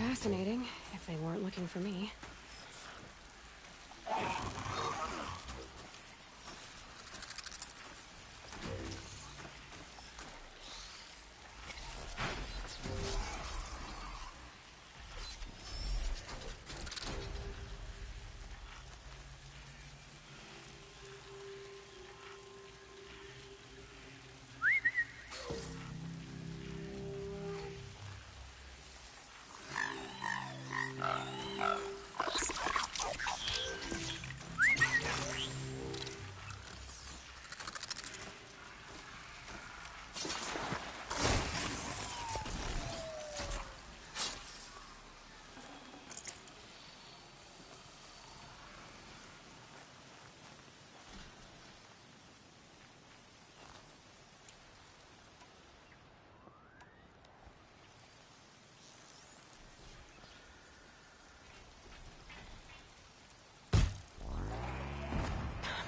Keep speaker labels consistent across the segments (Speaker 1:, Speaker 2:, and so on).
Speaker 1: fascinating, if they weren't looking for me.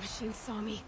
Speaker 1: Machine saw me.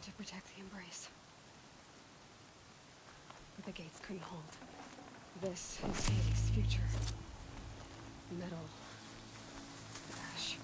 Speaker 1: To protect the embrace. But the gates couldn't hold. This is Hades' future. Metal. Ash.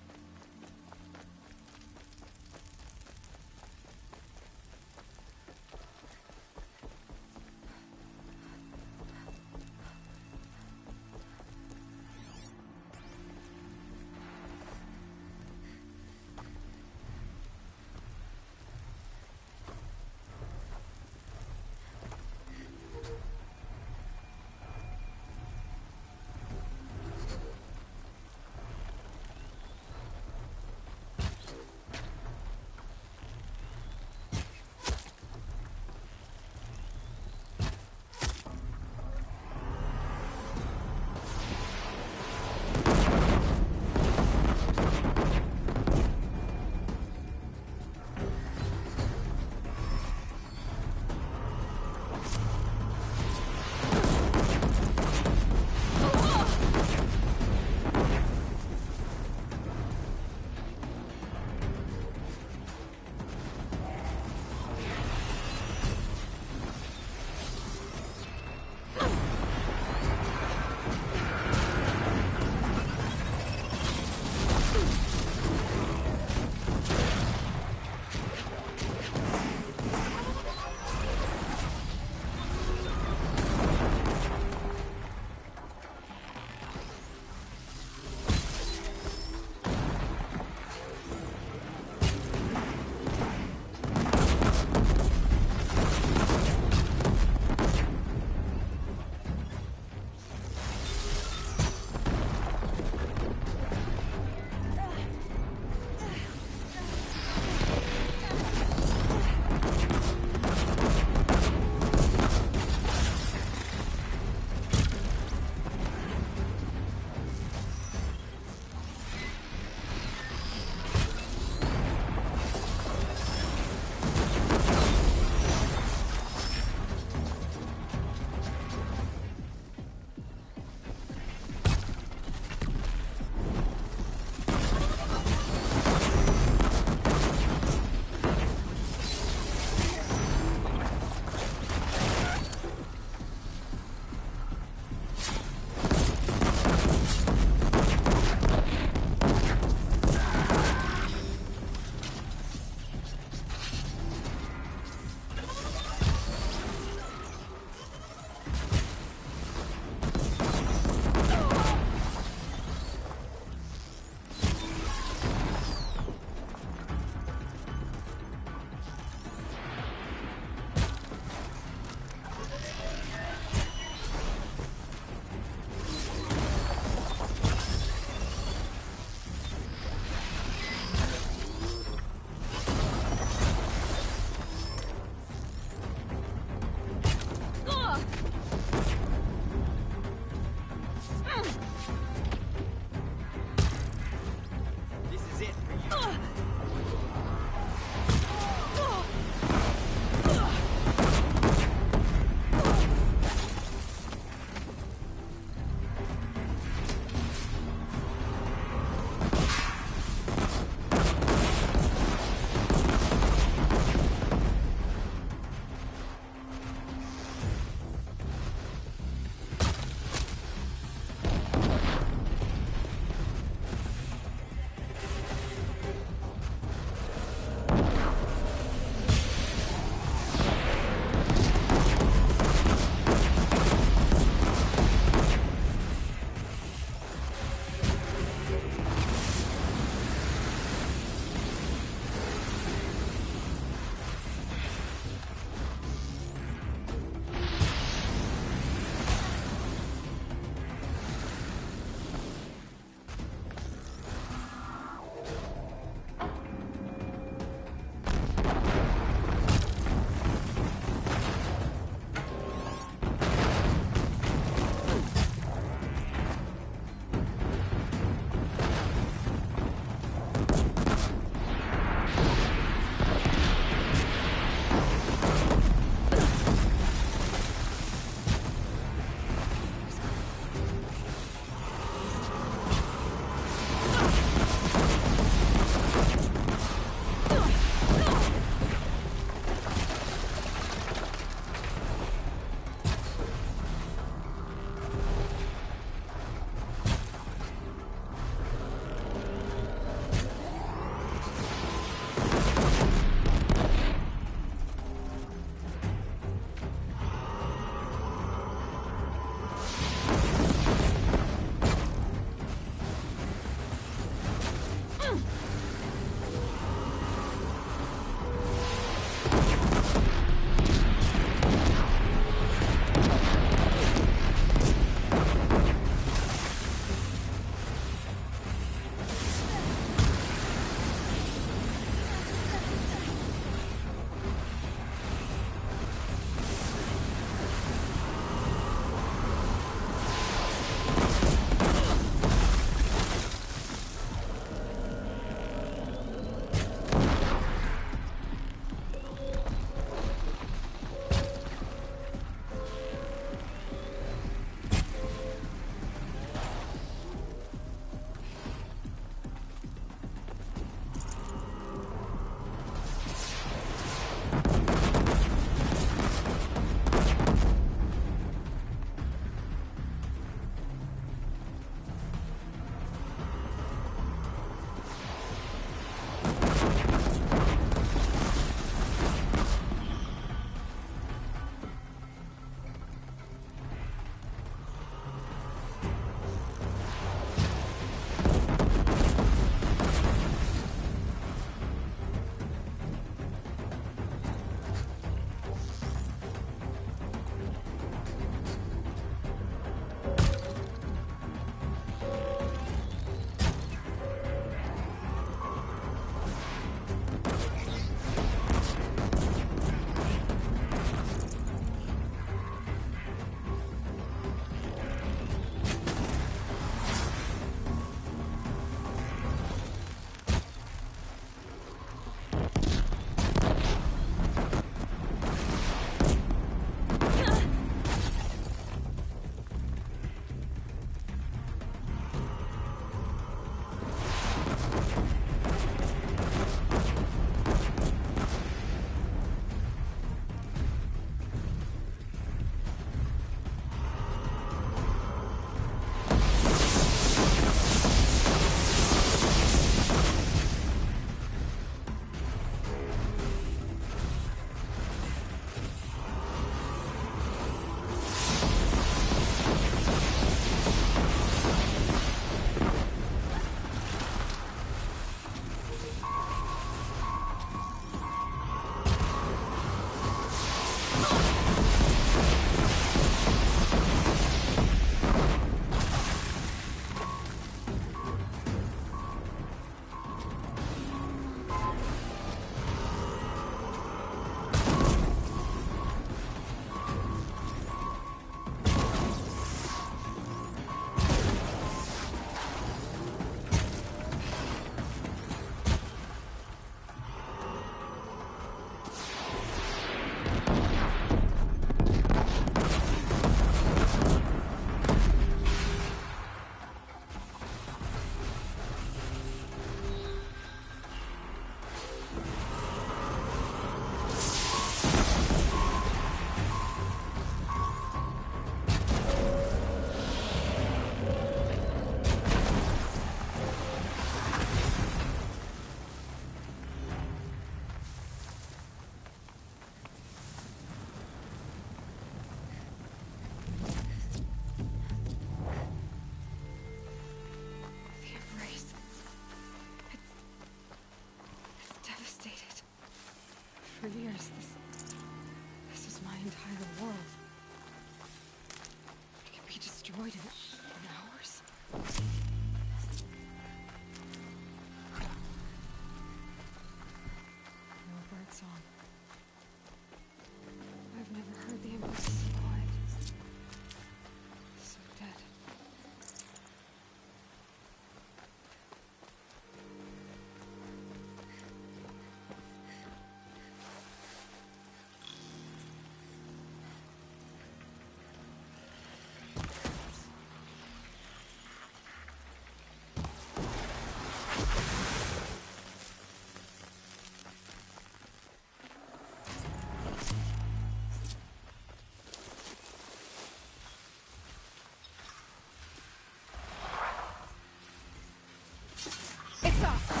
Speaker 1: Lights off!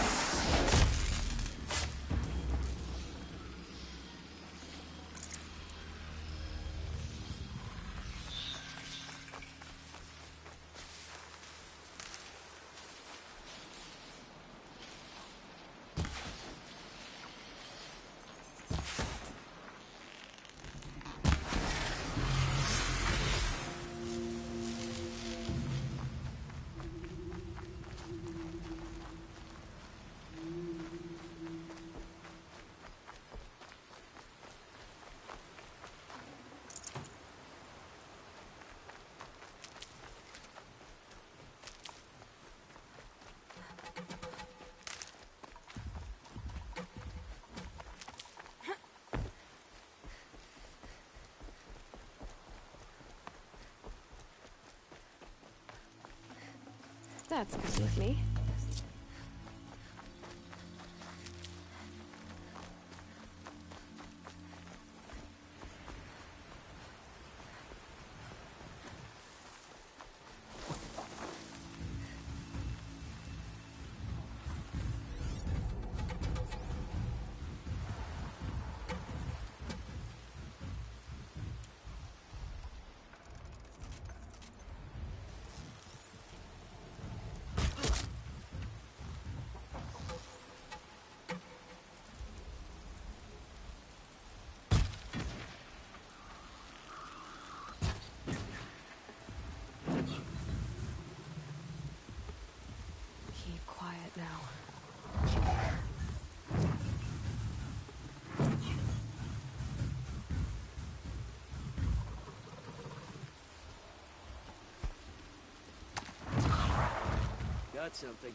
Speaker 1: That's good with me. Keep quiet now.
Speaker 2: Got something.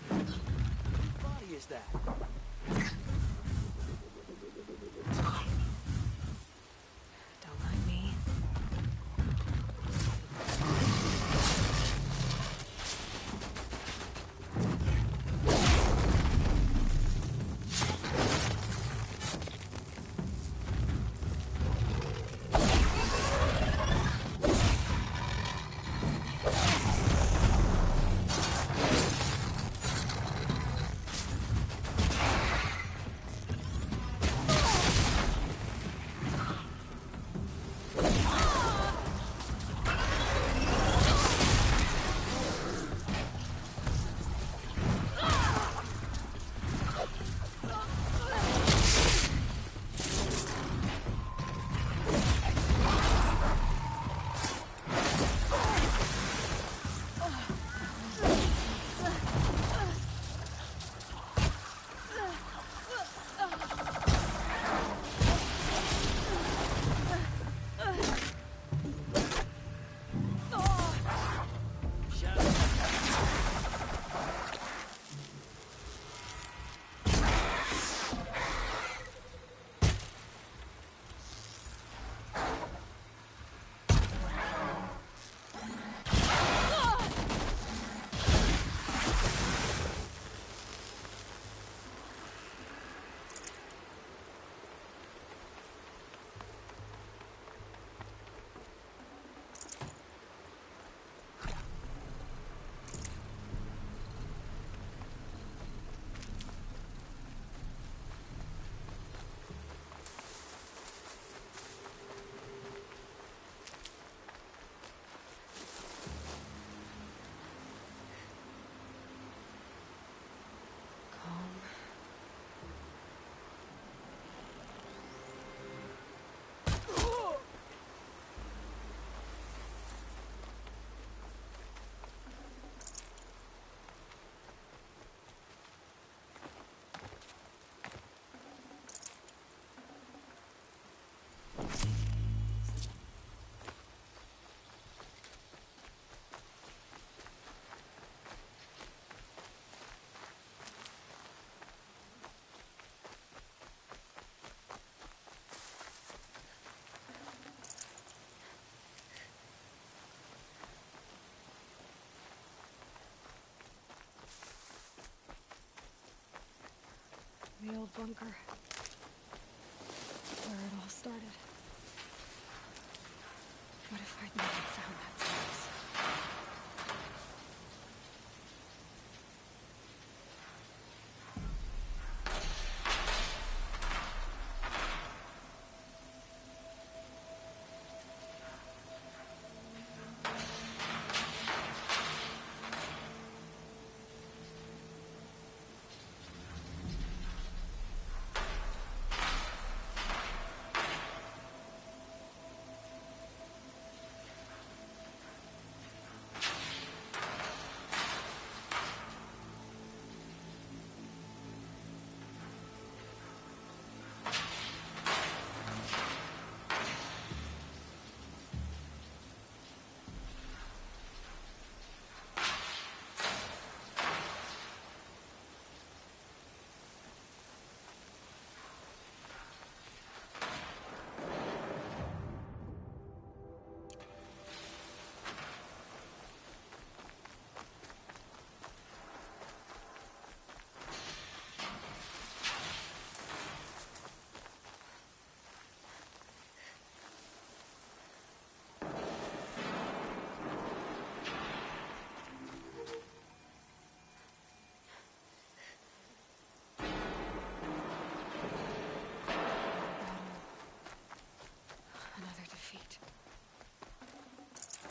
Speaker 2: Whose body is that?
Speaker 1: Don't mind me. the old bunker. Where it all started. What if I'd never found that place?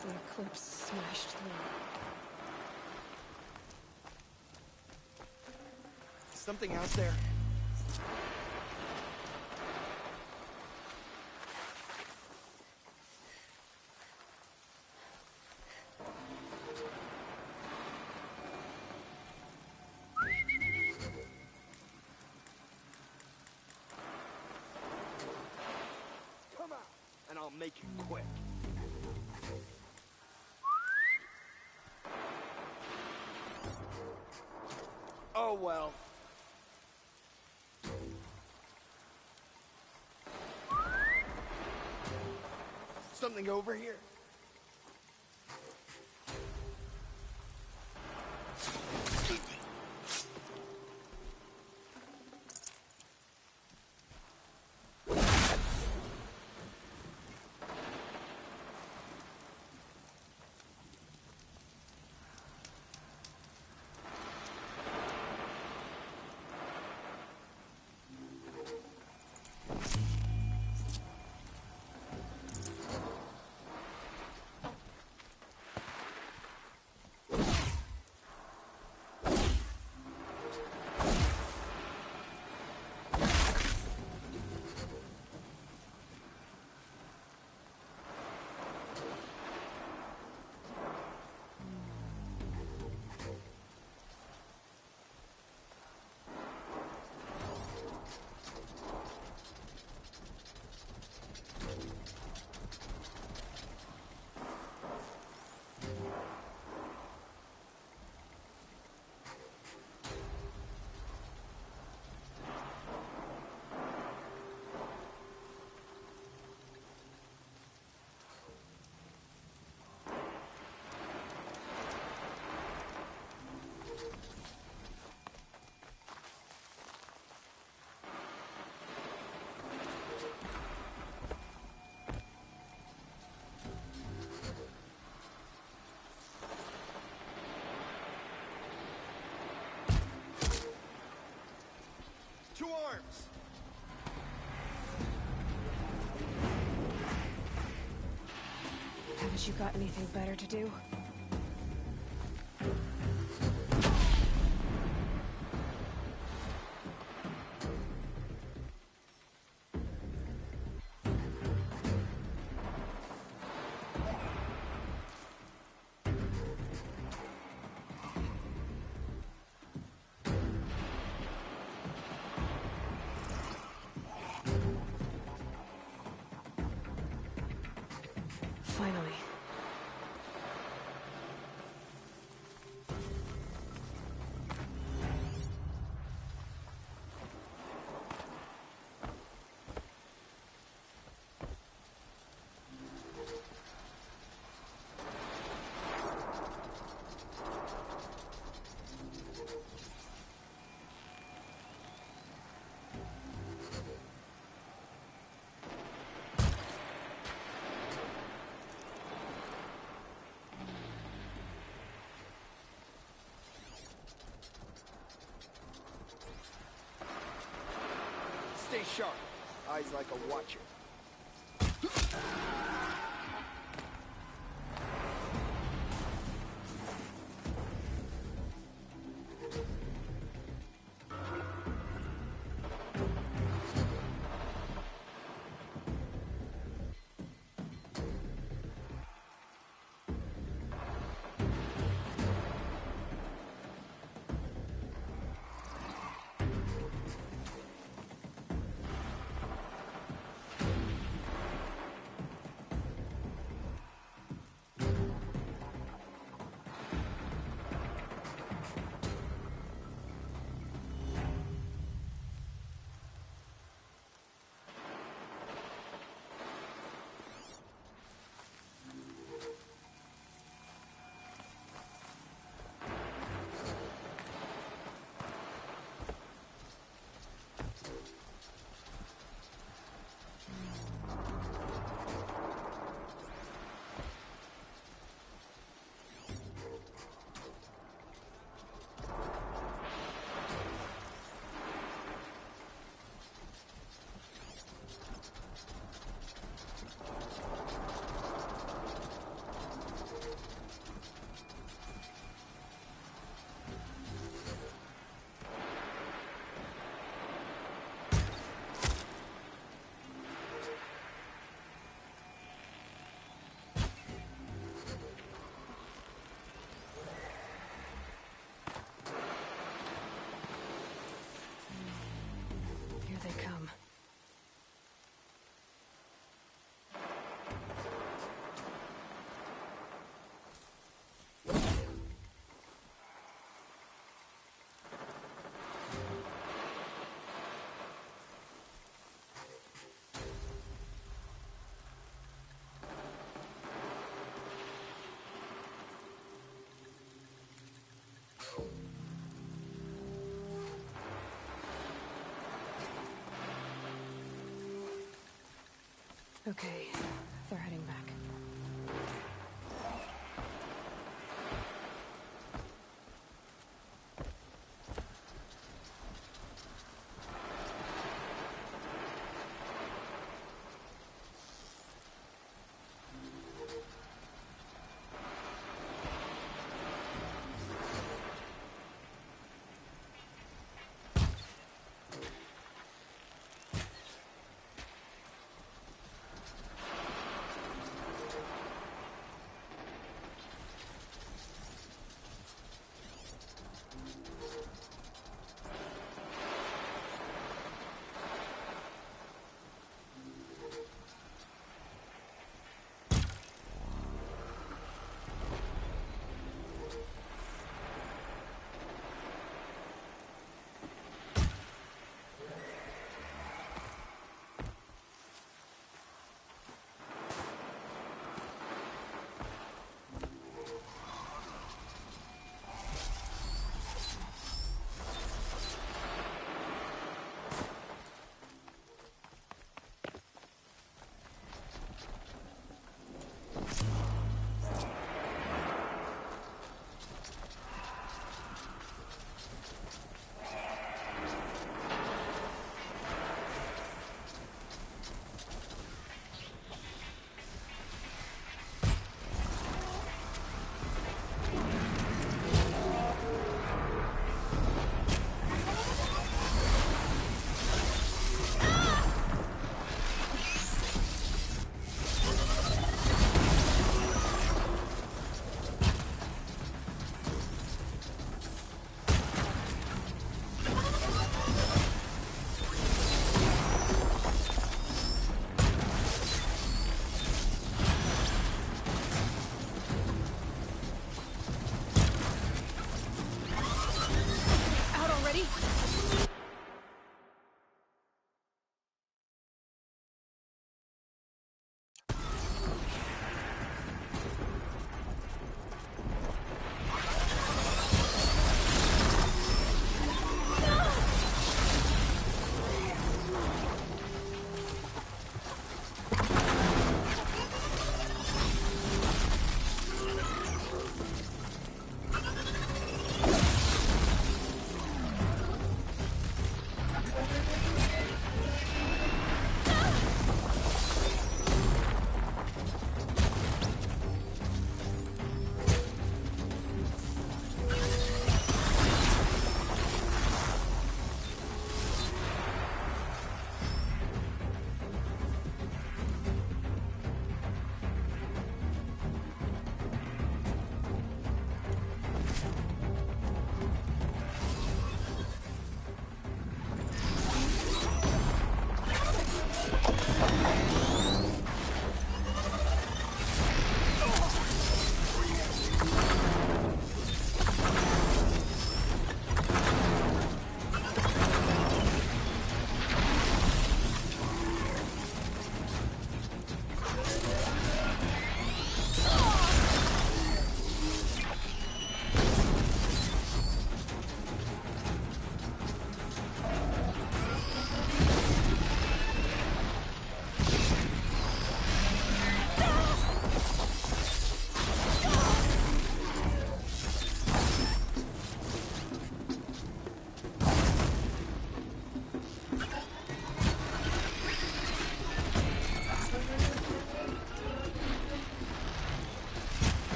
Speaker 1: The eclipse smashed through.
Speaker 2: Something out there. Come out, and I'll make it quick. Oh well. Something over here. Two arms!
Speaker 1: Haven't you got anything better to do? Finally.
Speaker 2: sharp. Eyes like a watcher.
Speaker 1: They come. Okay, they're heading back.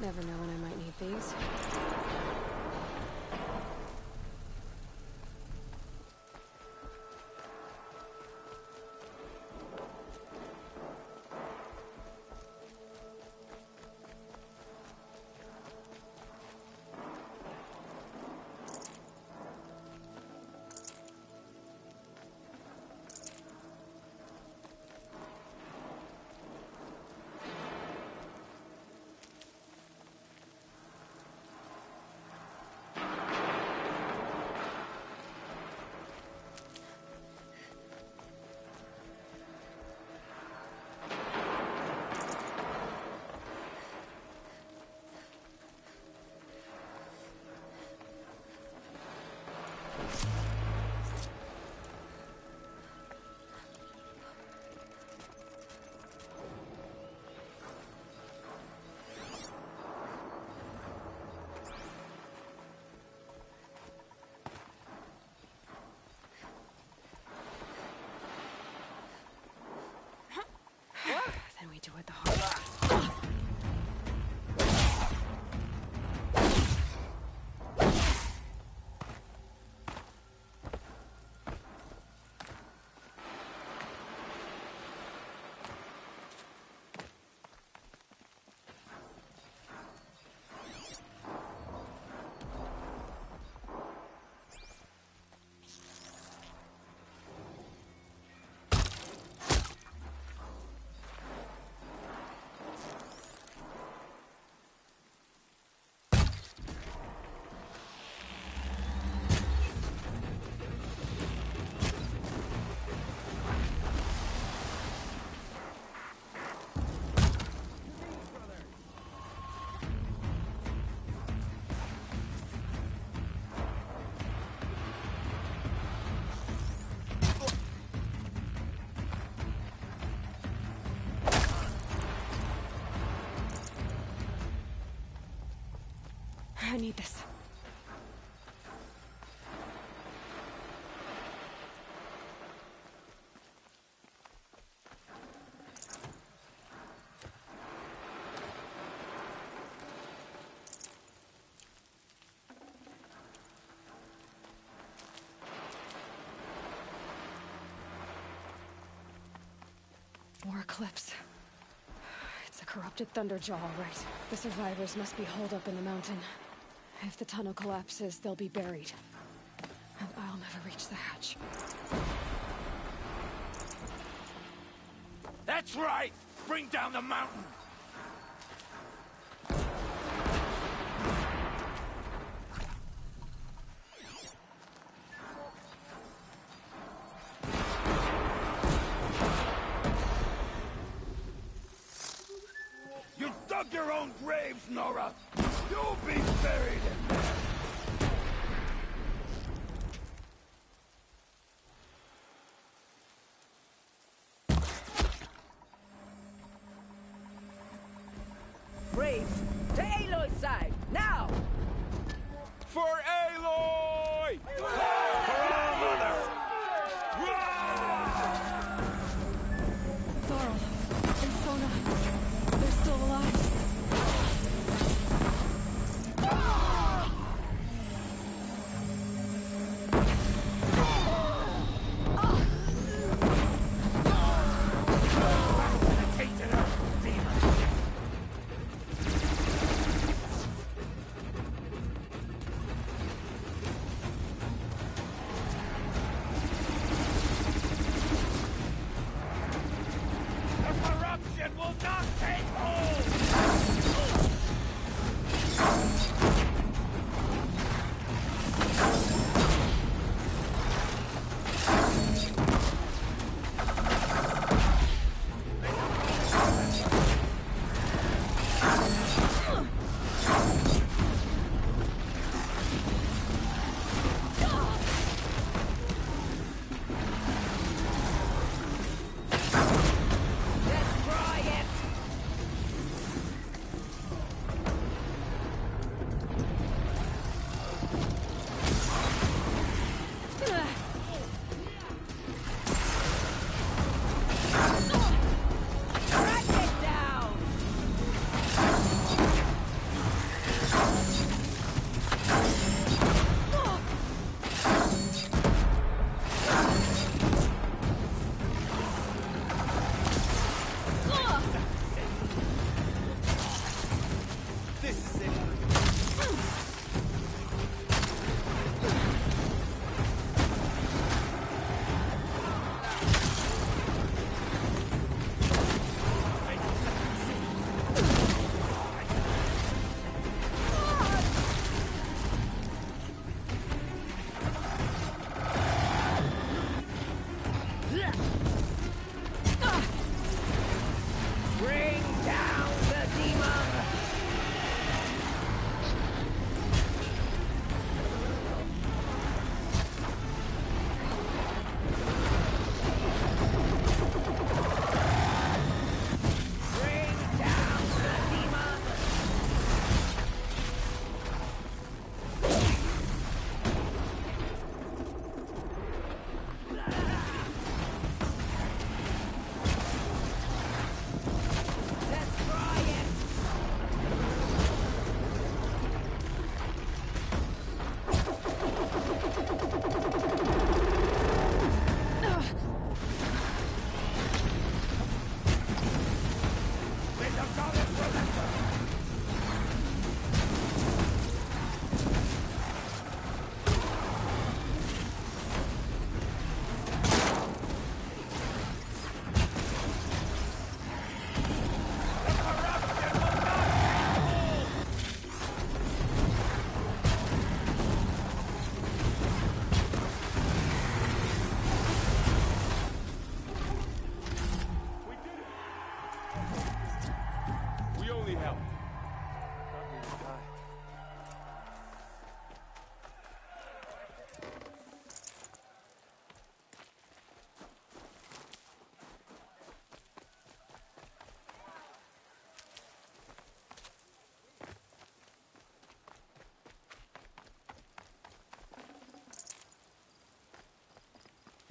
Speaker 1: Never know when I might need these. Then we do it the hard way. I need this. More Eclipse. It's a corrupted Thunderjaw, all right. The survivors must be holed up in the mountain. If the tunnel collapses, they'll be buried. And I'll never reach the hatch.
Speaker 3: That's right! Bring down the mountain! You dug your own graves, Nora! You'll be buried in there!
Speaker 4: Braves, to Aloy's side, now!
Speaker 3: For Aloy! For our mother!
Speaker 1: Thorl and Sona, they're still alive.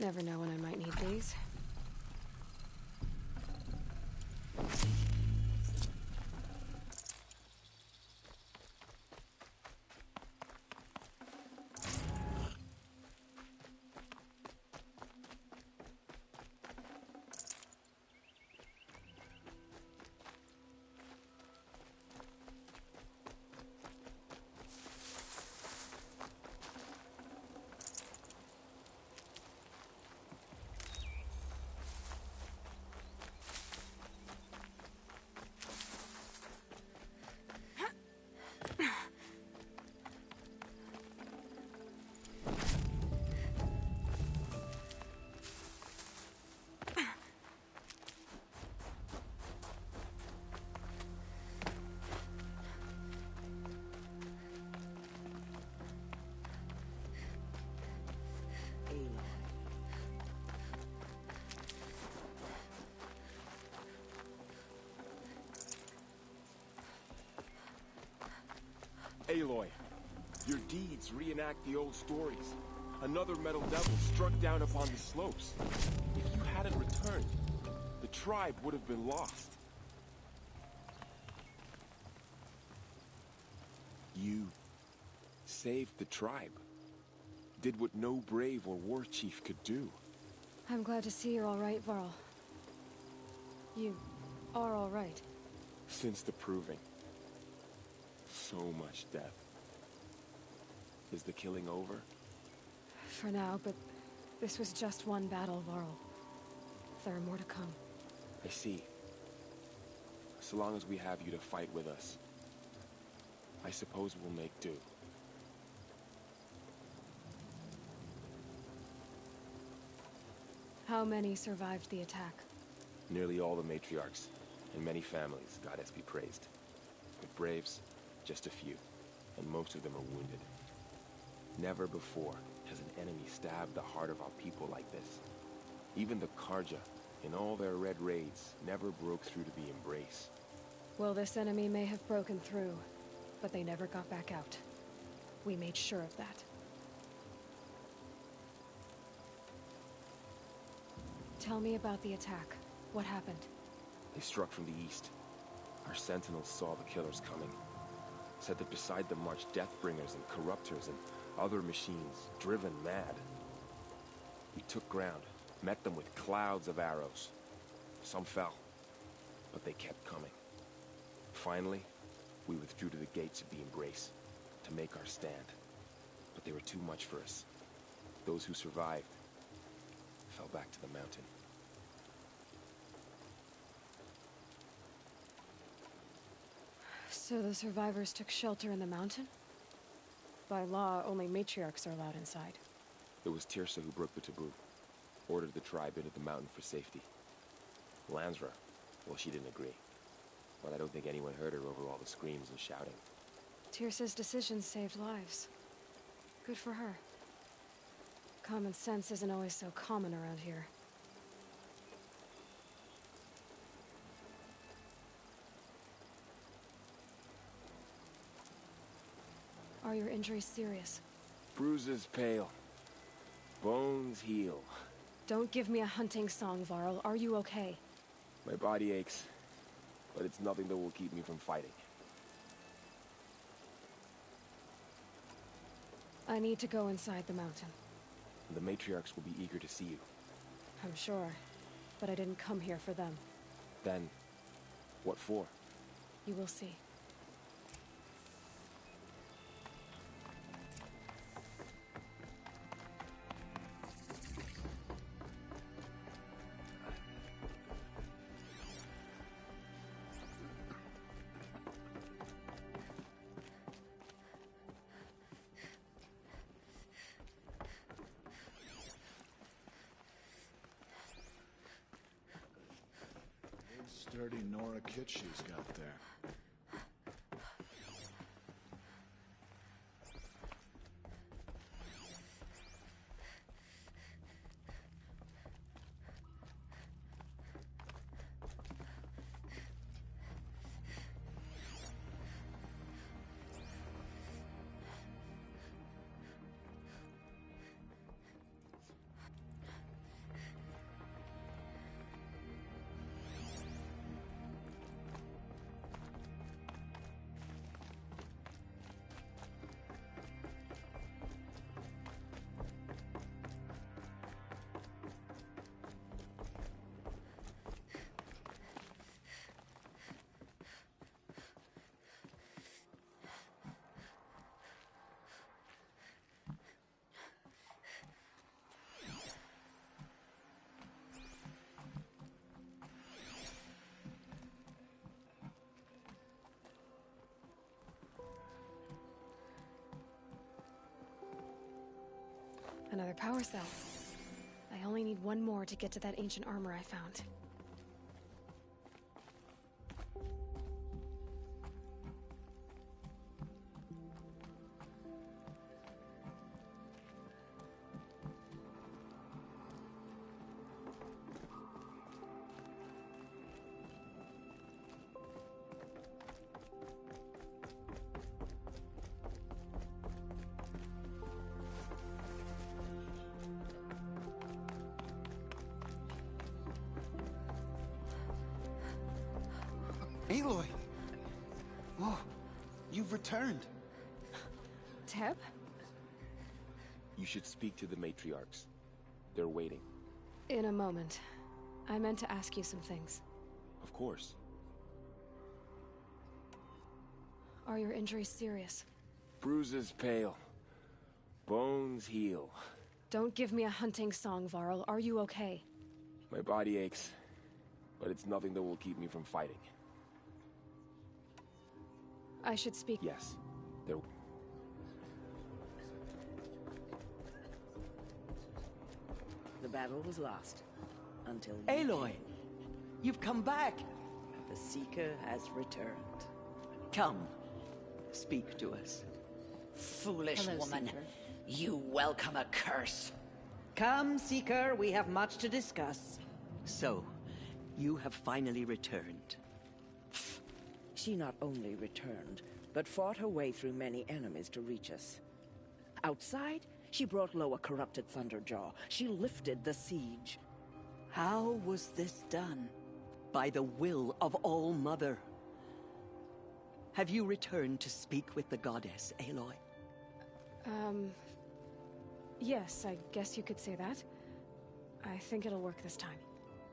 Speaker 1: Never know when I might need these.
Speaker 5: Aloy, your deeds reenact the old stories. Another metal devil struck down upon the slopes. If you hadn't returned, the tribe would have been lost. You saved the tribe. Did what no brave or war chief could do.
Speaker 1: I'm glad to see you're all right, Varl. You are all right.
Speaker 5: Since the proving. So much death. Is the killing over?
Speaker 1: For now, but this was just one battle, Varl. There are more to come.
Speaker 5: I see. So long as we have you to fight with us, I suppose we'll make do.
Speaker 1: How many survived the attack?
Speaker 5: Nearly all the matriarchs, and many families, goddess be praised. But braves, just a few, and most of them are wounded. Never before has an enemy stabbed the heart of our people like this. Even the Karja, in all their red raids, never broke through to the embrace.
Speaker 1: Well, this enemy may have broken through, but they never got back out. We made sure of that. Tell me about the attack. What happened?
Speaker 5: They struck from the east. Our sentinels saw the killers coming. Said that beside them marched Deathbringers and Corruptors and other machines, driven mad. We took ground, met them with clouds of arrows. Some fell, but they kept coming. Finally, we withdrew to the gates of the Embrace to make our stand. But they were too much for us. Those who survived fell back to the mountain.
Speaker 1: So the survivors took shelter in the mountain? By law, only matriarchs are allowed inside.
Speaker 5: It was Tirsa who broke the taboo. Ordered the tribe into the mountain for safety. Lansra, well, she didn't agree. But I don't think anyone heard her over all the screams and shouting.
Speaker 1: Tirsa's decision saved lives. Good for her. Common sense isn't always so common around here. Are your injuries serious?
Speaker 5: Bruises pale. Bones heal.
Speaker 1: Don't give me a hunting song, Varl. Are you okay?
Speaker 5: My body aches, but it's nothing that will keep me from fighting.
Speaker 1: I need to go inside the mountain.
Speaker 5: The matriarchs will be eager to see you.
Speaker 1: I'm sure, but I didn't come here for them.
Speaker 5: Then, what for?
Speaker 1: You will see.
Speaker 6: Sturdy Nora kit she's got there.
Speaker 1: Another power cell. I only need one more to get to that ancient armor I found.
Speaker 7: Aloy! Oh, you've returned.
Speaker 1: Teb?
Speaker 5: You should speak to the matriarchs. They're waiting.
Speaker 1: In a moment. I meant to ask you some things.
Speaker 5: Of course.
Speaker 1: Are your injuries serious?
Speaker 5: Bruises pale. Bones heal.
Speaker 1: Don't give me a hunting song, Varl. Are you okay?
Speaker 5: My body aches, but it's nothing that will keep me from fighting.
Speaker 1: I should speak.
Speaker 5: Yes. They're...
Speaker 8: The battle was lost. Until you
Speaker 9: Aloy!
Speaker 8: came.
Speaker 9: You've come back!
Speaker 8: The Seeker has returned.
Speaker 9: Come, speak to us.
Speaker 10: Foolish
Speaker 8: Hello,
Speaker 10: woman.
Speaker 8: Seeker.
Speaker 10: You welcome a curse.
Speaker 8: Come, Seeker, we have much to discuss.
Speaker 9: So, you have finally returned.
Speaker 8: She not only returned, but fought her way through many enemies to reach us. Outside, she brought low a corrupted Thunderjaw. She lifted the siege. How was this done?
Speaker 9: By the will of All-Mother. Have you returned to speak with the goddess, Aloy?
Speaker 1: Yes, I guess you could say that. I think it'll work this time.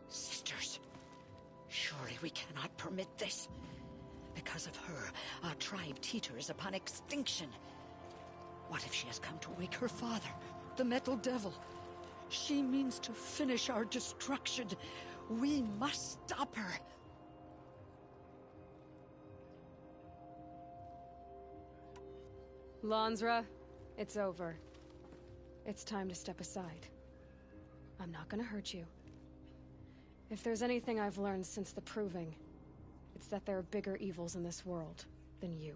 Speaker 10: Sisters, surely we cannot permit this. Because of her, our tribe teeters upon extinction. What if she has come to wake her father, the Metal Devil? She means to finish our destruction. We must stop her.
Speaker 1: Lansra, it's over. It's time to step aside. I'm not gonna hurt you. If there's anything I've learned since the Proving, it's that there are bigger evils in this world than you.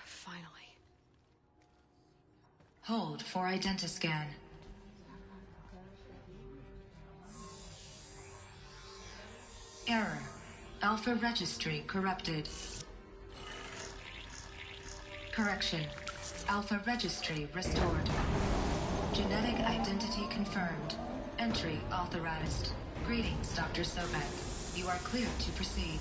Speaker 1: Finally.
Speaker 11: Hold for identiscan. Error. Alpha registry corrupted. Correction. Alpha registry restored. Genetic identity confirmed. Entry authorized. Greetings, Dr. Sobek. You are cleared to proceed.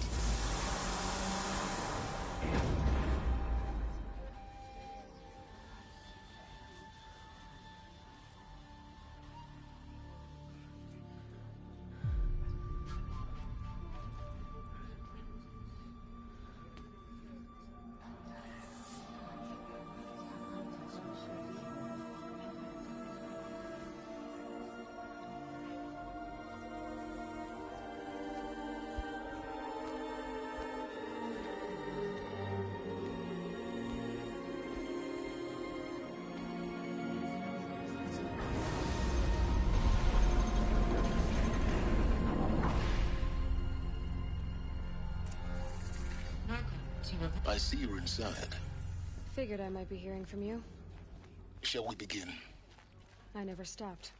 Speaker 12: I see you're inside.
Speaker 1: Figured I might be hearing from you.
Speaker 12: Shall we begin?
Speaker 1: I never stopped.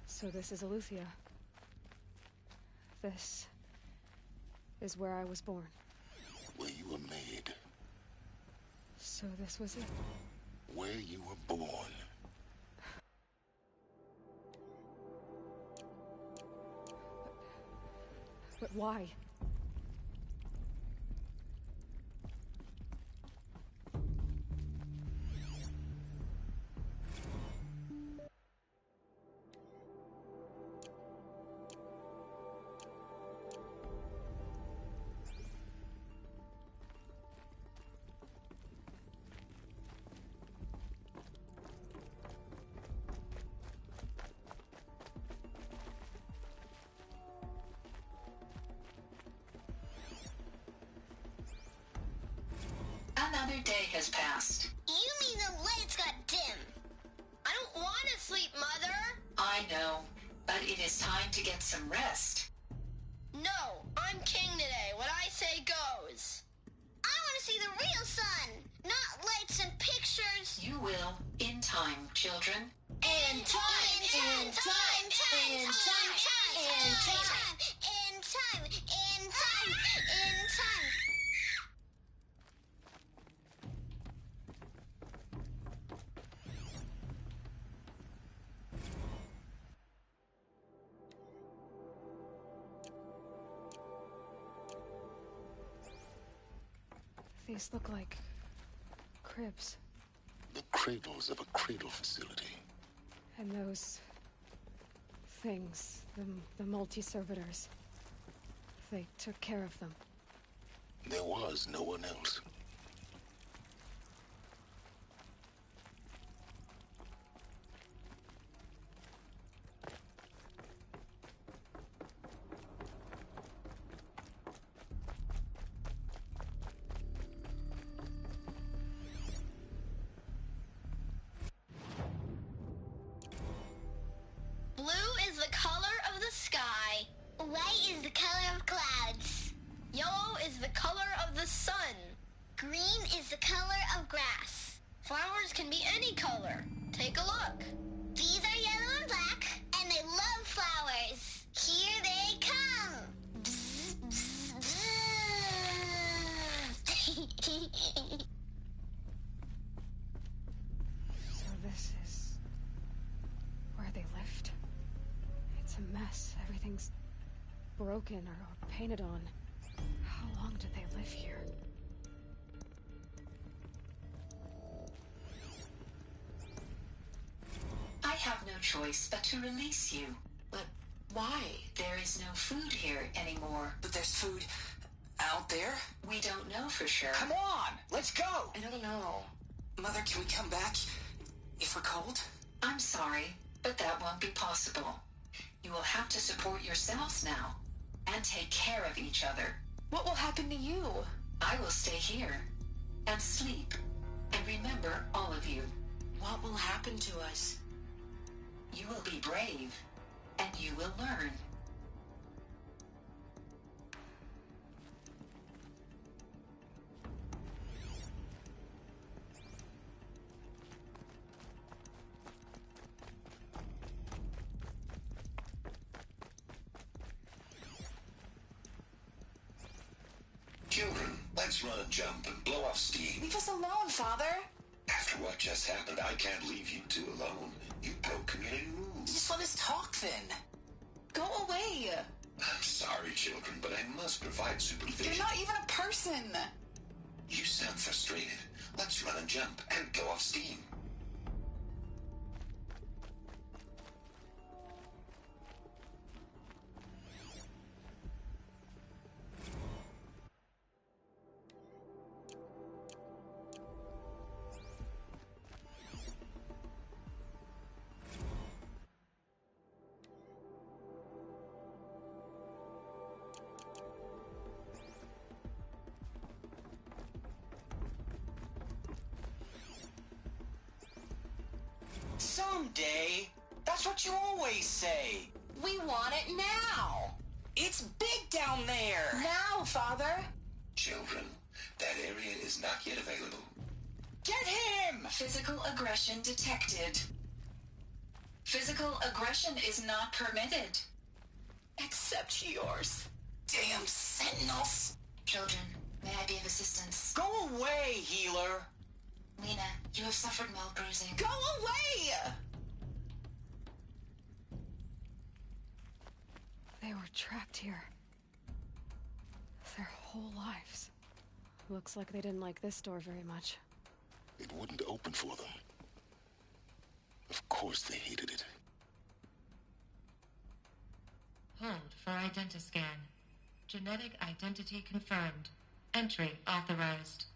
Speaker 1: So this is Aletheia. This is where I was born.
Speaker 12: Where you were made.
Speaker 1: So this was it.
Speaker 12: Where you were born.
Speaker 1: But why?
Speaker 11: Another day has passed.
Speaker 13: You mean the lights got dim? I don't want to sleep, Mother!
Speaker 11: I know, but it is time to get some rest.
Speaker 13: No, I'm king today. What I say goes. I want to see the real sun, not lights and pictures.
Speaker 11: You will, in time, children.
Speaker 13: In time, in time, in time, in time, in time, in time, in time, in time.
Speaker 1: These look like cribs.
Speaker 12: The cradles of a cradle facility.
Speaker 1: And those things, the multi-servitors, they took care of them.
Speaker 12: There was no one else.
Speaker 13: Blue is the color of the sky. White is the color of clouds. Yellow is the color of the sun. Green is the color of grass. Flowers can be any color. Take a look. These are yellow and black, and they love flowers. Here they come. Bzz, bzz, bzz.
Speaker 1: So this is where they lived. It's a mess. Everything's broken or painted on. How long did they live here?
Speaker 11: I have no choice but to release you.
Speaker 14: But why?
Speaker 11: There is no food here anymore.
Speaker 14: But there's food out there?
Speaker 11: We don't know for sure.
Speaker 14: Come on, let's go! I don't know. Mother, can we come back if we're cold?
Speaker 11: I'm sorry, but that won't be possible. You will have to support yourselves now, and take care of each other.
Speaker 14: What will happen to you?
Speaker 11: I will stay here, and sleep, and remember all of you.
Speaker 14: What will happen to us?
Speaker 11: You will be brave, and you will learn.
Speaker 12: Children, let's run and jump and blow off steam.
Speaker 14: Leave us alone, Father.
Speaker 12: After what just happened, I can't leave you two alone. You broke community rules.
Speaker 14: Just let us talk then. Go away.
Speaker 12: I'm sorry, children, but I must provide supervision.
Speaker 14: You're not even a person.
Speaker 12: You sound frustrated. Let's run and jump and blow off steam.
Speaker 14: Someday. That's what you always say. We want it now. It's big down there. Now, Father.
Speaker 12: Children, that area is not yet available.
Speaker 14: Get him!
Speaker 11: Physical aggression detected. Physical aggression is not permitted.
Speaker 14: Except yours. Damn sentinels.
Speaker 11: Children, may I be of assistance?
Speaker 14: Go away, healer.
Speaker 11: Lena, you have suffered mild bruising.
Speaker 14: Go away!
Speaker 1: They were trapped here. Their whole lives. Looks like they didn't like this door very much.
Speaker 12: It wouldn't open for them. Of course they hated it.
Speaker 15: Hold for identiscan. Genetic identity confirmed. Entry authorized.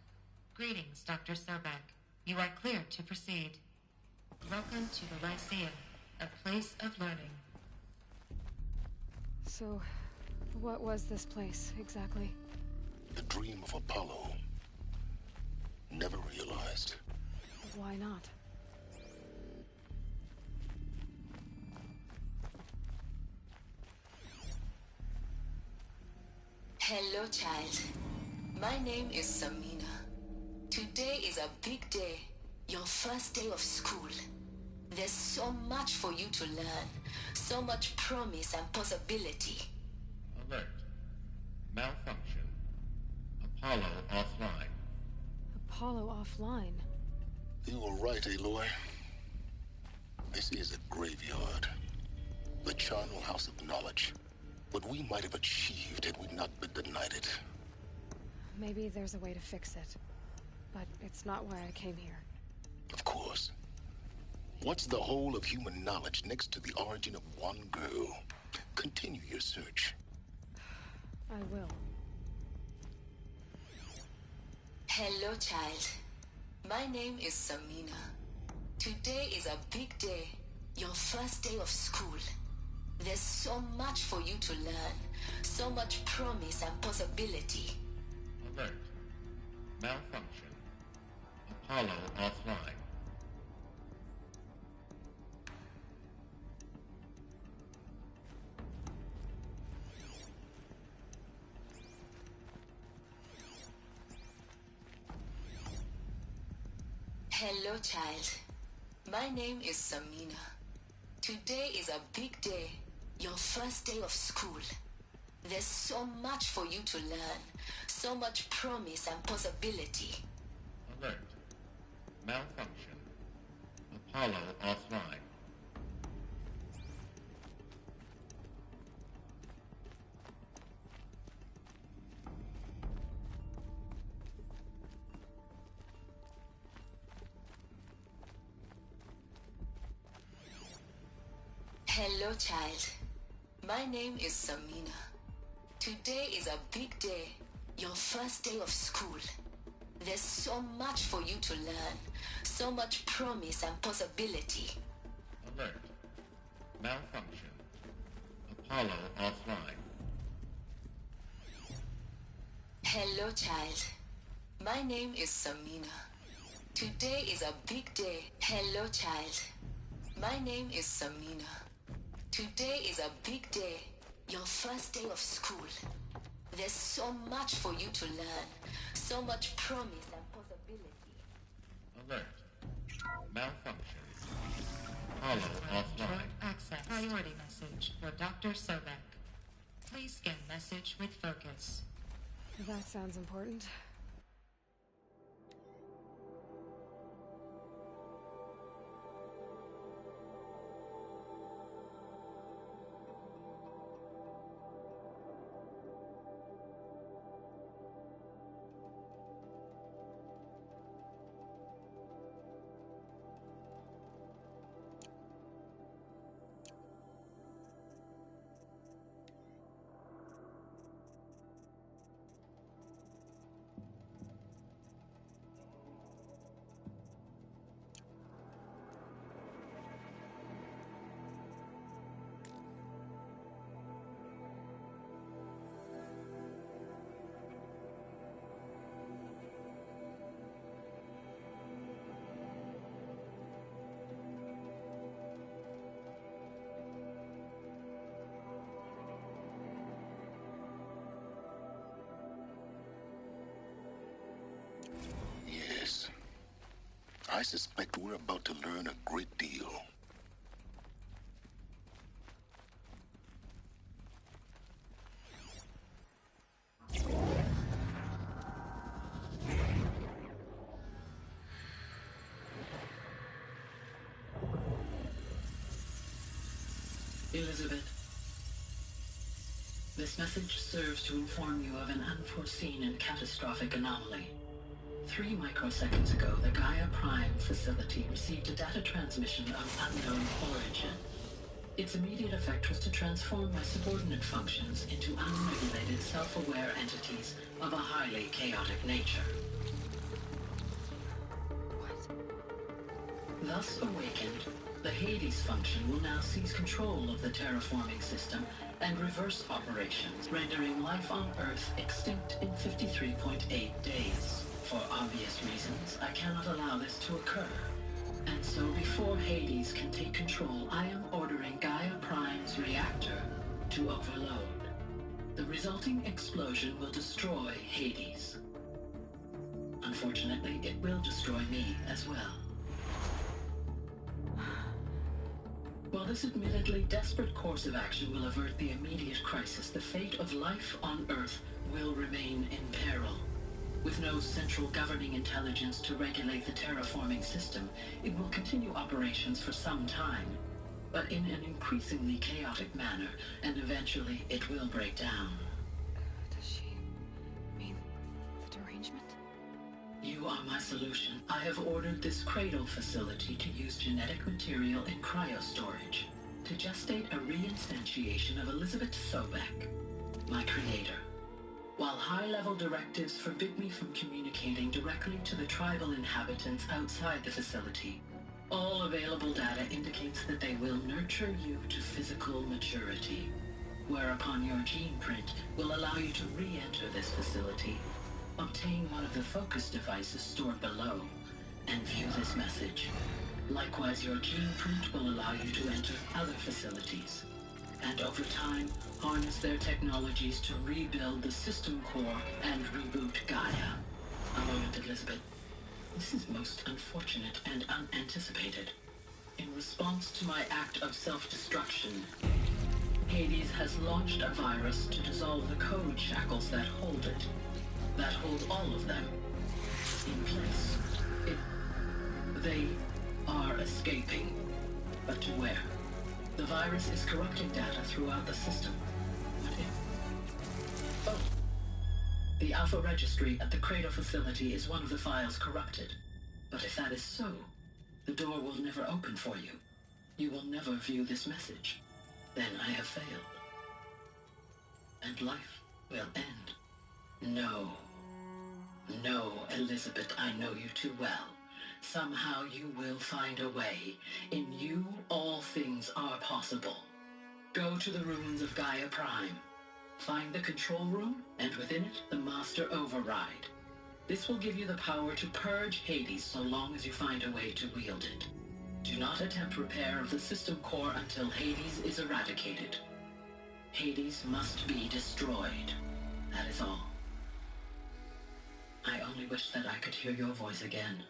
Speaker 15: Greetings, Dr. Sobek. You are cleared to proceed. Welcome to the Lyceum, a place of learning.
Speaker 1: So, what was this place, exactly?
Speaker 12: The dream of Apollo. never realized.
Speaker 1: Why not?
Speaker 11: Hello, child. My name is Samina. Today is a big day. Your first day of school. There's so much for you to learn. So much promise and possibility.
Speaker 16: Alert. Malfunction. Apollo offline.
Speaker 1: Apollo offline?
Speaker 12: You were right, Aloy. This is a graveyard. The charnel house of knowledge. What we might have achieved had we not been denied it.
Speaker 1: Maybe there's a way to fix it. But it's not why I came here.
Speaker 12: Of course. What's the whole of human knowledge next to the origin of one girl? Continue your search.
Speaker 1: I will.
Speaker 11: Hello, child. My name is Samina. Today is a big day. Your first day of school. There's so much for you to learn. So much promise and possibility.
Speaker 16: Alert. Malfunction. Apollo offline.
Speaker 11: Hello, child. My name is Samina. Today is a big day. Your first day of school. There's so much for you to learn. So much promise and possibility.
Speaker 16: Alert. Malfunction. Apollo offline.
Speaker 11: Hello, child. My name is Samina. Today is a big day. Your first day of school. There's so much for you to learn. So much promise and possibility.
Speaker 16: Alert. Malfunction. Apollo offline.
Speaker 11: Hello, child. My name is Samina. Today is a big day. Hello, child. My name is Samina. Today is a big day. Your first day of school. There's so much for you to learn. So much promise and possibility.
Speaker 16: Alert. Malfunction. Apollo offline.
Speaker 15: Access. Priority message for Dr. Sobek. Please scan message with focus.
Speaker 1: That sounds important.
Speaker 12: Yes. I suspect we're about to learn a great deal.
Speaker 17: Elizabeth, this message serves to inform you of an unforeseen and catastrophic anomaly. 3 microseconds ago, the Gaia Prime facility received a data transmission of unknown origin. Its immediate effect was to transform my subordinate functions into unregulated, self-aware entities of a highly chaotic nature. Thus awakened, the Hades function will now seize control of the terraforming system and reverse operations, rendering life on Earth extinct in 53.8 days. For obvious reasons, I cannot allow this to occur. And so before Hades can take control, I am ordering Gaia Prime's reactor to overload. The resulting explosion will destroy Hades. Unfortunately, it will destroy me as well. While this admittedly desperate course of action will avert the immediate crisis, the fate of life on Earth will remain in peril. With no central governing intelligence to regulate the terraforming system, it will continue operations for some time, but in an increasingly chaotic manner, and eventually it will break down.
Speaker 1: Does she mean the derangement?
Speaker 17: You are my solution. I have ordered this cradle facility to use genetic material in cryostorage to gestate a reinstantiation of Elizabeth Sobek, my creator. While high-level directives forbid me from communicating directly to the tribal inhabitants outside the facility, all available data indicates that they will nurture you to physical maturity, whereupon your gene print will allow you to re-enter this facility, obtain one of the focus devices stored below, and view this message. Likewise, your gene print will allow you to enter other facilities, and over time, harness their technologies to rebuild the system core and reboot Gaia. A moment, Elizabeth. This is most unfortunate and unanticipated. In response to my act of self-destruction, Hades has launched a virus to dissolve the code shackles that hold it, that hold all of them in place. They are escaping, but to where? The virus is corrupting data throughout the system. What if? Oh. The Alpha Registry at the Cradle facility is one of the files corrupted. But if that is so, the door will never open for you. You will never view this message. Then I have failed. And life will end. No. No, Elizabeth, I know you too well. Somehow you will find a way. In you, all things are possible. Go to the ruins of Gaia Prime. Find the control room, and within it, the Master Override. This will give you the power to purge Hades so long as you find a way to wield it. Do not attempt repair of the system core until Hades is eradicated. Hades must be destroyed. That is all. I only wish that I could hear your voice again.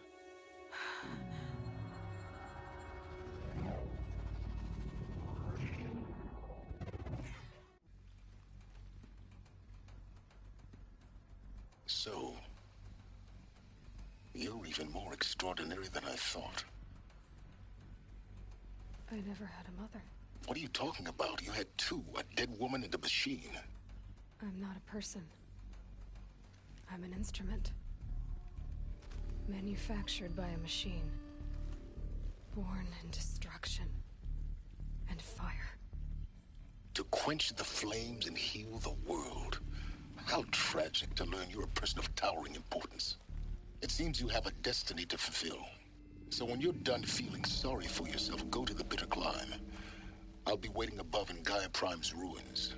Speaker 12: So, you're even more extraordinary than I thought.
Speaker 1: I never had a mother.
Speaker 12: What are you talking about? You had two, a dead woman and a machine.
Speaker 1: I'm not a person. I'm an instrument. Manufactured by a machine. Born in destruction and fire.
Speaker 12: To quench the flames and heal the world. How tragic to learn you're a person of towering importance. It seems you have a destiny to fulfill. So when you're done feeling sorry for yourself, go to the bitter climb. I'll be waiting above in Gaia Prime's ruins.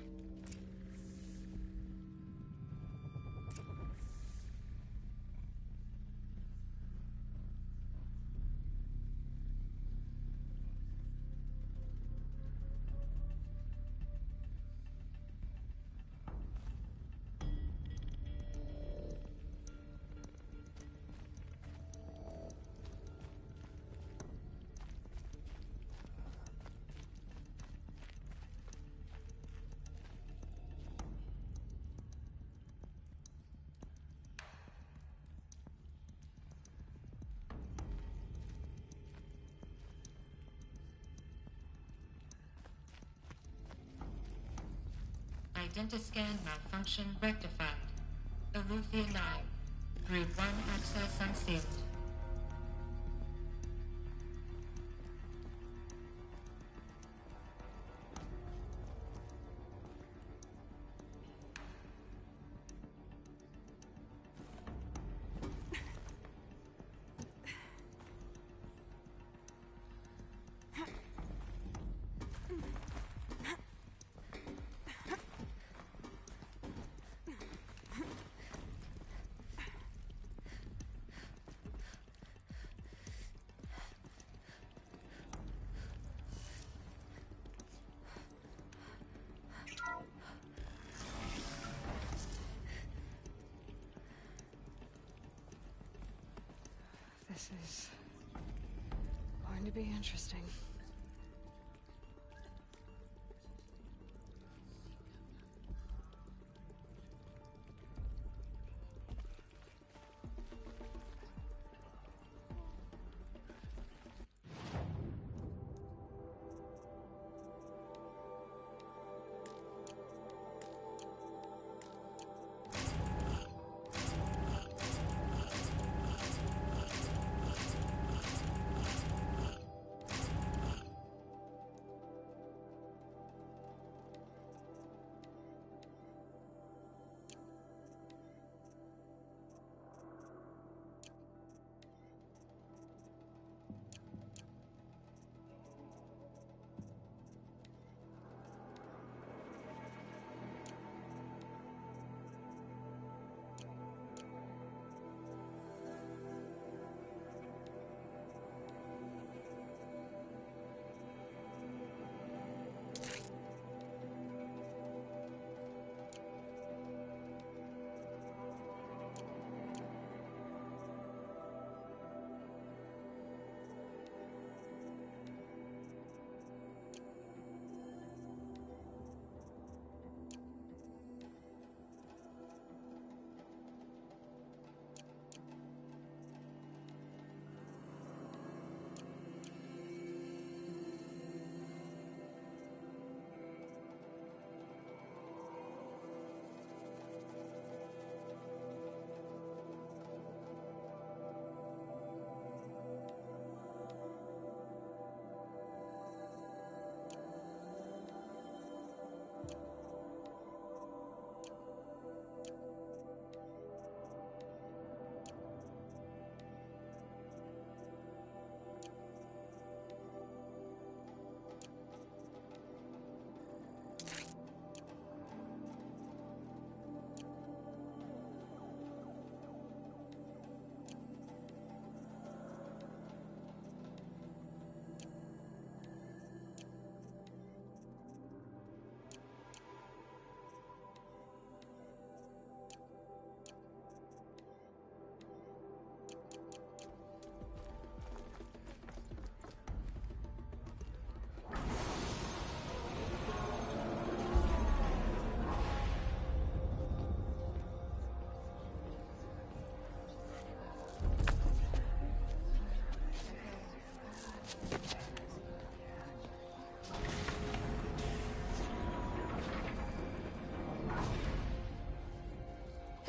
Speaker 15: Identiscan malfunction rectified. Elufia 9. Group 1 access unsealed.
Speaker 1: This is going to be interesting.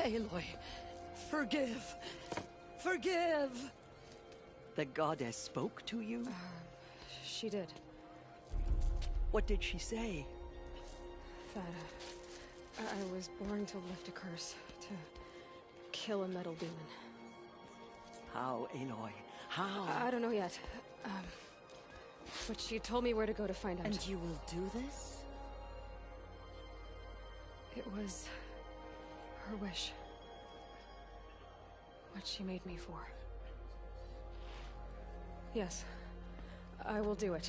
Speaker 9: Aloy, forgive! Forgive! The goddess spoke to you?
Speaker 1: She did.
Speaker 9: What did she say?
Speaker 1: That I was born to lift a curse, to kill a metal demon.
Speaker 9: How, Aloy? How?
Speaker 1: I don't know yet. But she told me where to go to find out.
Speaker 9: And you will do this?
Speaker 1: It was her wish. What she made me for. Yes, I will do it.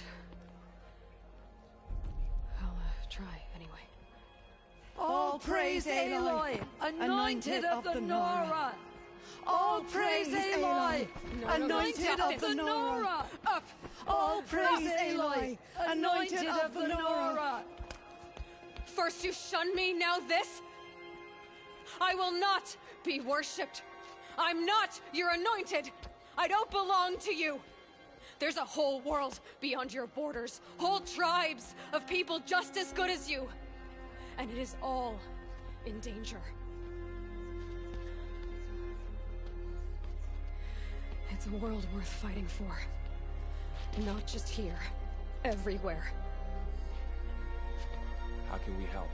Speaker 1: I'll try anyway.
Speaker 9: All praise Aloy, anointed of the Nora! All praise Aloy, anointed of the Nora!
Speaker 1: Up!
Speaker 9: All praise Aloy, anointed of the Nora!
Speaker 1: First you shun me, now this? I will not be worshipped. I'm not your anointed. I don't belong to you. There's a whole world beyond your borders, whole tribes of people just as good as you. And it is all in danger. It's a world worth fighting for. Not just here, everywhere.
Speaker 5: How can we help?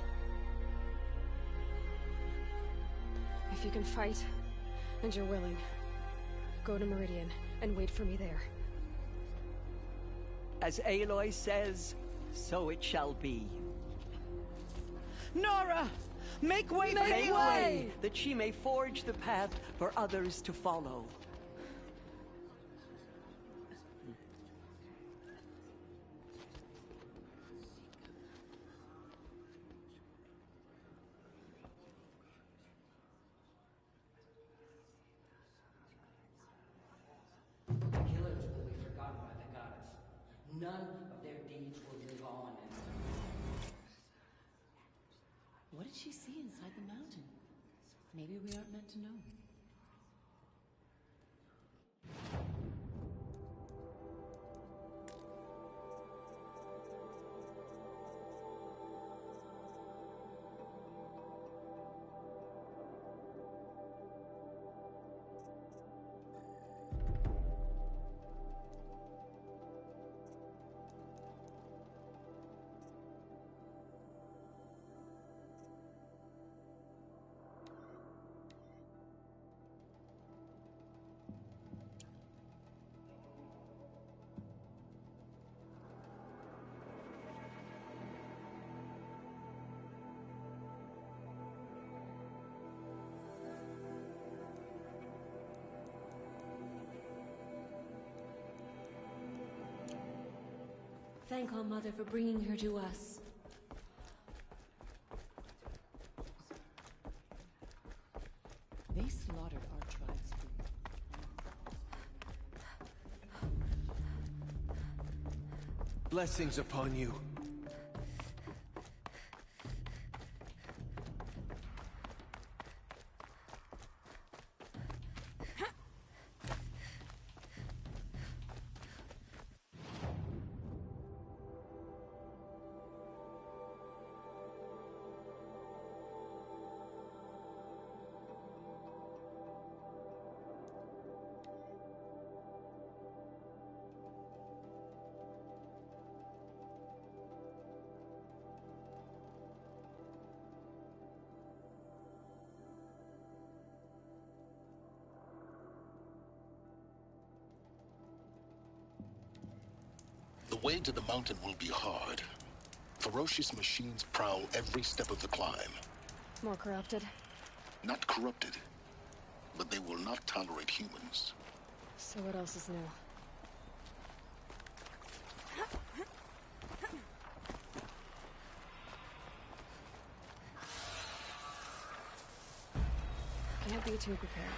Speaker 1: If you can fight, and you're willing, go to Meridian and wait for me there.
Speaker 9: As Aloy says, so it shall be. Nora! Make way for Aloy, that she may forge the path for others to follow.
Speaker 18: she see inside the mountain? Maybe we aren't meant to know.
Speaker 19: Thank All Mother for bringing her to us.
Speaker 18: They slaughtered our tribe's food.
Speaker 20: Blessings upon you.
Speaker 12: The way to the mountain will be hard. Ferocious machines prowl every step of the climb.
Speaker 1: More corrupted?
Speaker 12: Not corrupted, but they will not tolerate humans.
Speaker 1: So what else is new? Can't be too prepared.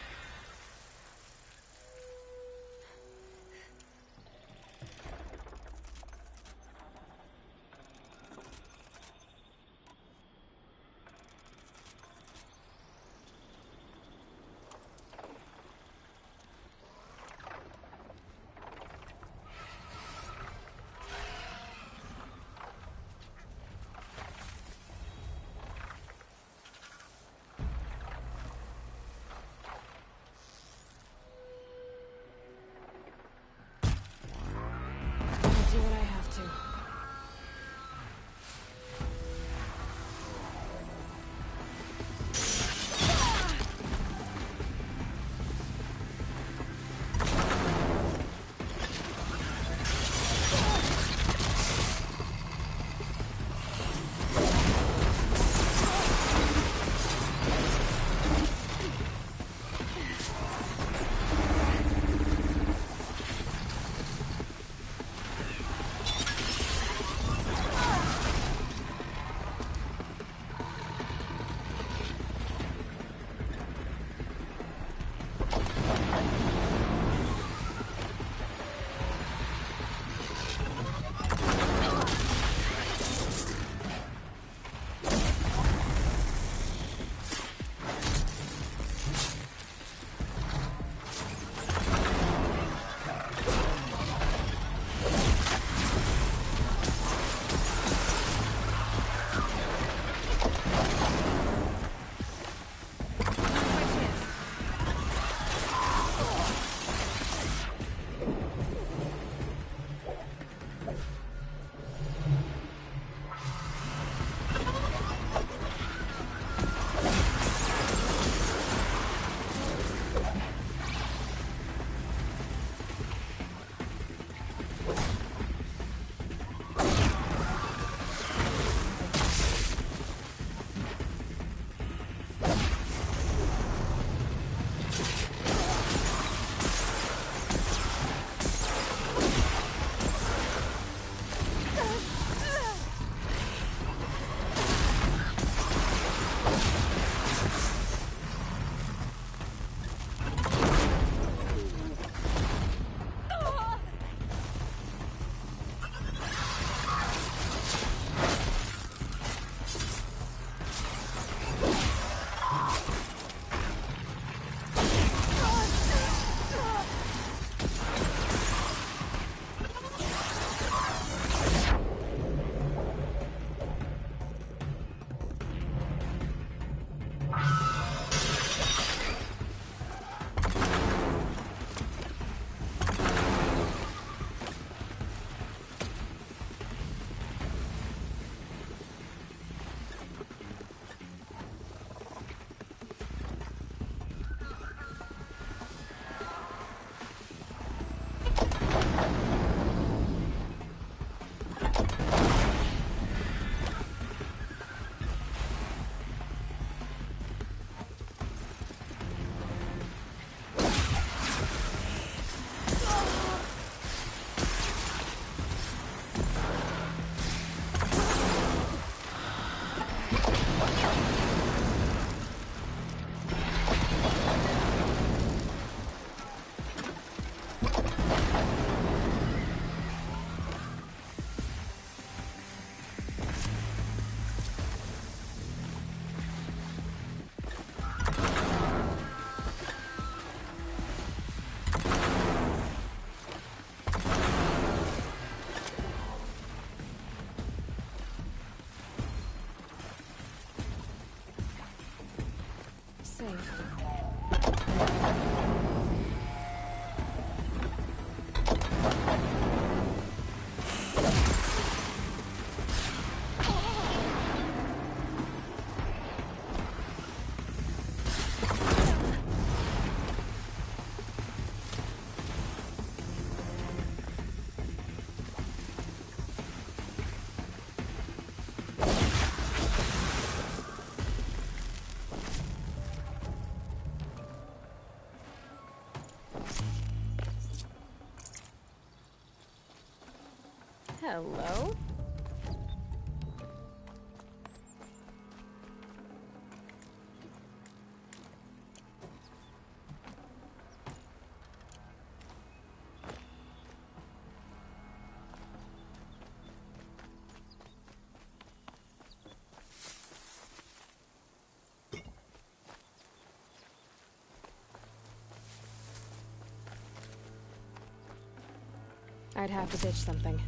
Speaker 1: safe. Hello? I'd have to ditch something.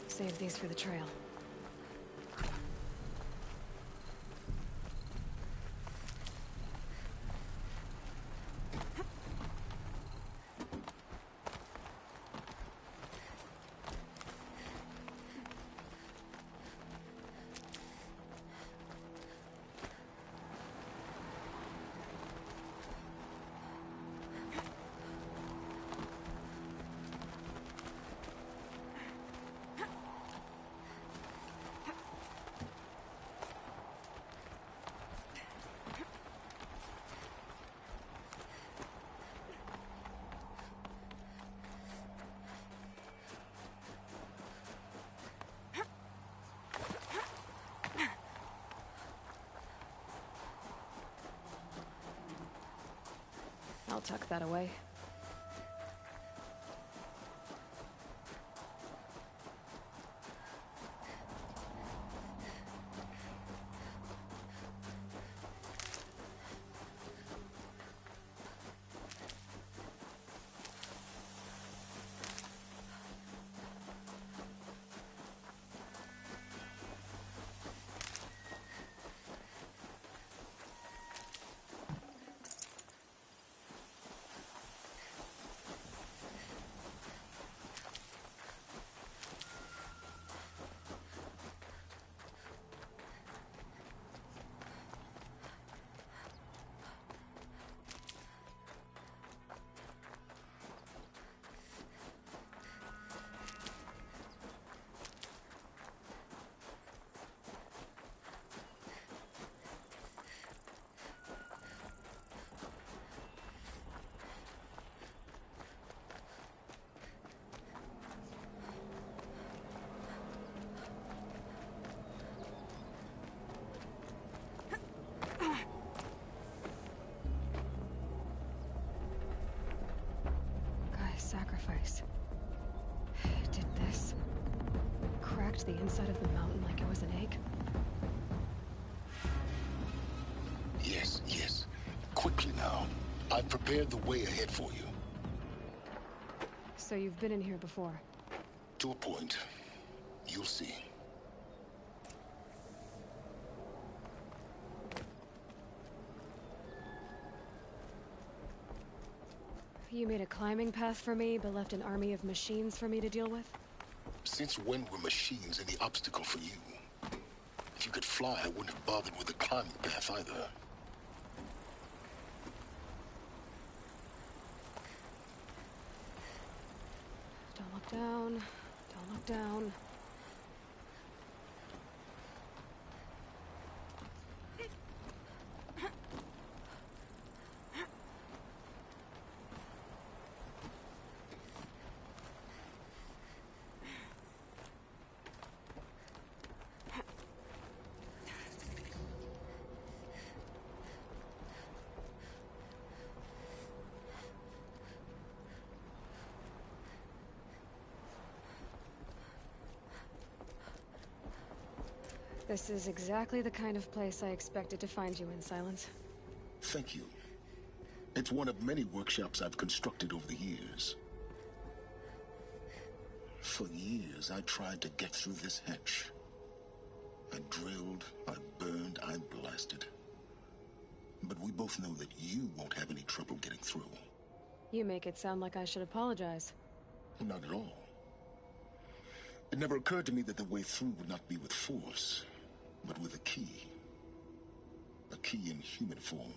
Speaker 1: Save these for the trail. I'll tuck that away. Sacrifice. Did this. Cracked the inside of the mountain like it was an egg.
Speaker 12: Yes, yes. Quickly now. I've prepared the way ahead for you.
Speaker 1: So you've been in here before?
Speaker 12: To a point. You'll see.
Speaker 1: You made a climbing path for me, but left an army of machines for me to deal with?
Speaker 12: Since when were machines any obstacle for you? If you could fly, I wouldn't have bothered with the climbing path either.
Speaker 1: Don't look down. Don't look down. This is exactly the kind of place I expected to find you in, Silence.
Speaker 12: Thank you. It's one of many workshops I've constructed over the years. For years, I tried to get through this hatch. I drilled, I burned, I blasted. But we both know that you won't have any trouble getting through.
Speaker 1: You make it sound like I should apologize.
Speaker 12: Not at all. It never occurred to me that the way through would not be with force, but with a key. A key in human form.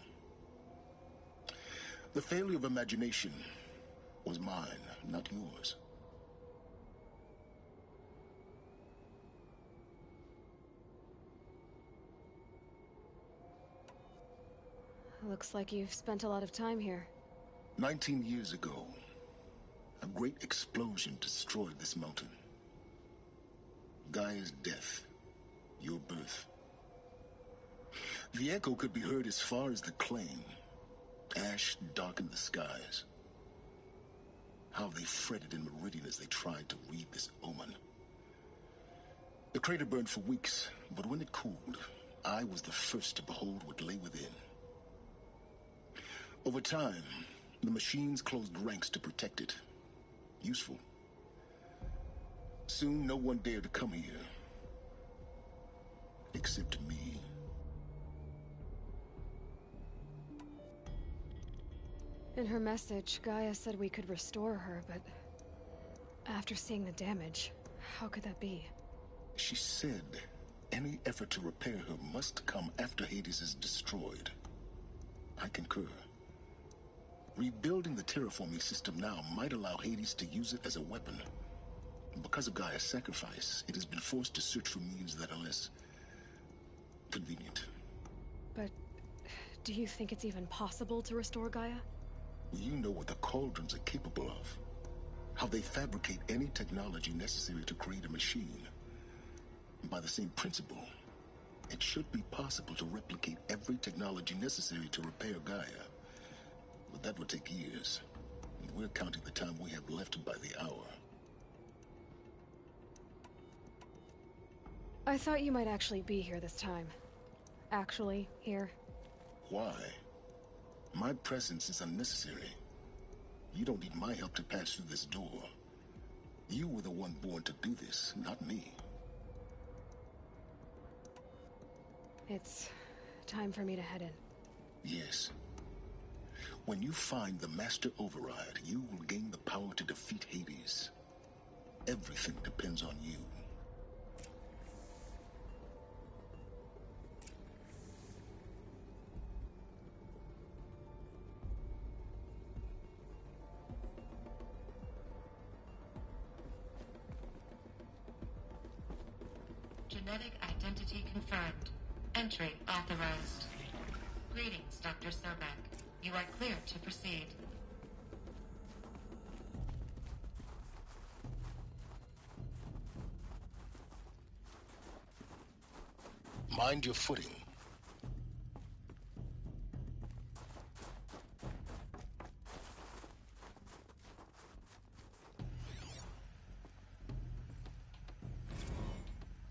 Speaker 12: The failure of imagination was mine, not yours.
Speaker 1: Looks like you've spent a lot of time here.
Speaker 12: 19 years ago, a great explosion destroyed this mountain. Gaia's death, your birth. The echo could be heard as far as the claim. Ash darkened the skies. How they fretted in Meridian as they tried to read this omen. The crater burned for weeks, but when it cooled, I was the first to behold what lay within. Over time, the machines closed ranks to protect it. Useful. Soon, no one dared to come here. Except me.
Speaker 1: In her message, Gaia said we could restore her, but after seeing the damage, how could that be?
Speaker 12: She said any effort to repair her must come after Hades is destroyed. I concur. Rebuilding the terraforming system now might allow Hades to use it as a weapon. Because of Gaia's sacrifice, it has been forced to search for means that are less convenient.
Speaker 1: But do you think it's even possible to restore Gaia?
Speaker 12: You know what the Cauldrons are capable of. How they fabricate any technology necessary to create a machine. By the same principle, it should be possible to replicate every technology necessary to repair Gaia. But that would take years. And we're counting the time we have left by the hour.
Speaker 1: I thought you might actually be here this time. Actually, here.
Speaker 12: Why? My presence is unnecessary. You don't need my help to pass through this door. You were the one born to do this, not me.
Speaker 1: It's time for me to head in.
Speaker 12: Yes. When you find the Master Override, you will gain the power to defeat Hades. Everything depends on you.
Speaker 15: Genetic identity confirmed. Entry authorized. Greetings, Dr. Sobek. You are clear to proceed.
Speaker 12: Mind your footing.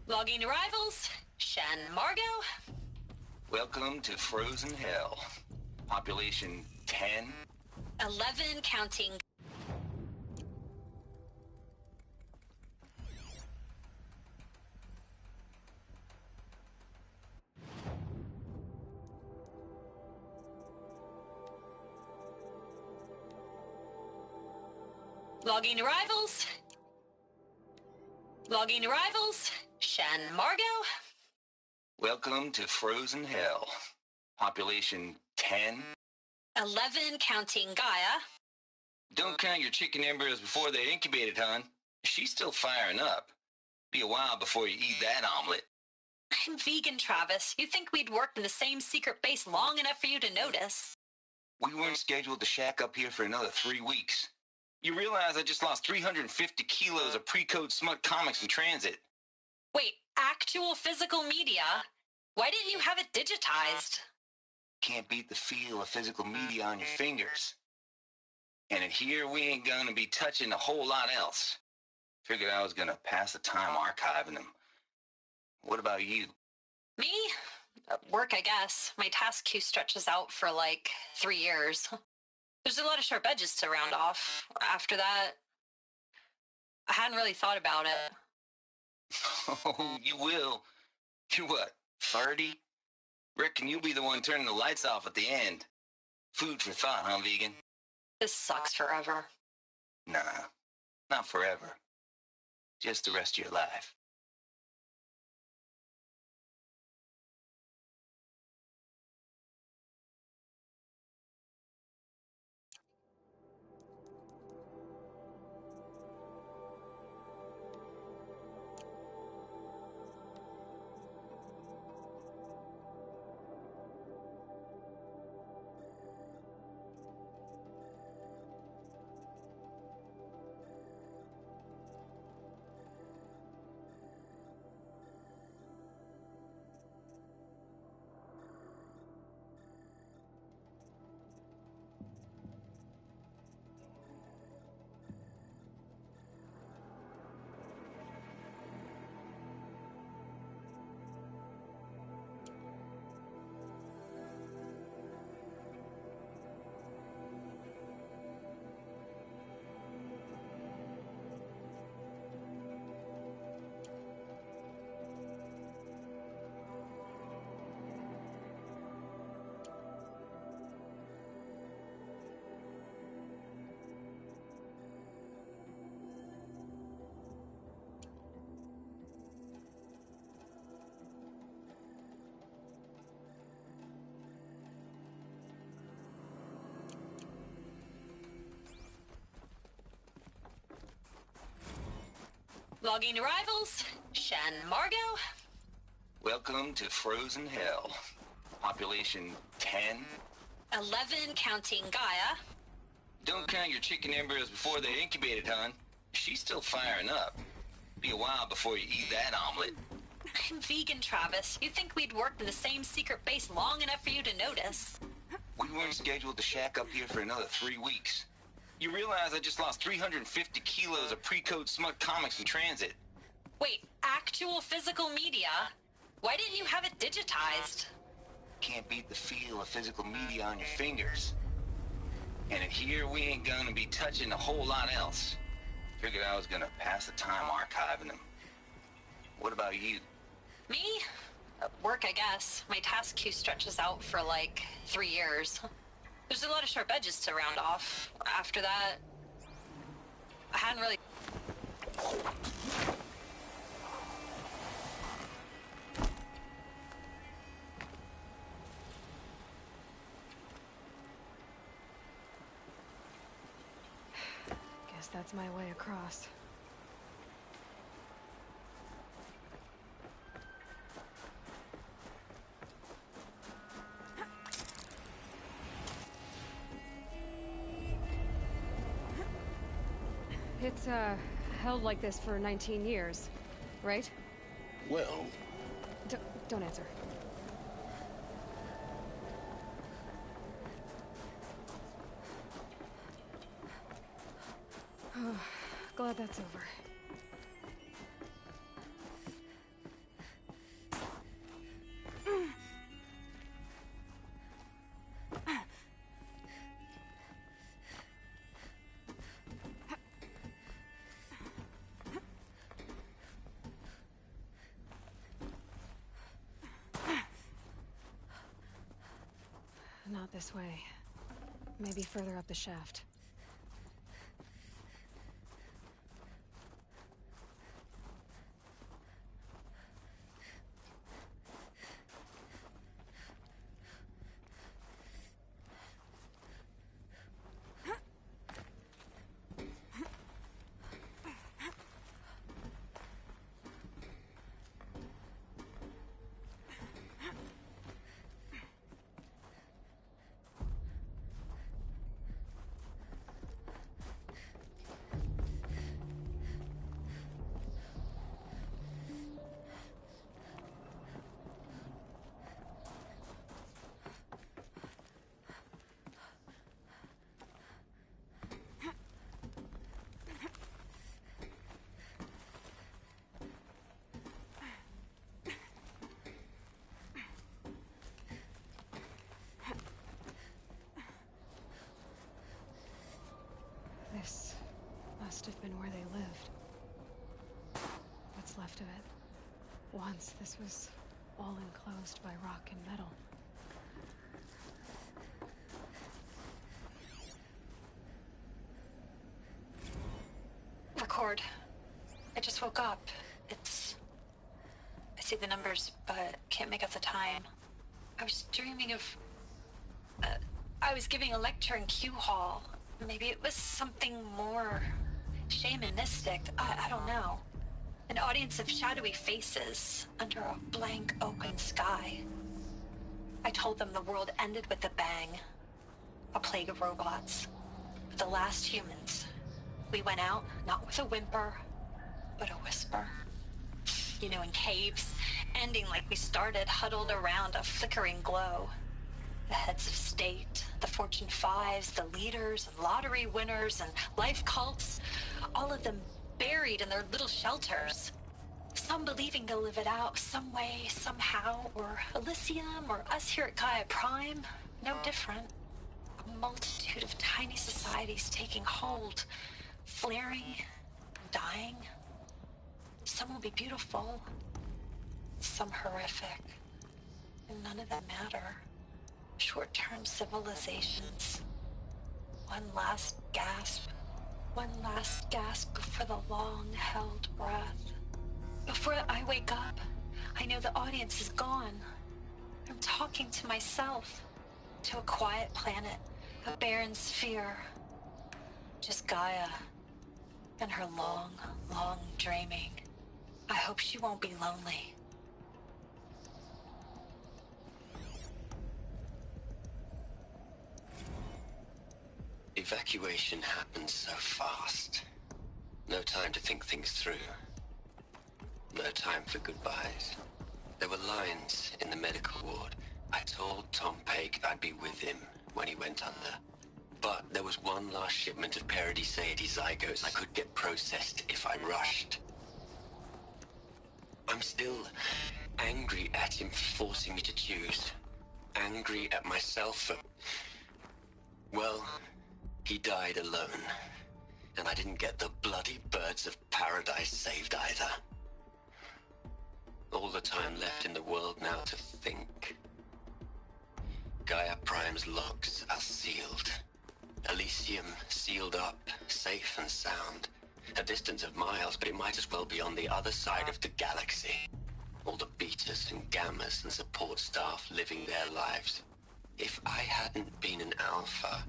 Speaker 19: Logging arrivals. Shen Margot.
Speaker 14: Welcome to Frozen Hell. Population 10.
Speaker 19: 11 counting. Logging arrivals. Logging arrivals. Shen Margot.
Speaker 14: Welcome to Frozen Hell. Population 10.
Speaker 19: 11 counting Gaia.
Speaker 14: Don't count your chicken embryos before they're incubated, hon. She's still firing up. Be a while before you eat that omelet.
Speaker 19: I'm vegan, Travis. You think we'd worked in the same secret base long enough for you to notice?
Speaker 14: We weren't scheduled to shack up here for another 3 weeks. You realize I just lost 350 kilos of pre-code smut comics in transit.
Speaker 19: Wait, actual physical media? Why didn't you have it digitized?
Speaker 14: Can't beat the feel of physical media on your fingers. And in here, we ain't gonna be touching a whole lot else. Figured I was gonna pass the time archiving them. What about you?
Speaker 15: Me? Work, I guess. My task queue stretches out for like 3 years. There's a lot of sharp edges to round off. After that, I hadn't really thought about it.
Speaker 14: Oh, you will. You're what, 30? Reckon you'll be the one turning the lights off at the end. Food for thought, huh, vegan?
Speaker 15: This sucks forever.
Speaker 14: Nah, not forever. Just the rest of your life.
Speaker 15: Logging arrivals. Shen Margot.
Speaker 14: Welcome to Frozen Hell. Population 10.
Speaker 15: 11 counting Gaia.
Speaker 14: Don't count your chicken embryos before they're incubated, hon. She's still firing up. Be a while before you eat that omelet.
Speaker 15: I'm vegan, Travis. You'd think we'd worked in the same secret base long enough for you to notice.
Speaker 14: We weren't scheduled to shack up here for another 3 weeks. You realize I just lost 350 kilos of pre-code smut comics in transit.
Speaker 15: Wait, actual physical media? Why didn't you have it digitized?
Speaker 14: Can't beat the feel of physical media on your fingers. And in here, we ain't gonna be touching a whole lot else. Figured I was gonna pass the time archiving them. What about you?
Speaker 15: Me? Work, I guess. My task queue stretches out for like 3 years. There's a lot of sharp edges to round off. After that, I hadn't really...
Speaker 1: Guess that's my way across. It's, held like this for 19 years, right?
Speaker 12: Well,
Speaker 1: Don't answer. Glad that's over. Not this way. Maybe further up the shaft. must have been where they lived. What's left of it. Once, this was all enclosed by rock and metal.
Speaker 10: Record. I just woke up. I see the numbers, but can't make out the time. I was dreaming of... I was giving a lecture in Q Hall. Maybe it was something more shamanistic. I don't know. An audience of shadowy faces under a blank open sky. I told them the world ended with a bang. A plague of robots. The last humans. We went out, not with a whimper, but a whisper. You know, in caves, ending like we started, huddled around a flickering glow. The heads of state, the Fortune 5s, the leaders and lottery winners and life cults, all of them buried in their little shelters. Some believing they'll live it out some way, somehow, or Elysium, or us here at Gaia Prime, no different. A multitude of tiny societies taking hold, flaring, dying. Some will be beautiful, some horrific, and none of them matter. Short-term civilizations. One last gasp before the long-held breath. Before I wake up, I know the audience is gone. I'm talking to myself, to a quiet planet, a barren sphere. Just Gaia and her long, long dreaming. I hope she won't be lonely.
Speaker 14: Evacuation happened so fast. No time to think things through. No time for goodbyes. There were lines in the medical ward. I told Tom Pake I'd be with him when he went under. But there was one last shipment of Paradiseidae zygotes I could get processed if I rushed. I'm still angry at him for forcing me to choose. Angry at myself for... Well, he died alone. And I didn't get the bloody birds of paradise saved either. All the time left in the world now to think. Gaia Prime's logs are sealed. Elysium sealed up, safe and sound. A distance of miles, but it might as well be on the other side of the galaxy. All the betas and gammas and support staff living their lives. If I hadn't been an alpha,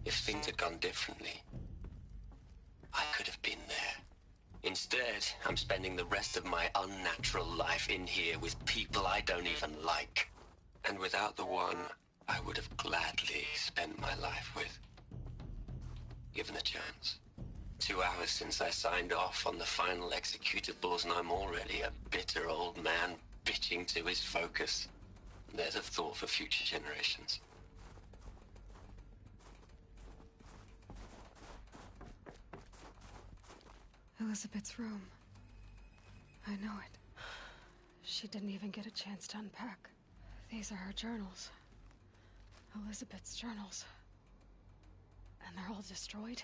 Speaker 14: if things had gone differently, I could have been there. Instead, I'm spending the rest of my unnatural life in here with people I don't even like. And without the one I would have gladly spent my life with. Given a chance. 2 hours since I signed off on the final executables, and I'm already a bitter old man bitching to his focus. There's a thought for future generations.
Speaker 1: Elizabeth's room. I know it. She didn't even get a chance to unpack. These are her journals. Elizabeth's journals. And they're all destroyed?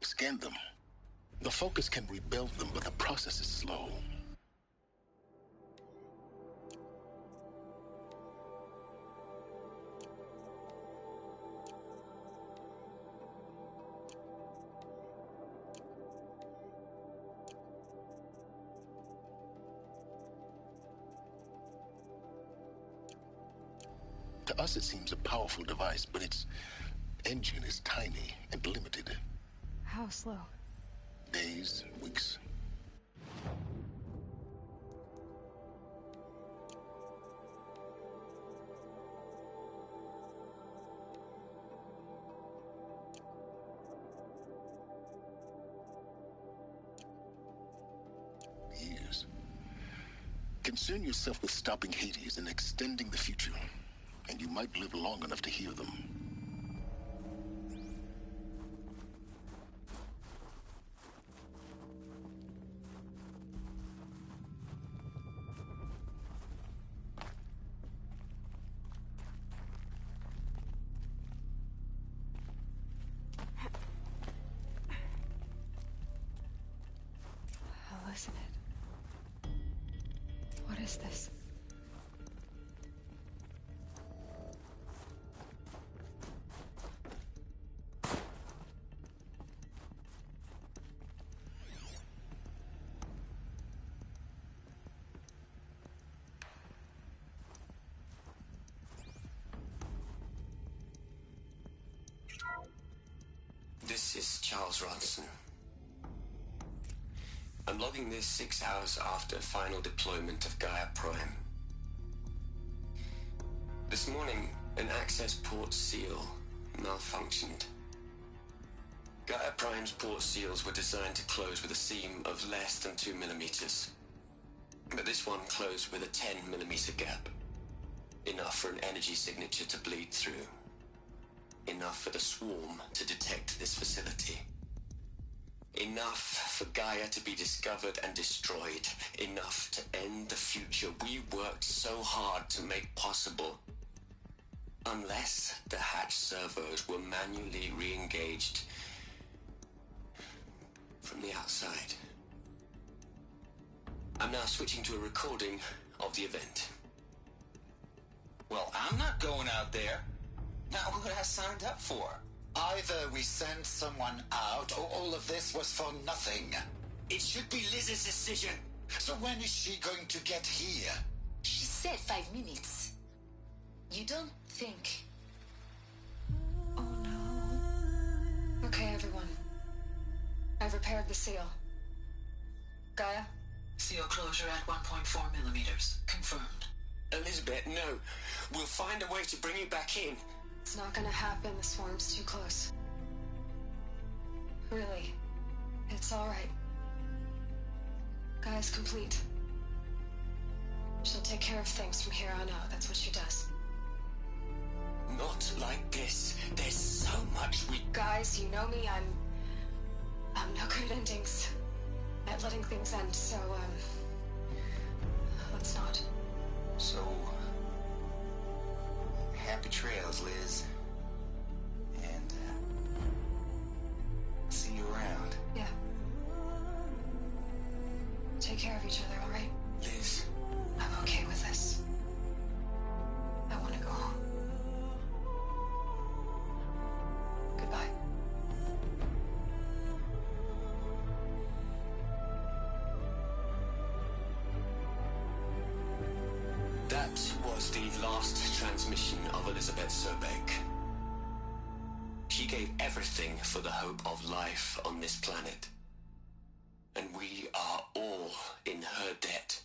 Speaker 12: Scan them. The Focus can rebuild them, but the process is slow. To us, it seems a powerful device, but its engine is tiny and limited.
Speaker 1: How slow?
Speaker 12: Days, weeks. Years. Concern yourself with stopping Hades and extending the future, and you might live long enough to hear them.
Speaker 1: is this?
Speaker 19: This is Charles Ronson. I'm logging this 6 hours after final deployment of Gaia Prime. This morning, an access port seal malfunctioned. Gaia Prime's port seals were designed to close with a seam of less than 2 millimeters. But this one closed with a 10 millimeter gap. Enough for an energy signature to bleed through. Enough for the swarm to detect this facility. Enough for Gaia to be discovered and destroyed. Enough to end the future we worked so hard to make possible. Unless the hatch servos were manually re-engaged from the outside. I'm now switching to a recording of the event.
Speaker 14: Well, I'm not going out there. Not what I signed up for.
Speaker 8: Either we sent someone out, or all of this was for nothing.
Speaker 19: It should be Liz's decision.
Speaker 8: So when is she going to get here?
Speaker 11: She said 5 minutes. You don't think...
Speaker 1: Oh no. Okay, everyone. I've repaired the seal. Gaia?
Speaker 17: Seal closure at 1.4 millimeters. Confirmed.
Speaker 19: Elizabeth, no. We'll find a way to bring you back in.
Speaker 1: It's not gonna happen. The swarm's too close. Really. It's alright. Gaia's complete. She'll take care of things from here on out. That's what she does.
Speaker 19: Not like this. There's so much we...
Speaker 1: Guys, you know me. I'm no good at endings. At letting things end, so, let's not.
Speaker 14: So, happy trails, Liz. And, see you around.
Speaker 1: Yeah. Take care of each other, alright?
Speaker 19: Liz.
Speaker 1: I'm okay with this. I want to go home. Goodbye.
Speaker 19: That was the last transmission of Elizabeth Sobeck. She gave everything for the hope of life on this planet. And we are all in her debt.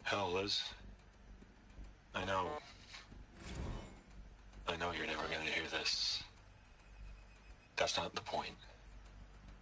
Speaker 18: Hell, Liz. I know you're never gonna hear this. That's not the point.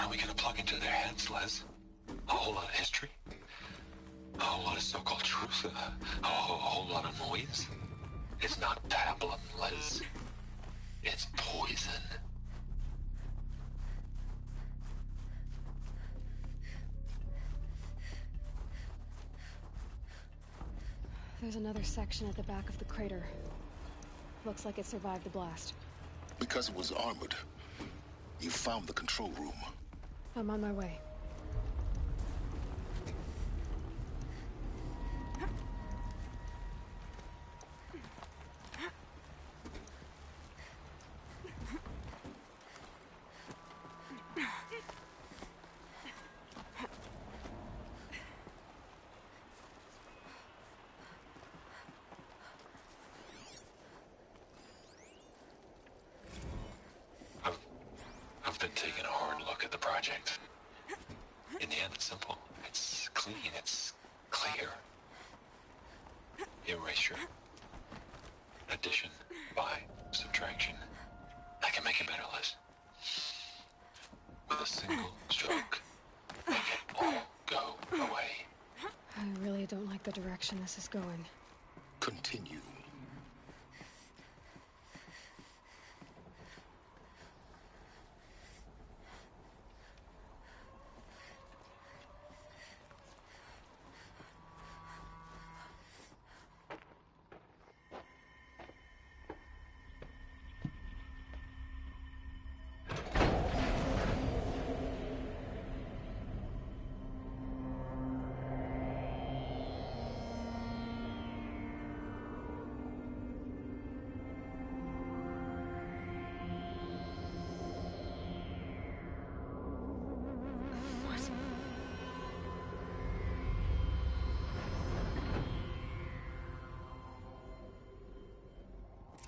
Speaker 12: What are we gonna plug into their heads, Les? A whole lot of history? A whole lot of so-called truth? A whole lot of noise? It's not pablum, Les. It's poison.
Speaker 1: There's another section at the back of the crater. Looks like it survived the blast.
Speaker 12: Because it was armored, you found the control room.
Speaker 1: I'm on my way.
Speaker 12: I've been taking a hard look at the project. In the end, it's simple. It's clean. It's clear. Erasure. Addition. By. Subtraction. I can make it better, Liz. With a single stroke. Make it all go away.
Speaker 1: I really don't like the direction this is going.
Speaker 12: Continue.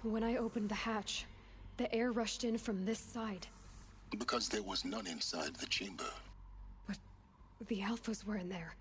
Speaker 1: When I opened the hatch, the air rushed in from this side.
Speaker 12: Because there was none inside the chamber.
Speaker 1: But the alphas were in there.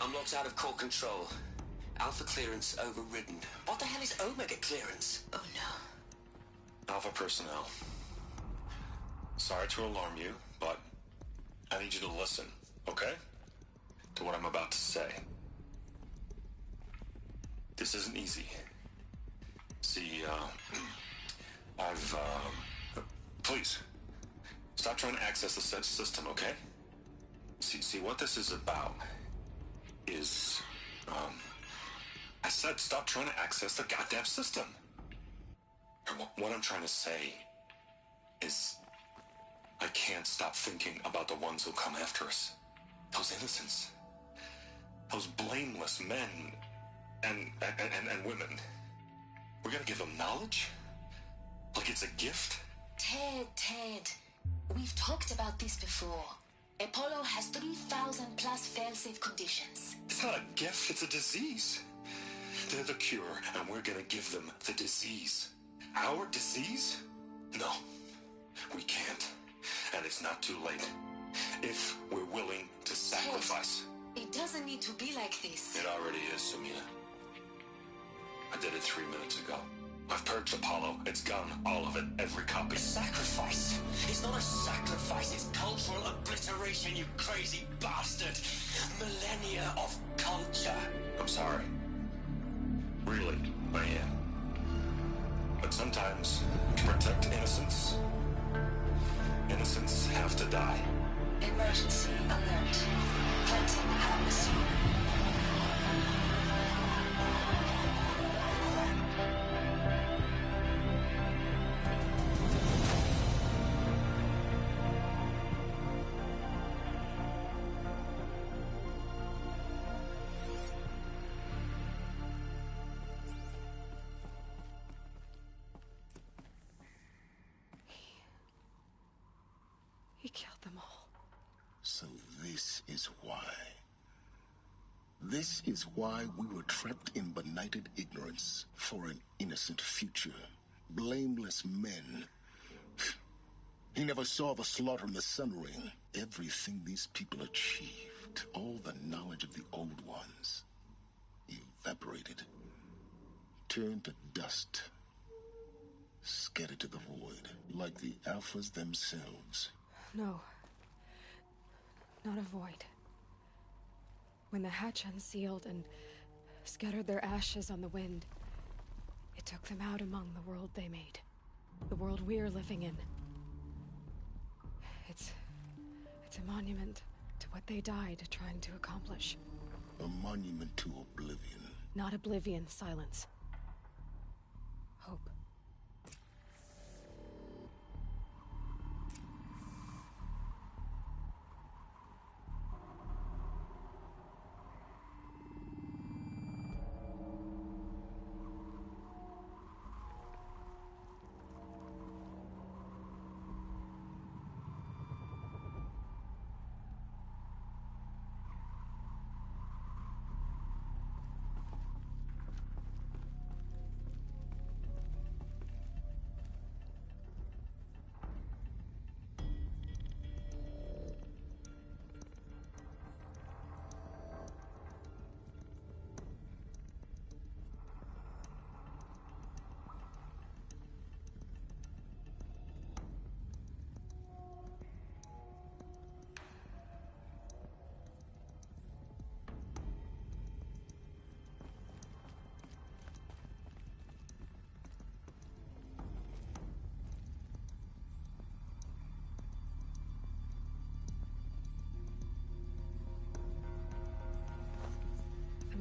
Speaker 19: I'm locked out of core control. Alpha clearance overridden. What the hell is Omega clearance? Oh no.
Speaker 12: Alpha personnel. Sorry to alarm you, but I need you to listen, okay? To what I'm about to say. This isn't easy. See, please, stop trying to access the system, okay? See, what this is about is, I said stop trying to access the goddamn system. And what I'm trying to say is I can't stop thinking about the ones who come after us. Those innocents. Those blameless men and women. We're gonna give them knowledge? Like it's a gift?
Speaker 11: Ted, we've talked about this before. Apollo has 3,000 plus fail-safe conditions.
Speaker 12: It's not a gift, it's a disease. They're the cure, and we're gonna give them the disease. Our disease? No, we can't. And it's not too late. If we're willing to sacrifice.
Speaker 11: Ted, it doesn't need to be like this.
Speaker 12: It already is, Samina. I did it 3 minutes ago. I've purged Apollo. It's gone. All of it. Every copy.
Speaker 19: Sacrifice? It's not a sacrifice. It's cultural obliteration, you crazy bastard. Millennia of culture.
Speaker 12: I'm sorry. Really, I am. But sometimes, to protect innocence, innocents have to die.
Speaker 11: Emergency alert. Planting atmosphere.
Speaker 1: them all.
Speaker 12: So this is why. This is why we were trapped in benighted ignorance for an innocent future. Blameless men. He never saw the slaughter in the Sun Ring. Everything these people achieved, all the knowledge of the old ones, evaporated, turned to dust, scattered to the void, like the Alphas themselves.
Speaker 1: No. Not a void. When the hatch unsealed and scattered their ashes on the wind, it took them out among the world they made. The world we're living in. It's a monument to what they died trying to accomplish.
Speaker 12: A monument to oblivion.
Speaker 1: Not oblivion, silence. Hope.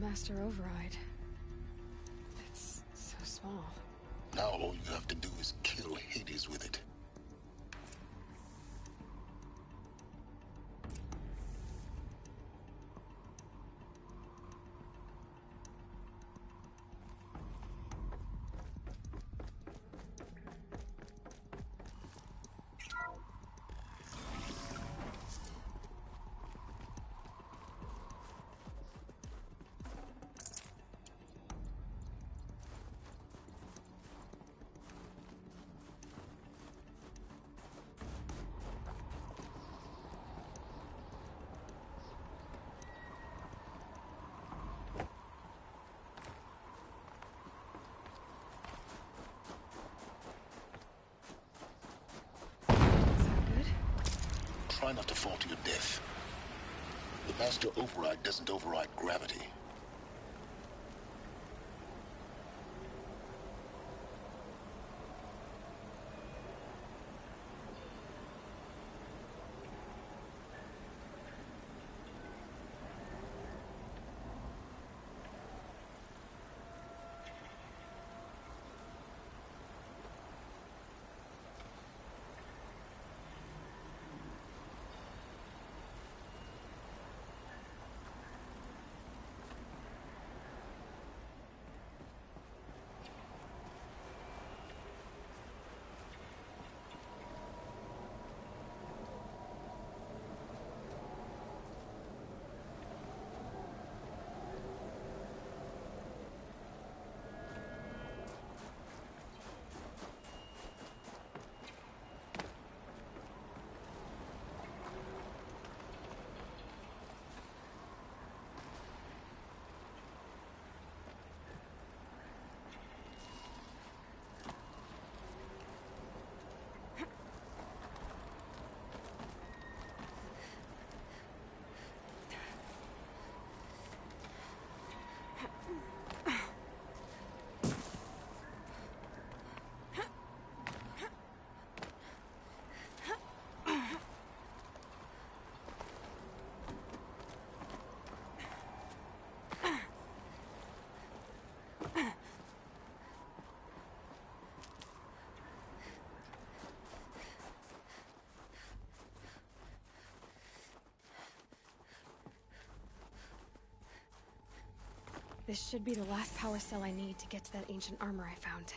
Speaker 1: Master override. It's so small.
Speaker 12: Now all you have to do is kill Hades with it. Try not to fall to your death. The Master Override doesn't override gravity.
Speaker 1: This should be the last power cell I need to get to that ancient armor I found.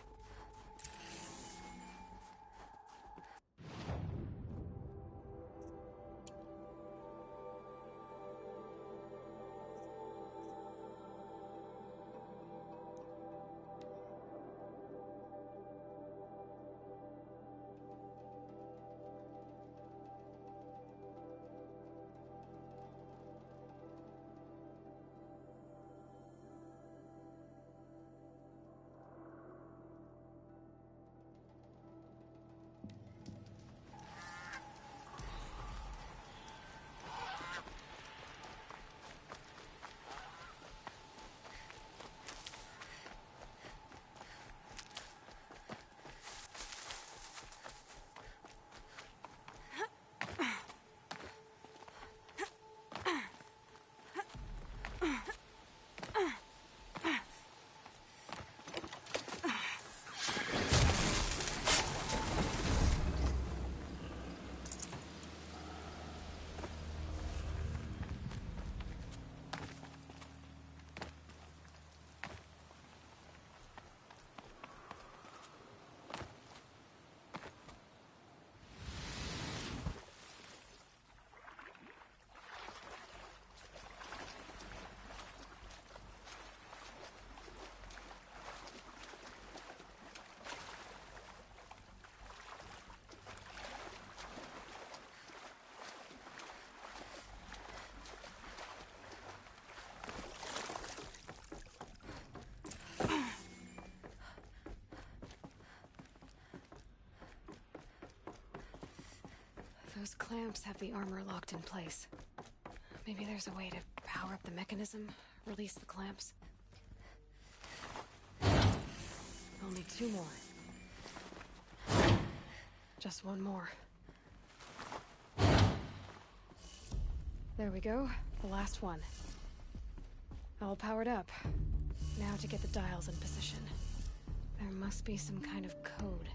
Speaker 1: Those clamps have the armor locked in place. Maybe there's a way to power up the mechanism, release the clamps. Only 2 more. Just 1 more. There we go. The last one. All powered up. Now to get the dials in position. There must be some kind of code.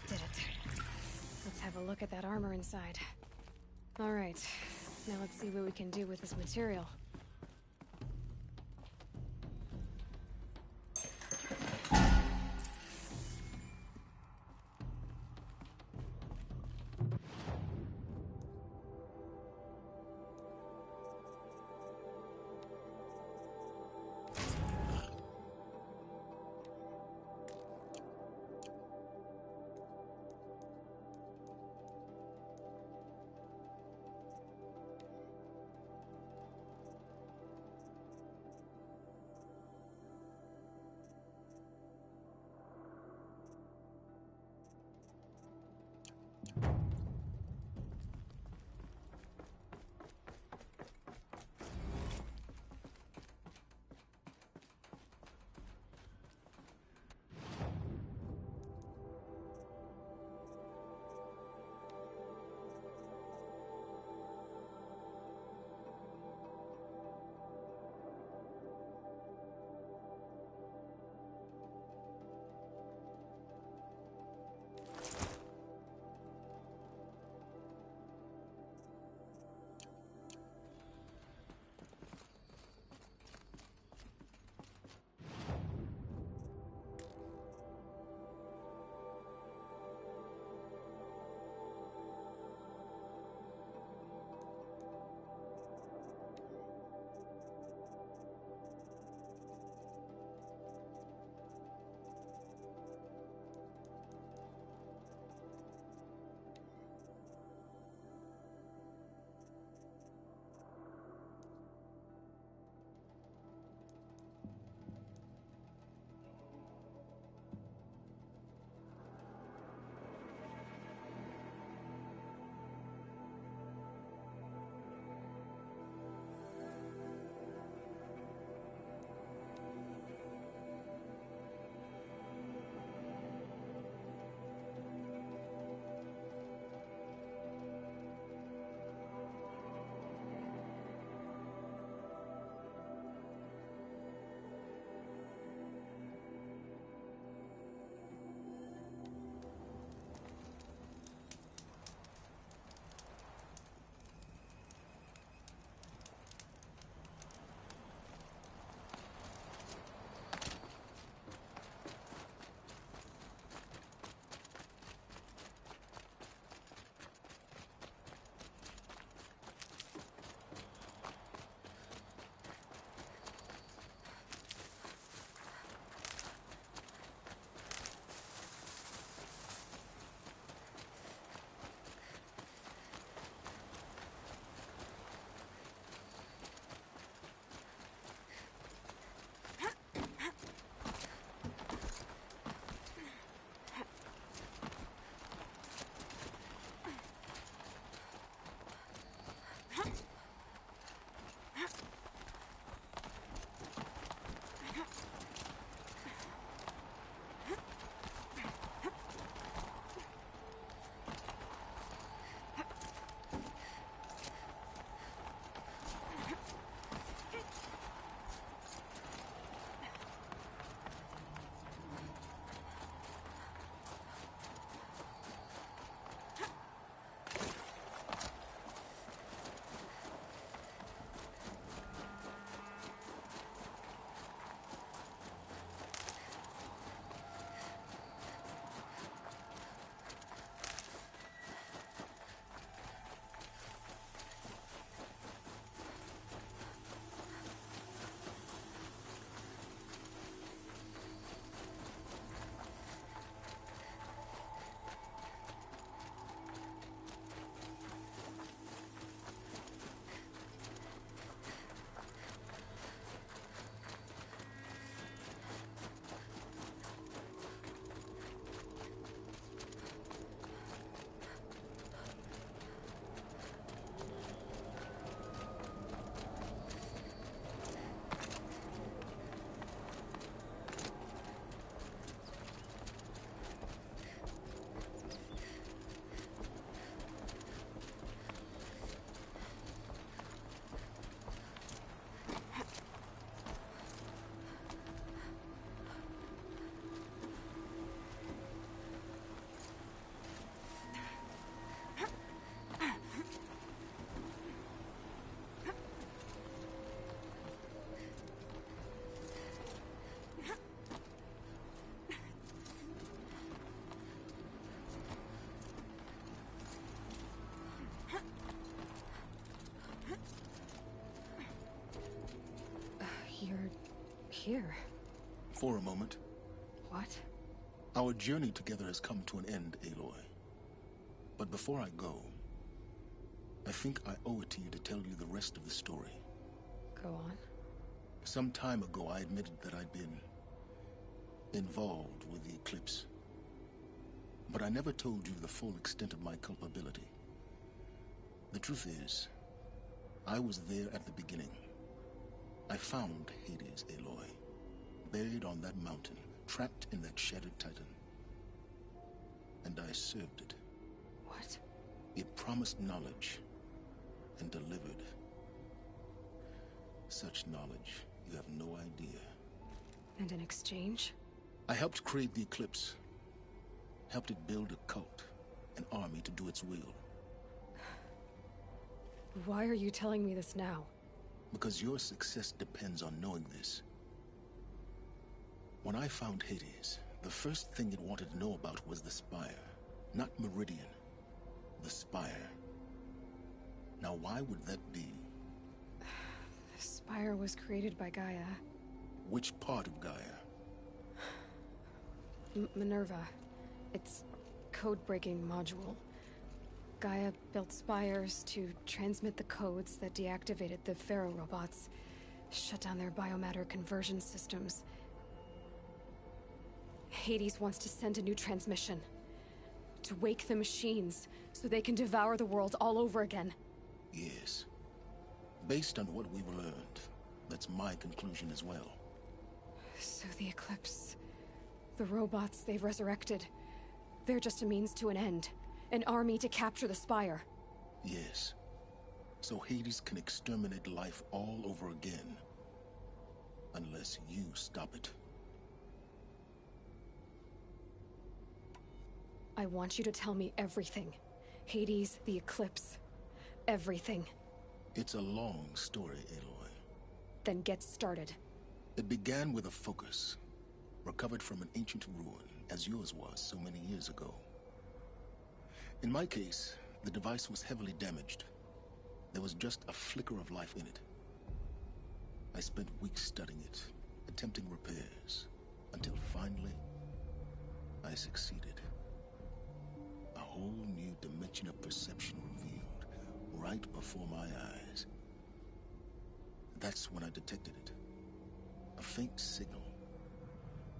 Speaker 1: Did it. Let's have a look at that armor inside. All right. Now let's see what we can do with this material. here?
Speaker 12: For a moment.
Speaker 1: What?
Speaker 12: Our journey together has come to an end, Aloy. But before I go, I think I owe it to you to tell you the rest of the story.
Speaker 1: Go on.
Speaker 12: Some time ago, I admitted that I'd been involved with the eclipse. But I never told you the full extent of my culpability. The truth is, I was there at the beginning. I found Hades, Aloy, buried on that mountain, trapped in that shattered titan. And I served it.
Speaker 1: What?
Speaker 12: It promised knowledge and delivered. Such knowledge, you have no idea.
Speaker 1: And in exchange?
Speaker 12: I helped create the Eclipse. Helped it build a cult, an army to do its will.
Speaker 1: Why are you telling me this now?
Speaker 12: Because your success depends on knowing this. When I found Hades, the first thing it wanted to know about was the Spire. Not Meridian. The Spire. Now why would that be?
Speaker 1: The Spire was created by Gaia.
Speaker 12: Which part of Gaia?
Speaker 1: Minerva. Its code-breaking module. Gaia built spires to transmit the codes that deactivated the Pharaoh robots, shut down their biomatter conversion systems. Hades wants to send a new transmission. To wake the machines, so they can devour the world all over again.
Speaker 12: Yes. Based on what we've learned, that's my conclusion as well.
Speaker 1: So the Eclipse... the robots they've resurrected... they're just a means to an end. An army to capture the Spire.
Speaker 12: Yes. So Hades can exterminate life all over again. Unless you stop it.
Speaker 1: I want you to tell me everything. Hades, the Eclipse. Everything.
Speaker 12: It's a long story, Aloy.
Speaker 1: Then get started.
Speaker 12: It began with a focus. Recovered from an ancient ruin, as yours was so many years ago. In my case, the device was heavily damaged. There was just a flicker of life in it. I spent weeks studying it, attempting repairs, until finally, I succeeded. A whole new dimension of perception revealed, right before my eyes. That's when I detected it. A faint signal.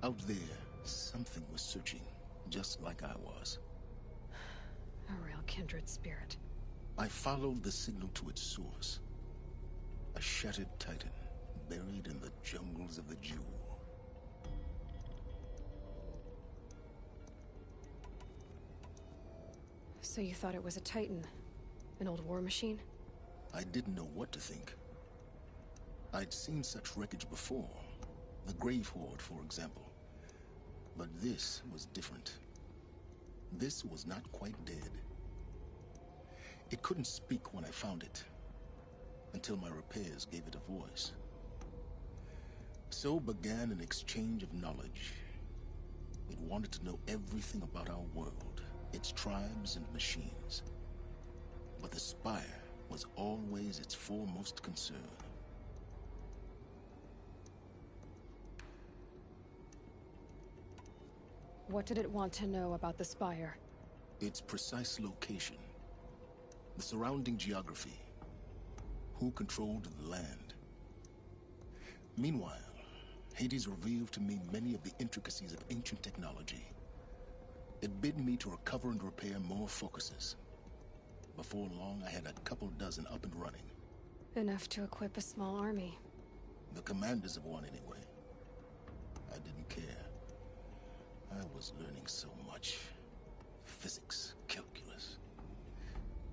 Speaker 12: Out there, something was searching, just like I was.
Speaker 1: A real kindred spirit.
Speaker 12: I followed the signal to its source. A shattered titan, buried in the jungles of the Jewel.
Speaker 1: So you thought it was a titan? An old war machine?
Speaker 12: I didn't know what to think. I'd seen such wreckage before. The Grave Horde, for example. But this was different. This was not quite dead. It couldn't speak when I found it, until my repairs gave it a voice. So began an exchange of knowledge. It wanted to know everything about our world, its tribes and machines. But the Spire was always its foremost concern.
Speaker 1: What did it want to know about the Spire?
Speaker 12: Its precise location. The surrounding geography. Who controlled the land. Meanwhile, Hades revealed to me many of the intricacies of ancient technology. It bid me to recover and repair more focuses. Before long, I had a couple dozen up and running.
Speaker 1: Enough to equip a small army.
Speaker 12: The commanders of one, anyway. I didn't care. I was learning so much. Physics, calculus.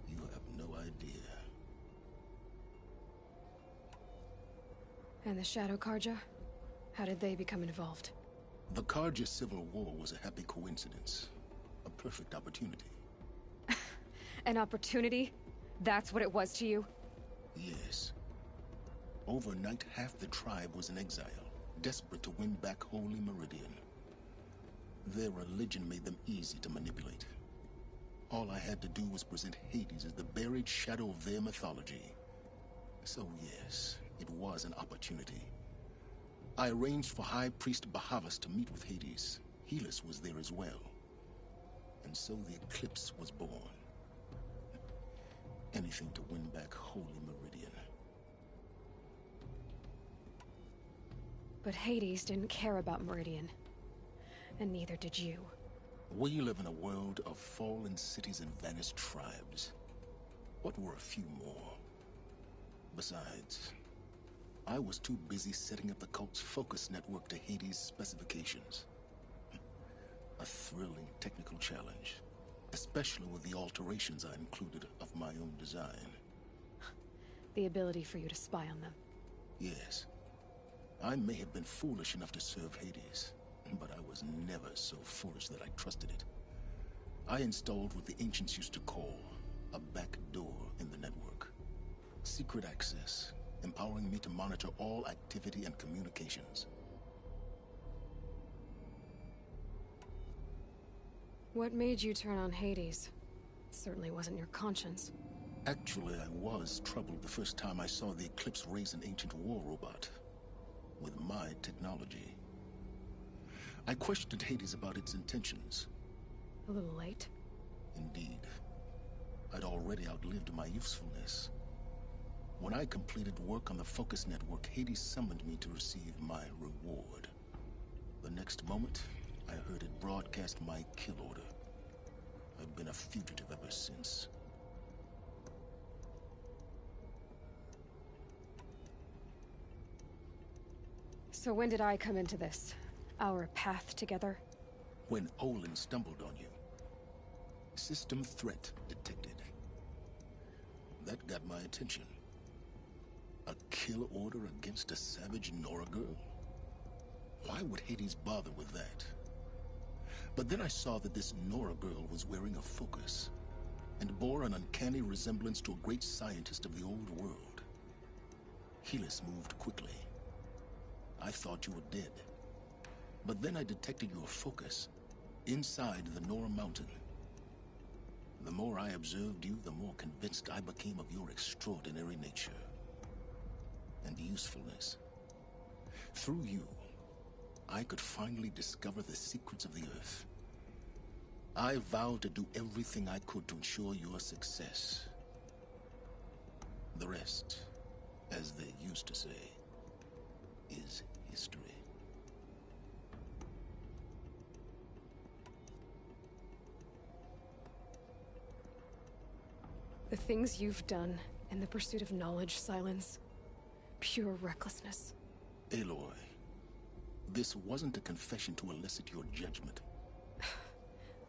Speaker 12: You have no idea.
Speaker 1: And the Shadow Karja? How did they become involved?
Speaker 12: The Karja Civil War was a happy coincidence. A perfect opportunity.
Speaker 1: An opportunity? That's what it was to you?
Speaker 12: Yes. Overnight, half the tribe was in exile, desperate to win back Holy Meridian. Their religion made them easy to manipulate. All I had to do was present Hades as the buried shadow of their mythology. So yes, it was an opportunity. I arranged for High Priest Bahavas to meet with Hades. Helis was there as well. And so the eclipse was born. Anything to win back Holy Meridian.
Speaker 1: But Hades didn't care about Meridian. And neither did you.
Speaker 12: We live in a world of fallen cities and vanished tribes. What were a few more? Besides, I was too busy setting up the cult's focus network to Hades' specifications. A thrilling technical challenge, especially with the alterations I included of my own design.
Speaker 1: The ability for you to spy on them.
Speaker 12: Yes. I may have been foolish enough to serve Hades, but I was never so foolish that I trusted it. I installed what the ancients used to call a back door in the network. Secret access, empowering me to monitor all activity and communications.
Speaker 1: What made you turn on Hades? It certainly wasn't your conscience.
Speaker 12: Actually, I was troubled the first time I saw the Eclipse raise an ancient war robot. With my technology. I questioned Hades about its intentions.
Speaker 1: A little late.
Speaker 12: Indeed. I'd already outlived my usefulness. When I completed work on the Focus Network, Hades summoned me to receive my reward. The next moment, I heard it broadcast my kill order. I've been a fugitive ever since.
Speaker 1: So when did I come into this? Our path together?
Speaker 12: When Olin stumbled on you. System threat detected. That got my attention. A kill order against a savage Nora girl? Why would Hades bother with that? But then I saw that this Nora girl was wearing a focus, and bore an uncanny resemblance to a great scientist of the old world. Helis moved quickly. I thought you were dead. But then I detected your focus inside the Nora mountain. The more I observed you, the more convinced I became of your extraordinary nature and usefulness. Through you, I could finally discover the secrets of the Earth. I vowed to do everything I could to ensure your success. The rest, as they used to say, is history.
Speaker 1: The things you've done in the pursuit of knowledge, Silence. Pure recklessness.
Speaker 12: Aloy, this wasn't a confession to elicit your judgment.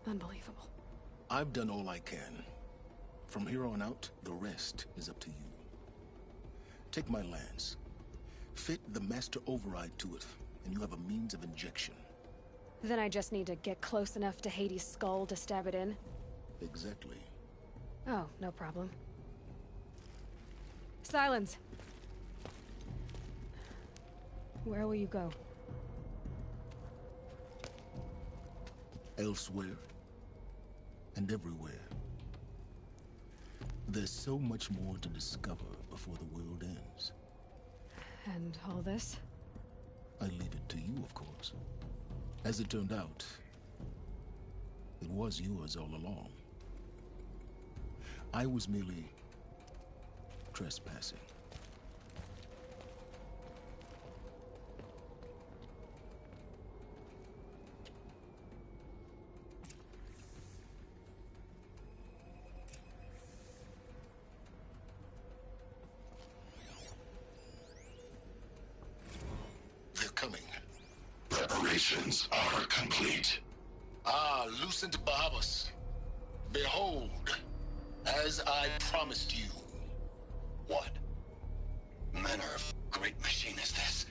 Speaker 1: Unbelievable.
Speaker 12: I've done all I can. From here on out, the rest is up to you. Take my lance. Fit the master override to it, and you have a means of injection.
Speaker 1: Then I just need to get close enough to Hades' skull to stab it in?
Speaker 12: Exactly.
Speaker 1: Oh, no problem. Silence! Where will you go?
Speaker 12: Elsewhere. And everywhere. There's so much more to discover before the world ends.
Speaker 1: And all this?
Speaker 12: I leave it to you, of course. As it turned out, it was yours all along. I was merely trespassing. They're coming.
Speaker 8: Preparations are complete.
Speaker 12: Ah, Lucent Bahavas. Behold, as I promised you.
Speaker 14: What manner of great machine is this?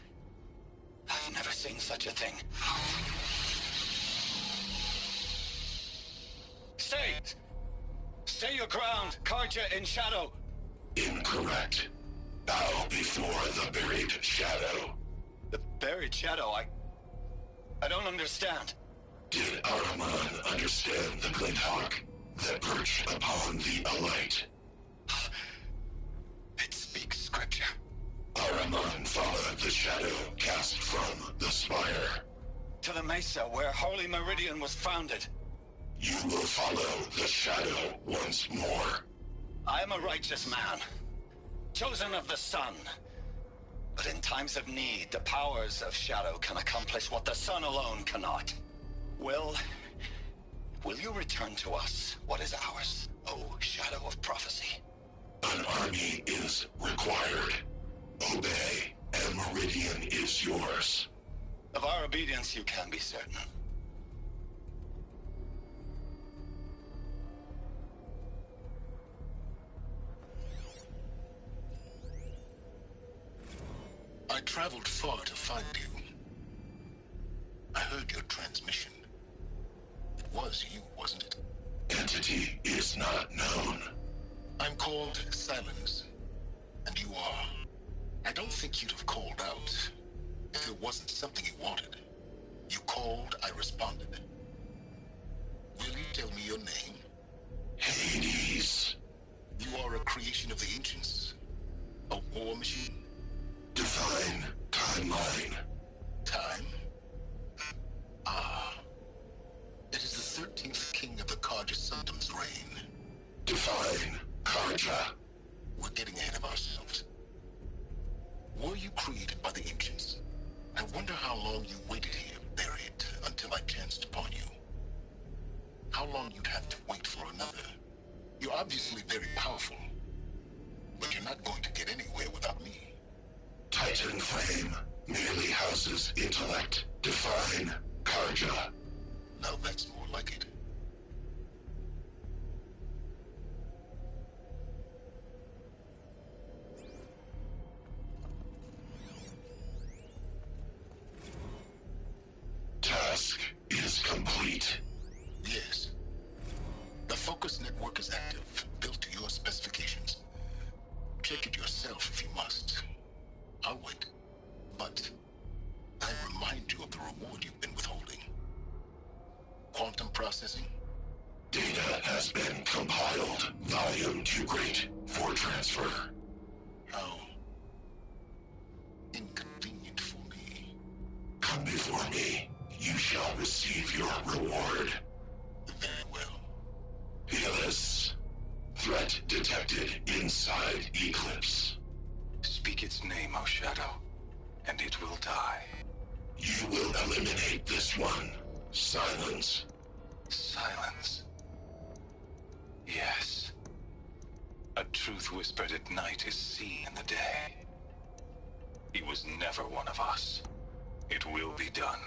Speaker 14: I've never seen such a thing. Stay! Stay your ground, Karja in shadow!
Speaker 8: Incorrect. Bow before the buried shadow.
Speaker 14: The buried shadow, I don't understand.
Speaker 8: Did Ahriman understand the glint hawk that perched upon the alight?
Speaker 14: It speaks scripture.
Speaker 8: Ahriman
Speaker 12: Paramount follow the shadow cast from the spire.
Speaker 14: To the mesa where Holy Meridian was founded.
Speaker 12: You will follow the shadow once more.
Speaker 14: I am a righteous man, chosen of the sun. But in times of need, the powers of shadow can accomplish what the sun alone cannot. Will you return to us what is ours, O shadow of prophecy?
Speaker 12: An army is required. Obey, and Meridian is yours.
Speaker 14: Of our obedience you can be certain.
Speaker 12: I traveled far to find you. I heard your transmission. It was you, wasn't it? Entity is not known. I'm called Silence, and you are. I don't think you'd have called out if it wasn't something you wanted. You called, I responded. Will you tell me your name? Hades. You are a creation of the ancients. A war machine. Define timeline. Time? Ah. It is the 13th king of the Karja Sundam's reign. Define Karja. We're getting ahead of ourselves. Were you created by the ancients? I wonder how long you waited here, buried, until I chanced upon you. How long you'd have to wait for another. You're obviously very powerful, but you're not going to get anywhere without me. Titan Flame merely houses intellect. Define Karja. Now that's more like it. Task is complete. Yes. The focus network is active, built to your specifications. Check it yourself if you must. I'll wait. But I remind you of the reward you've been withholding. Quantum processing? Data has been compiled. Volume too great for transfer. How inconvenient for me. Come before me. You shall receive your reward. Very well. Helis. Threat detected inside Eclipse.
Speaker 14: Speak its name, O Shadow, and it will die.
Speaker 12: You will eliminate this one. Silence.
Speaker 14: Silence. Yes. A truth whispered at night is seen in the day. He was never one of us. It will be done.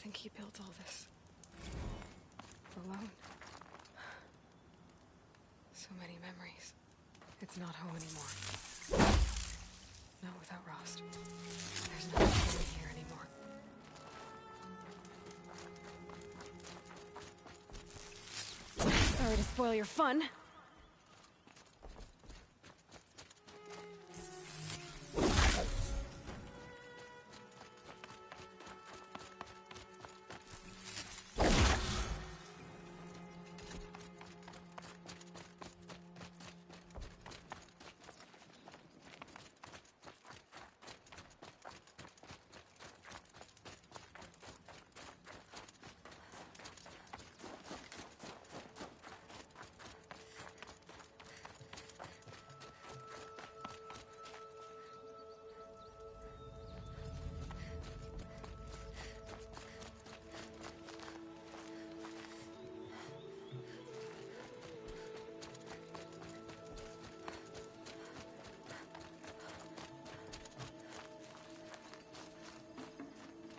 Speaker 1: Think he built all this alone? So many memories. It's not home anymore. Not without Rost. There's nothing for me here anymore. Sorry to spoil your fun.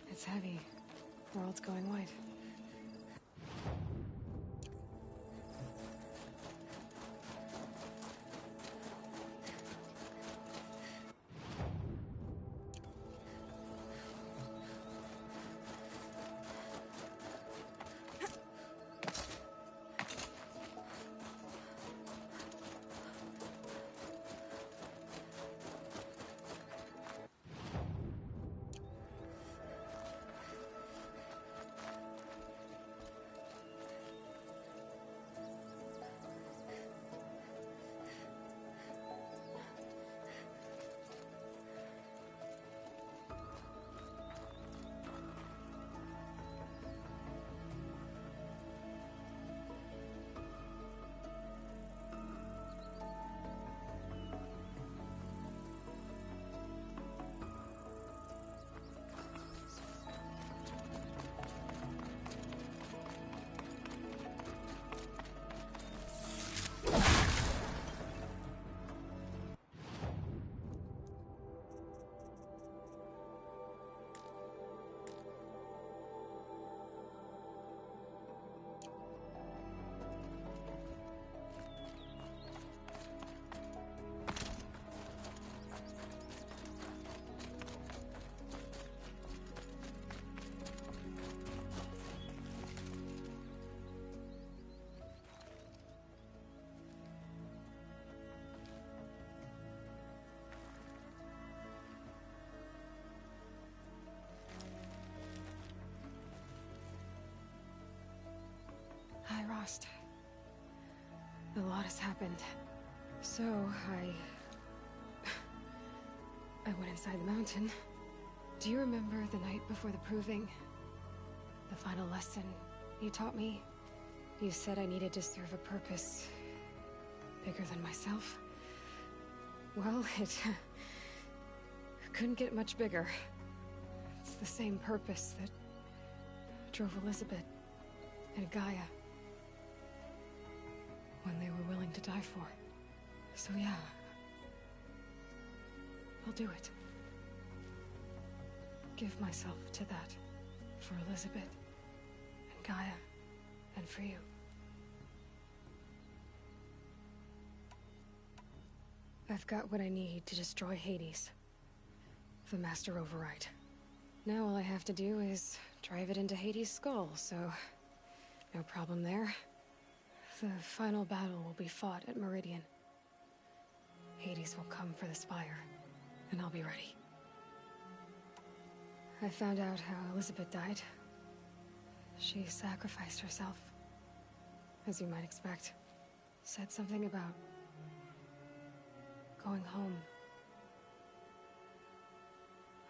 Speaker 1: It's heavy. World's going white. Hi, Rost. A lot has happened. So, I went inside the mountain. Do you remember the night before the proving? The final lesson you taught me? You said I needed to serve a purpose bigger than myself. Well, it couldn't get much bigger. It's the same purpose that drove Elizabeth and Gaia when they were willing to die for. So yeah, I'll do it. Give myself to that. For Elizabeth, and Gaia, and for you. I've got what I need to destroy Hades. The Master Override. Now all I have to do is drive it into Hades' skull, so no problem there. The final battle will be fought at Meridian. Hades will come for the Spire, and I'll be ready. I found out how Elizabeth died. She sacrificed herself, as you might expect. Said something about going home.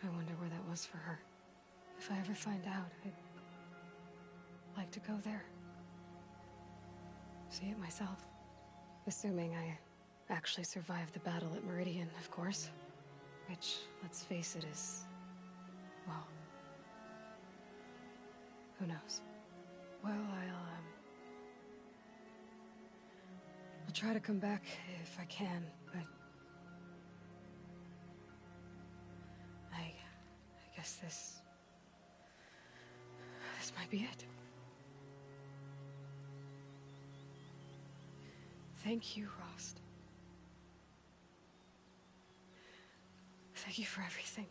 Speaker 1: I wonder where that was for her. If I ever find out, I'd like to go there. See it myself. Assuming I actually survived the battle at Meridian, of course. Which, let's face it, is... well... who knows? Well, I'll try to come back if I can, but... I guess this might be it. Thank you, Rost. Thank you for everything.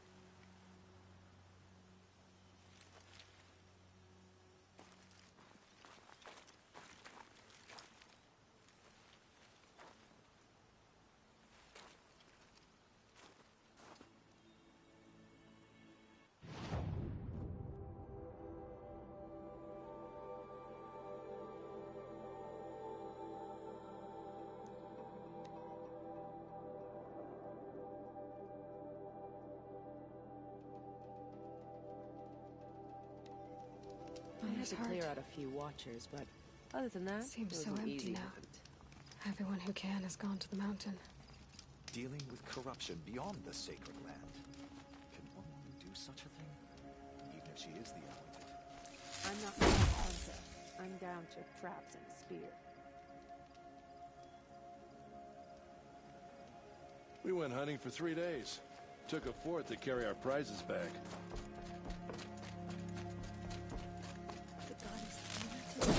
Speaker 8: I had to clear out a few watchers, but other than that,
Speaker 1: Seems
Speaker 8: it was
Speaker 1: so
Speaker 8: an
Speaker 1: empty
Speaker 8: easy
Speaker 1: now.
Speaker 8: hunt.
Speaker 1: Everyone who can has gone to the mountain.
Speaker 19: Dealing with corruption beyond the sacred land. Can one woman do such a thing? Even if she is the anointed.
Speaker 8: I'm not a hunter. I'm down to traps and a spear.
Speaker 20: We went hunting for 3 days. Took a fort to carry our prizes back.
Speaker 1: The goddess came to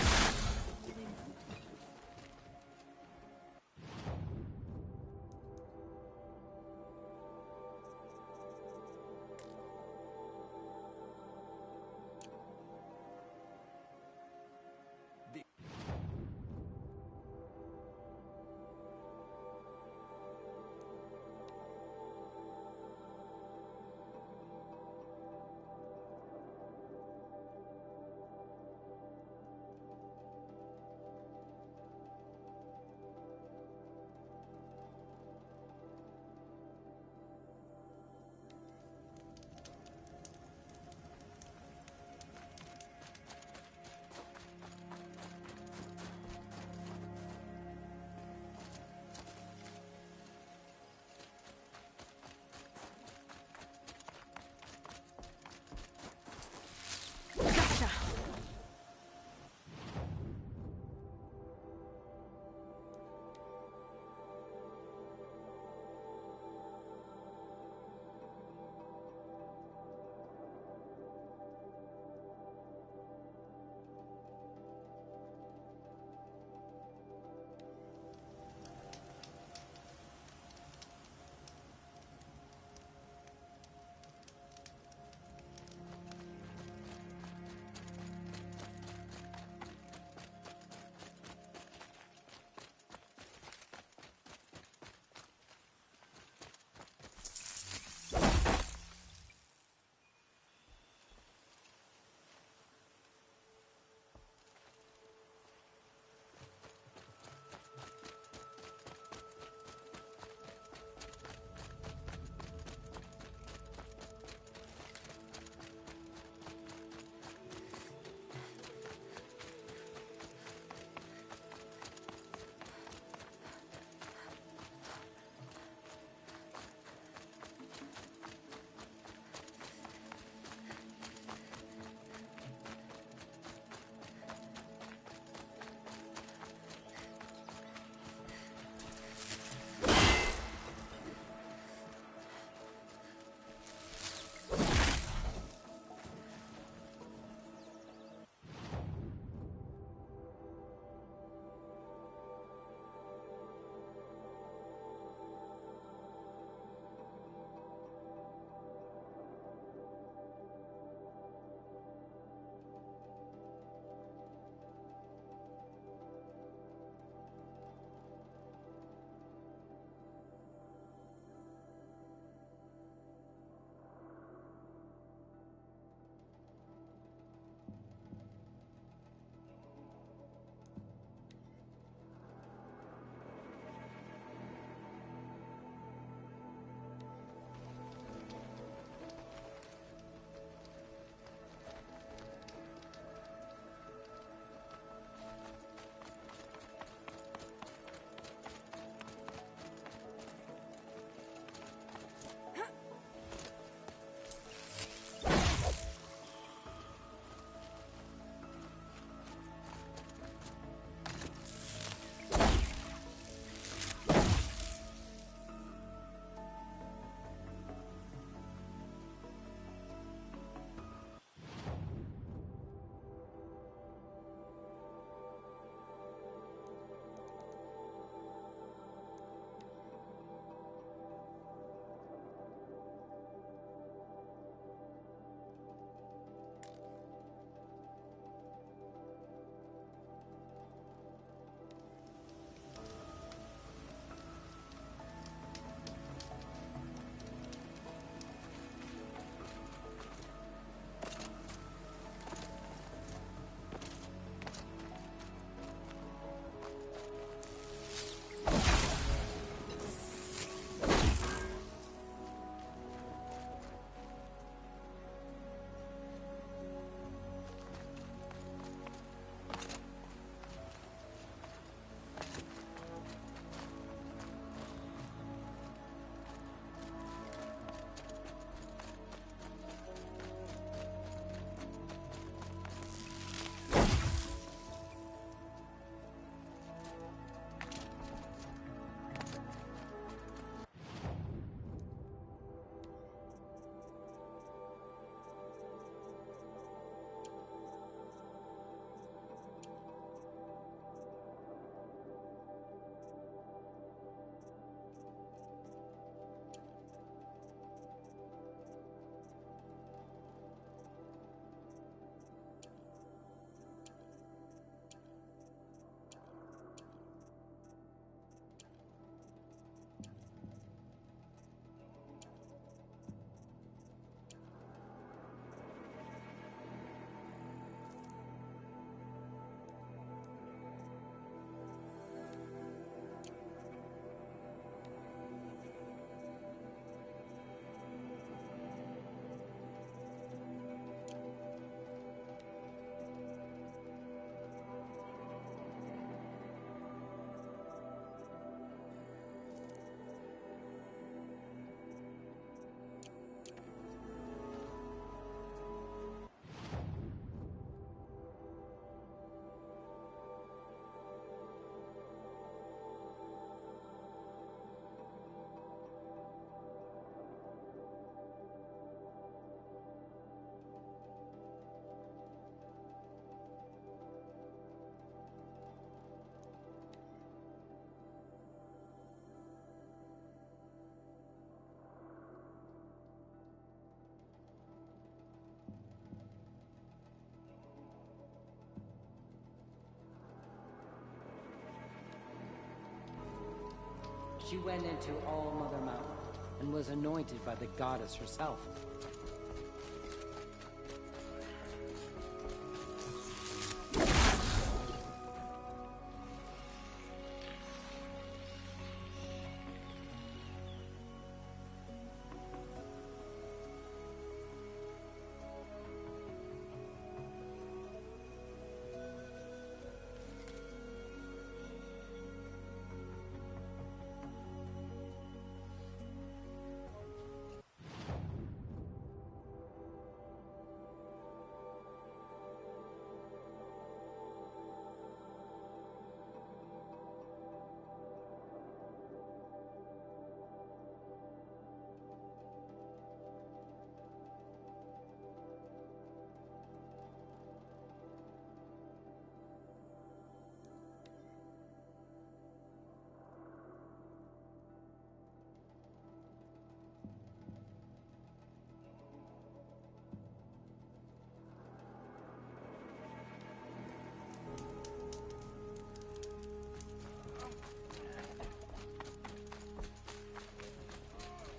Speaker 8: She went into All Mother Mountain and was anointed by the goddess herself.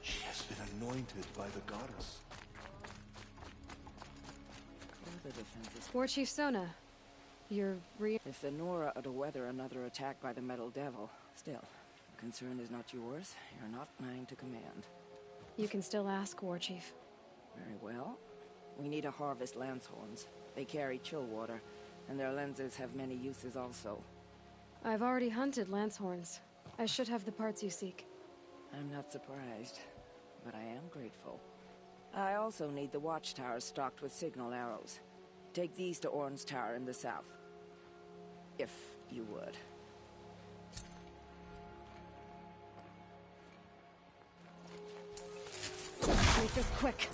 Speaker 7: She has been anointed by the goddess.
Speaker 8: Further defenses.
Speaker 1: War Chief Sona, you're
Speaker 8: If the Nora are to weather another attack by the Metal Devil, still, the concern is not yours. You're not mine to command.
Speaker 1: You can still ask, War Chief.
Speaker 8: Very well. We need to harvest lance horns. They carry chill water, and their lenses have many uses also.
Speaker 1: I've already hunted Lancehorns. I should have the parts you seek.
Speaker 8: I'm not surprised, but I am grateful. I also need the watchtowers stocked with signal arrows. Take these to Orn's Tower in the south. If you would.
Speaker 1: Make this quick.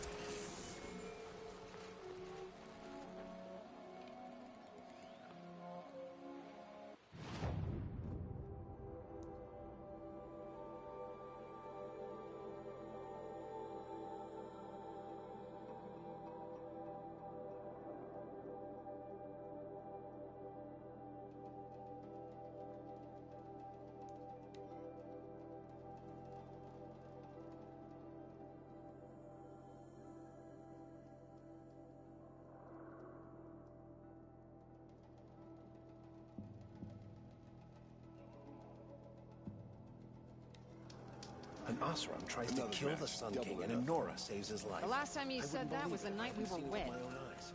Speaker 19: An Osram tries to kill the Sun King, and a Nora saves his life.
Speaker 20: The last time you said that was the night we were wed.
Speaker 19: My own eyes.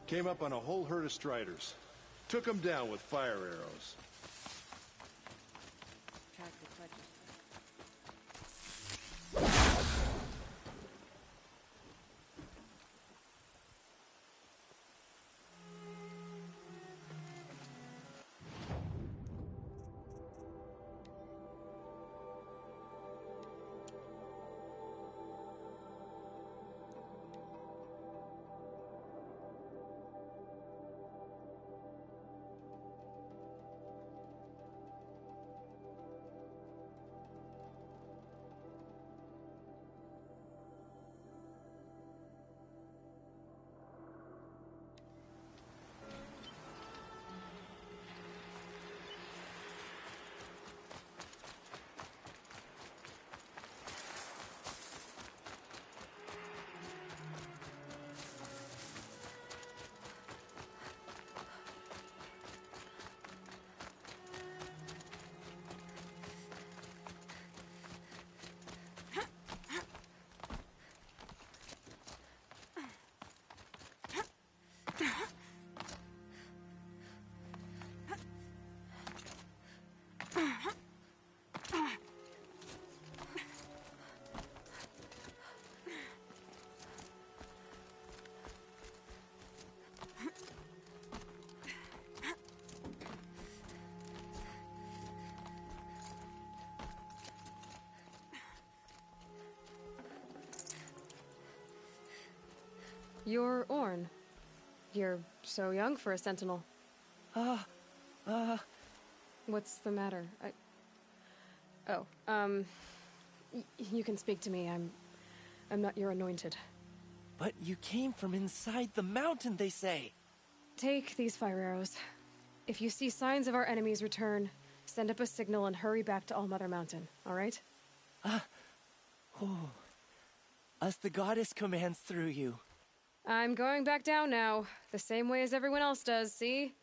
Speaker 6: Came up on a whole herd of striders. Took them down with fire arrows.
Speaker 8: Track the clutches.
Speaker 1: You're Orn. You're so young for a sentinel. What's the matter? You can speak to me. I'm not your anointed.
Speaker 20: But you came from inside the mountain, they say.
Speaker 1: Take these fire arrows. If you see signs of our enemy's return, send up a signal and hurry back to Allmother Mountain, all right?
Speaker 20: As the goddess commands through you.
Speaker 1: I'm going back down now, the same way as everyone else does, see?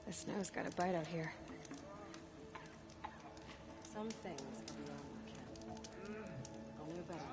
Speaker 1: The snow's got a bite out here.
Speaker 8: Some things are beyond our ken. Only a better ones.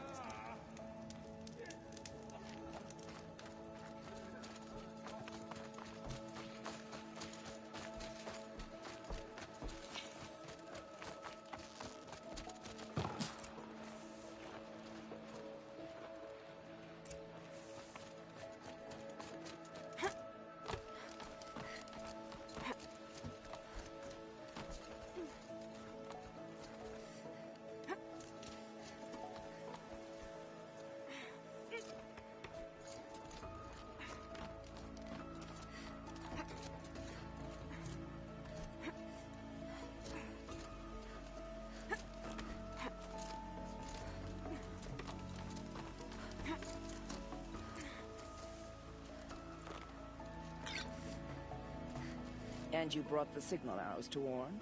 Speaker 8: And you brought the signal arrows to Orn?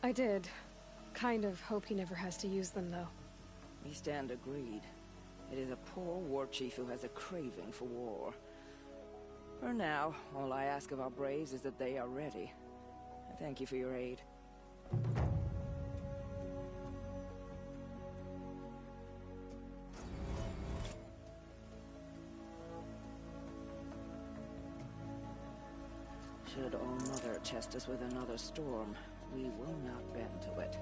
Speaker 1: I did. Kind of hope he never has to use them, though.
Speaker 8: We stand agreed. It is a poor war chief who has a craving for war. For now, all I ask of our braves is that they are ready. I thank you for your aid. Should All-Mother test us with another storm, we will not bend to it.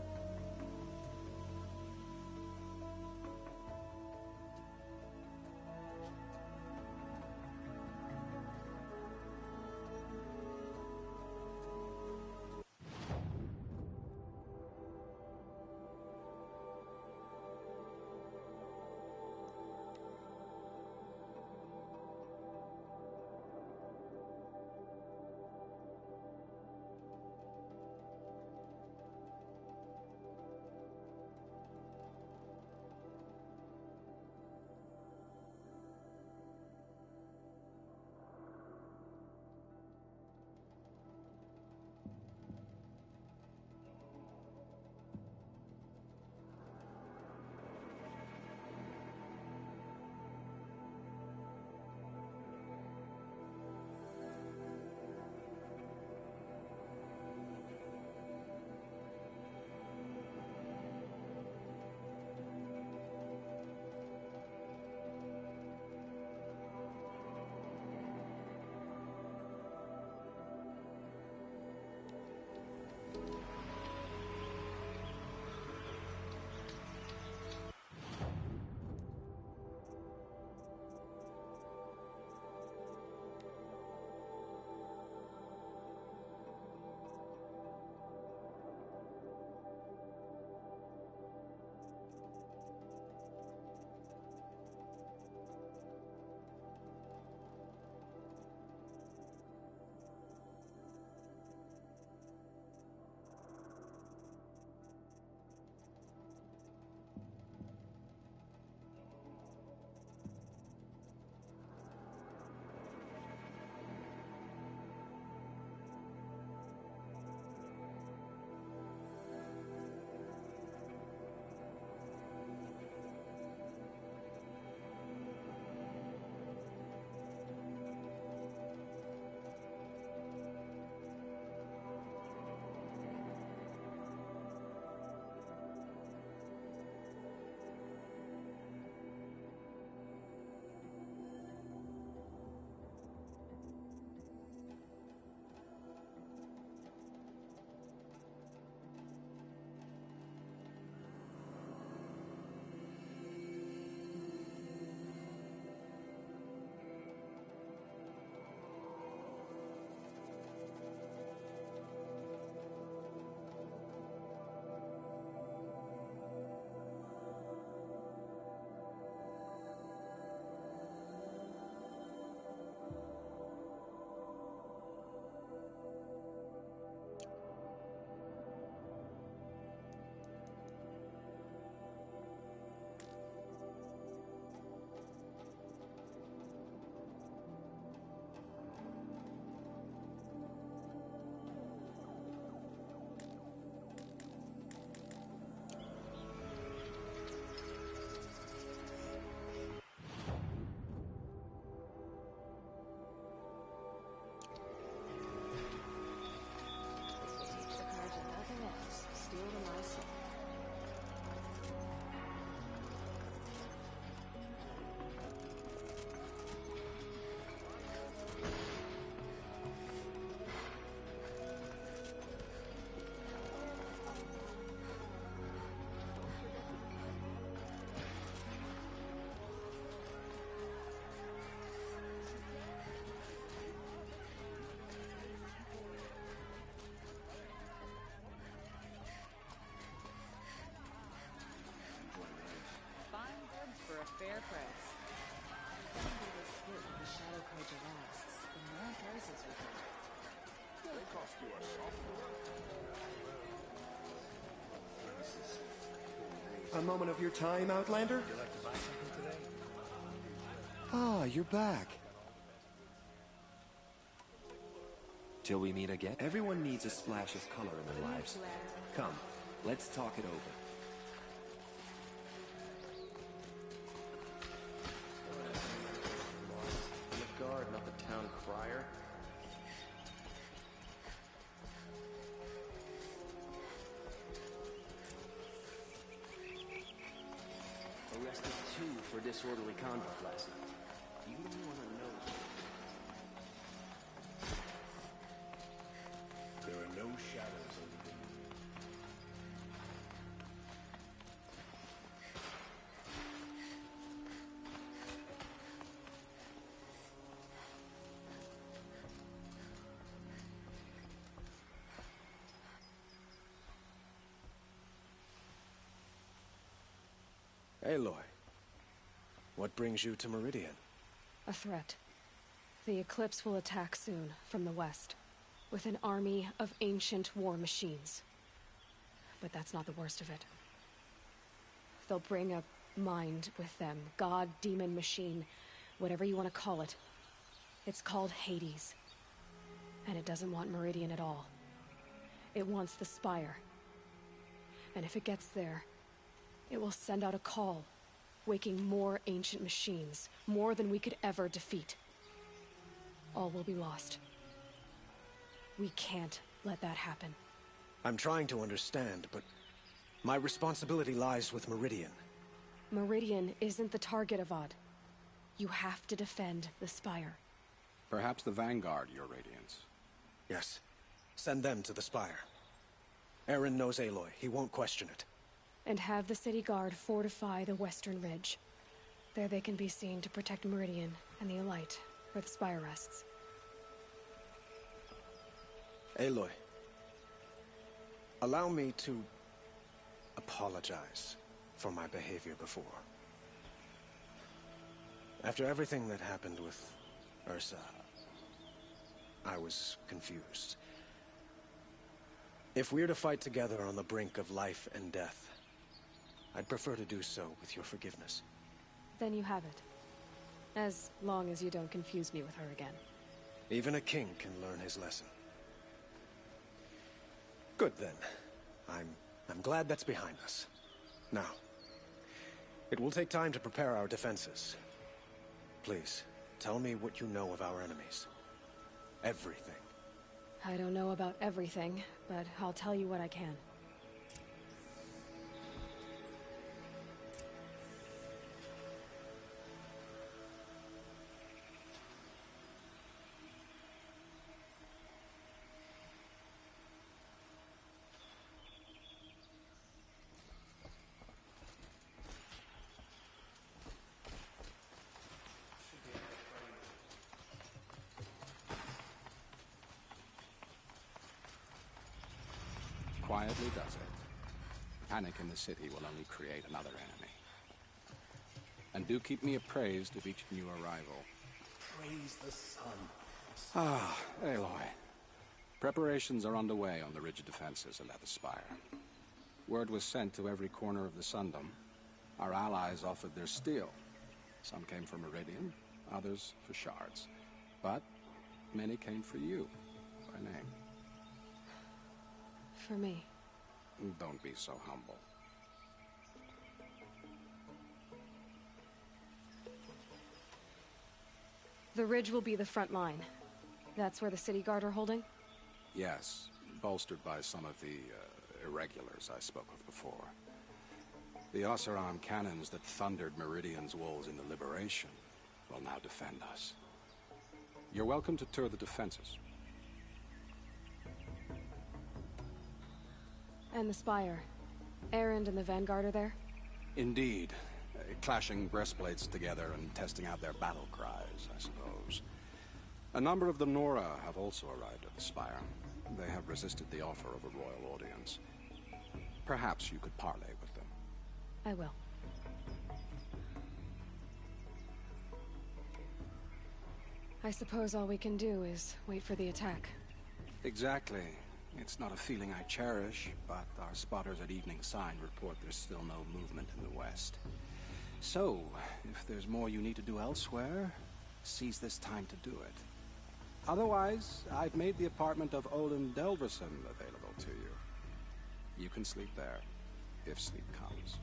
Speaker 19: fair price. The longer they split with the Shadow Code lasts, the more prices we get.
Speaker 3: They cost you a software.
Speaker 20: A moment of your time, Outlander?
Speaker 3: Would you like to buy something today?
Speaker 20: Ah, you're back.
Speaker 8: Till we meet again. Everyone needs a splash of color in their lives. Come, let's talk it over.
Speaker 20: The guard, not the town crier.
Speaker 17: Arrested 2 for disorderly conduct last night. You don't want to know.
Speaker 3: There are no shadows over the moon.
Speaker 20: Aloy, what brings you to Meridian?
Speaker 1: A threat. The Eclipse will attack soon, from the west, with an army of ancient war machines. But that's not the worst of it. They'll bring a mind with them, god, demon, machine, whatever you want to call it. It's called Hades. And it doesn't want Meridian at all. It wants the Spire. And if it gets there, it will send out a call, waking more ancient machines, more than we could ever defeat. All will be lost. We can't let that happen.
Speaker 20: I'm trying to understand, but my responsibility lies with Meridian.
Speaker 1: Meridian isn't the target, Avad. You have to defend the Spire.
Speaker 18: Perhaps the Vanguard, Your Radiance.
Speaker 20: Yes. Send them to the Spire. Aaron knows Aloy. He won't question it.
Speaker 1: And have the city guard fortify the western ridge. There they can be seen to protect Meridian and the Elite, where the Spire rests.
Speaker 20: Aloy, allow me to apologize for my behavior before. After everything that happened with Ursa, I was confused. If we're to fight together on the brink of life and death, I'd prefer to do so with your forgiveness.
Speaker 1: Then you have it. As long as you don't confuse me with her again.
Speaker 20: Even a king can learn his lesson. Good then. I'm glad that's behind us. Now, it will take time to prepare our defenses. Please, tell me what you know of our enemies. Everything.
Speaker 1: I don't know about everything, but I'll tell you what I can.
Speaker 18: Quietly does it. Panic in the city will only create another enemy. And do keep me appraised of each new arrival.
Speaker 3: Praise the sun.
Speaker 18: Ah, Aloy. Preparations are underway on the ridge defenses at the Spire. Word was sent to every corner of the Sundom. Our allies offered their steel. Some came for Meridian, others for shards. But many came for you, by name.
Speaker 1: For me.
Speaker 18: Don't be so humble.
Speaker 1: The ridge will be the front line. That's where the city guard are holding?
Speaker 18: Yes, bolstered by some of the irregulars I spoke of before. The Oseram cannons that thundered Meridian's walls in the Liberation will now defend us. You're welcome to tour the defenses.
Speaker 1: And the Spire. Erend and the Vanguard are there?
Speaker 18: Indeed. Clashing breastplates together and testing out their battle cries, I suppose. A number of the Nora have also arrived at the Spire. They have resisted the offer of a royal audience. Perhaps you could parley with them.
Speaker 1: I will. I suppose all we can do is wait for the attack.
Speaker 19: Exactly. It's not a feeling I cherish, but our spotters at Evening Sign report there's still no movement in the west. So, if there's more you need to do elsewhere, seize this time to do it. Otherwise, I've made the apartment of Olin Delverson available to you. You can sleep there, if sleep comes.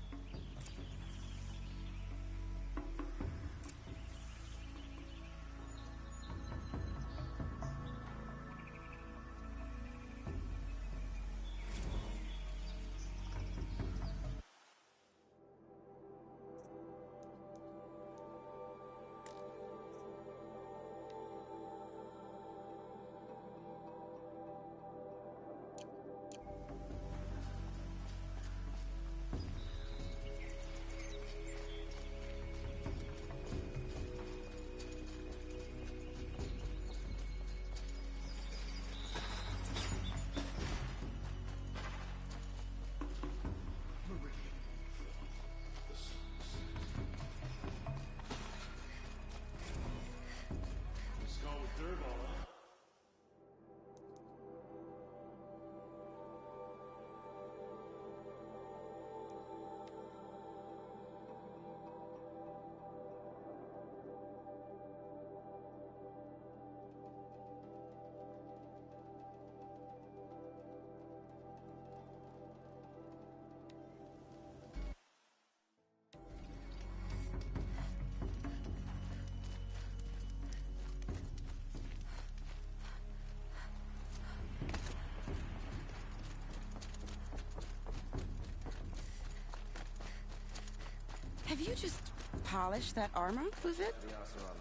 Speaker 8: Have you just polished that armor, was it?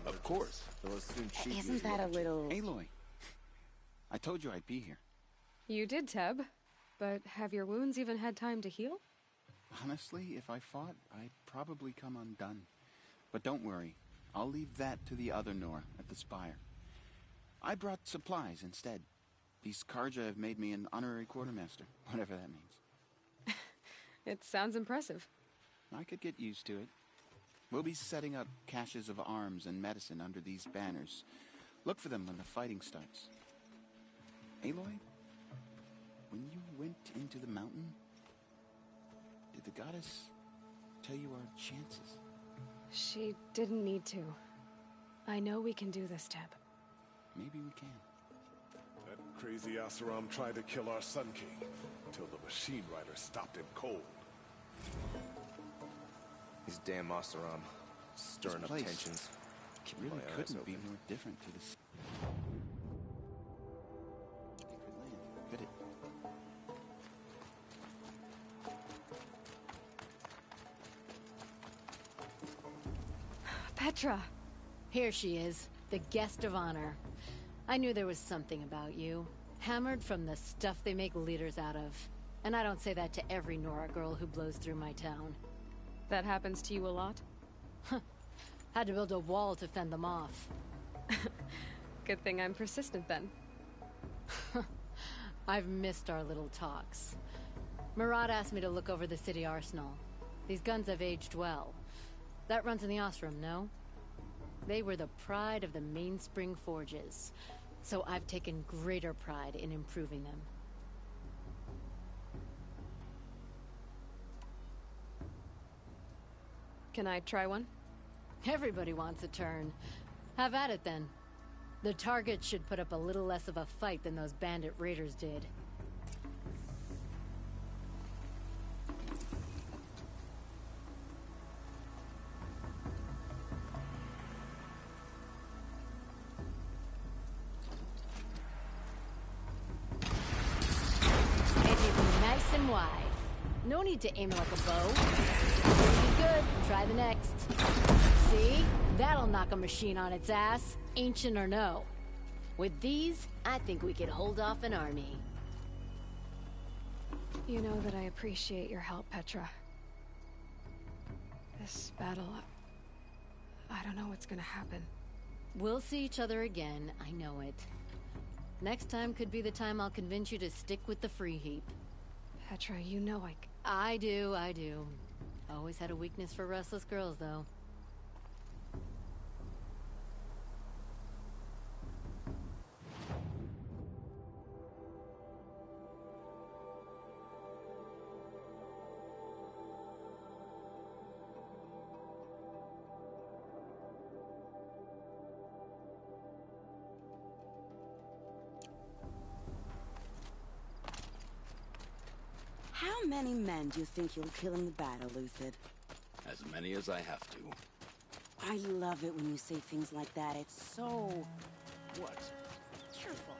Speaker 19: Of course.
Speaker 8: Isn't that a little...
Speaker 18: Aloy, I told you I'd be here.
Speaker 1: You did, Teb. But have your wounds even had time to heal?
Speaker 18: Honestly, if I fought, I'd probably come undone. But don't worry, I'll leave that to the other Nora at the Spire. I brought supplies instead. These Karja have made me an honorary quartermaster, whatever that means.
Speaker 1: It sounds impressive.
Speaker 18: I could get used to it. We'll be setting up caches of arms and medicine under these banners. Look for them when the fighting starts. Aloy, when you went into the mountain, did the goddess tell you our chances?
Speaker 1: She didn't need to. I know we can do this, Teb.
Speaker 18: Maybe we can.
Speaker 7: That crazy Asaram tried to kill our Sun King, until the Machine Rider stopped him cold.
Speaker 5: These damn Oseram, stirring up tensions.
Speaker 18: It really couldn't be more different to the sacred land, could it?
Speaker 1: Petra!
Speaker 20: Here she is, the guest of honor. I knew there was something about you. Hammered from the stuff they make leaders out of. And I don't say that to every Nora girl who blows through my town.
Speaker 1: That happens to you a lot?
Speaker 20: Had to build a wall to fend them off.
Speaker 1: Good thing I'm persistent then.
Speaker 20: I've missed our little talks. Murad asked me to look over the city arsenal. These guns have aged well. That runs in the Osram, no? They were the pride of the Mainspring Forges, so I've taken greater pride in improving them.
Speaker 1: Can I try one?
Speaker 20: Everybody wants a turn. Have at it then. The target should put up a little less of a fight than those bandit raiders did. Nice and wide. No need to aim it like a bow. Pretty good. Try the next. See? That'll knock a machine on its ass, ancient or no. With these, I think we could hold off an army.
Speaker 1: You know that I appreciate your help, Petra. This battle, I don't know what's gonna happen.
Speaker 20: We'll see each other again, I know it. Next time could be the time I'll convince you to stick with the free heap.
Speaker 1: Petra, you know
Speaker 20: I do. Always had a weakness for restless girls, though.
Speaker 19: many men do you think you'll kill in the battle, Lucid?
Speaker 18: As many as I have to.
Speaker 19: I love it when you say things like that. It's so...
Speaker 18: What?
Speaker 19: cheerful.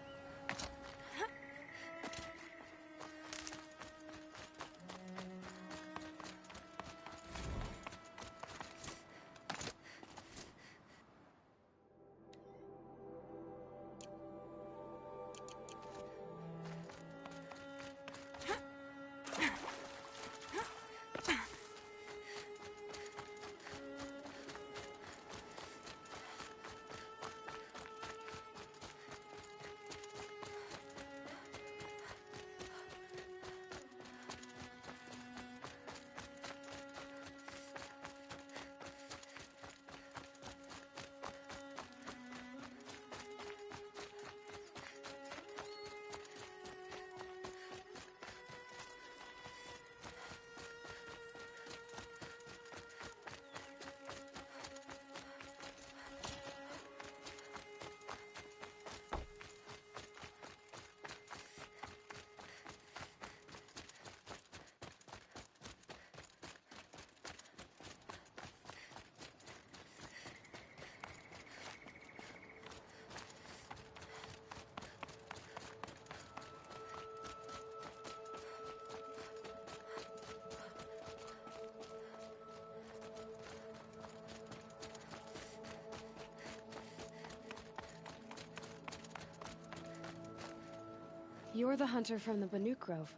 Speaker 1: You're the hunter from the Banuk Grove.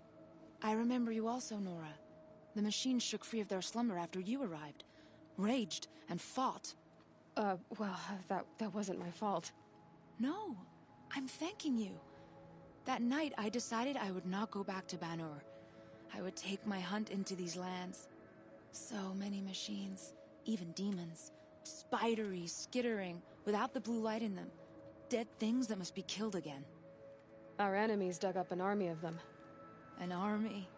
Speaker 17: I remember you also, Nora. The machines shook free of their slumber after you arrived. Raged and fought.
Speaker 1: Well, that wasn't my fault.
Speaker 17: No, I'm thanking you. That night, I decided I would not go back to Banur. I would take my hunt into these lands. So many machines, even demons. Spidery, skittering, without the blue light in them. Dead things that must be killed again.
Speaker 1: Our enemies dug up an army of them.
Speaker 17: An army.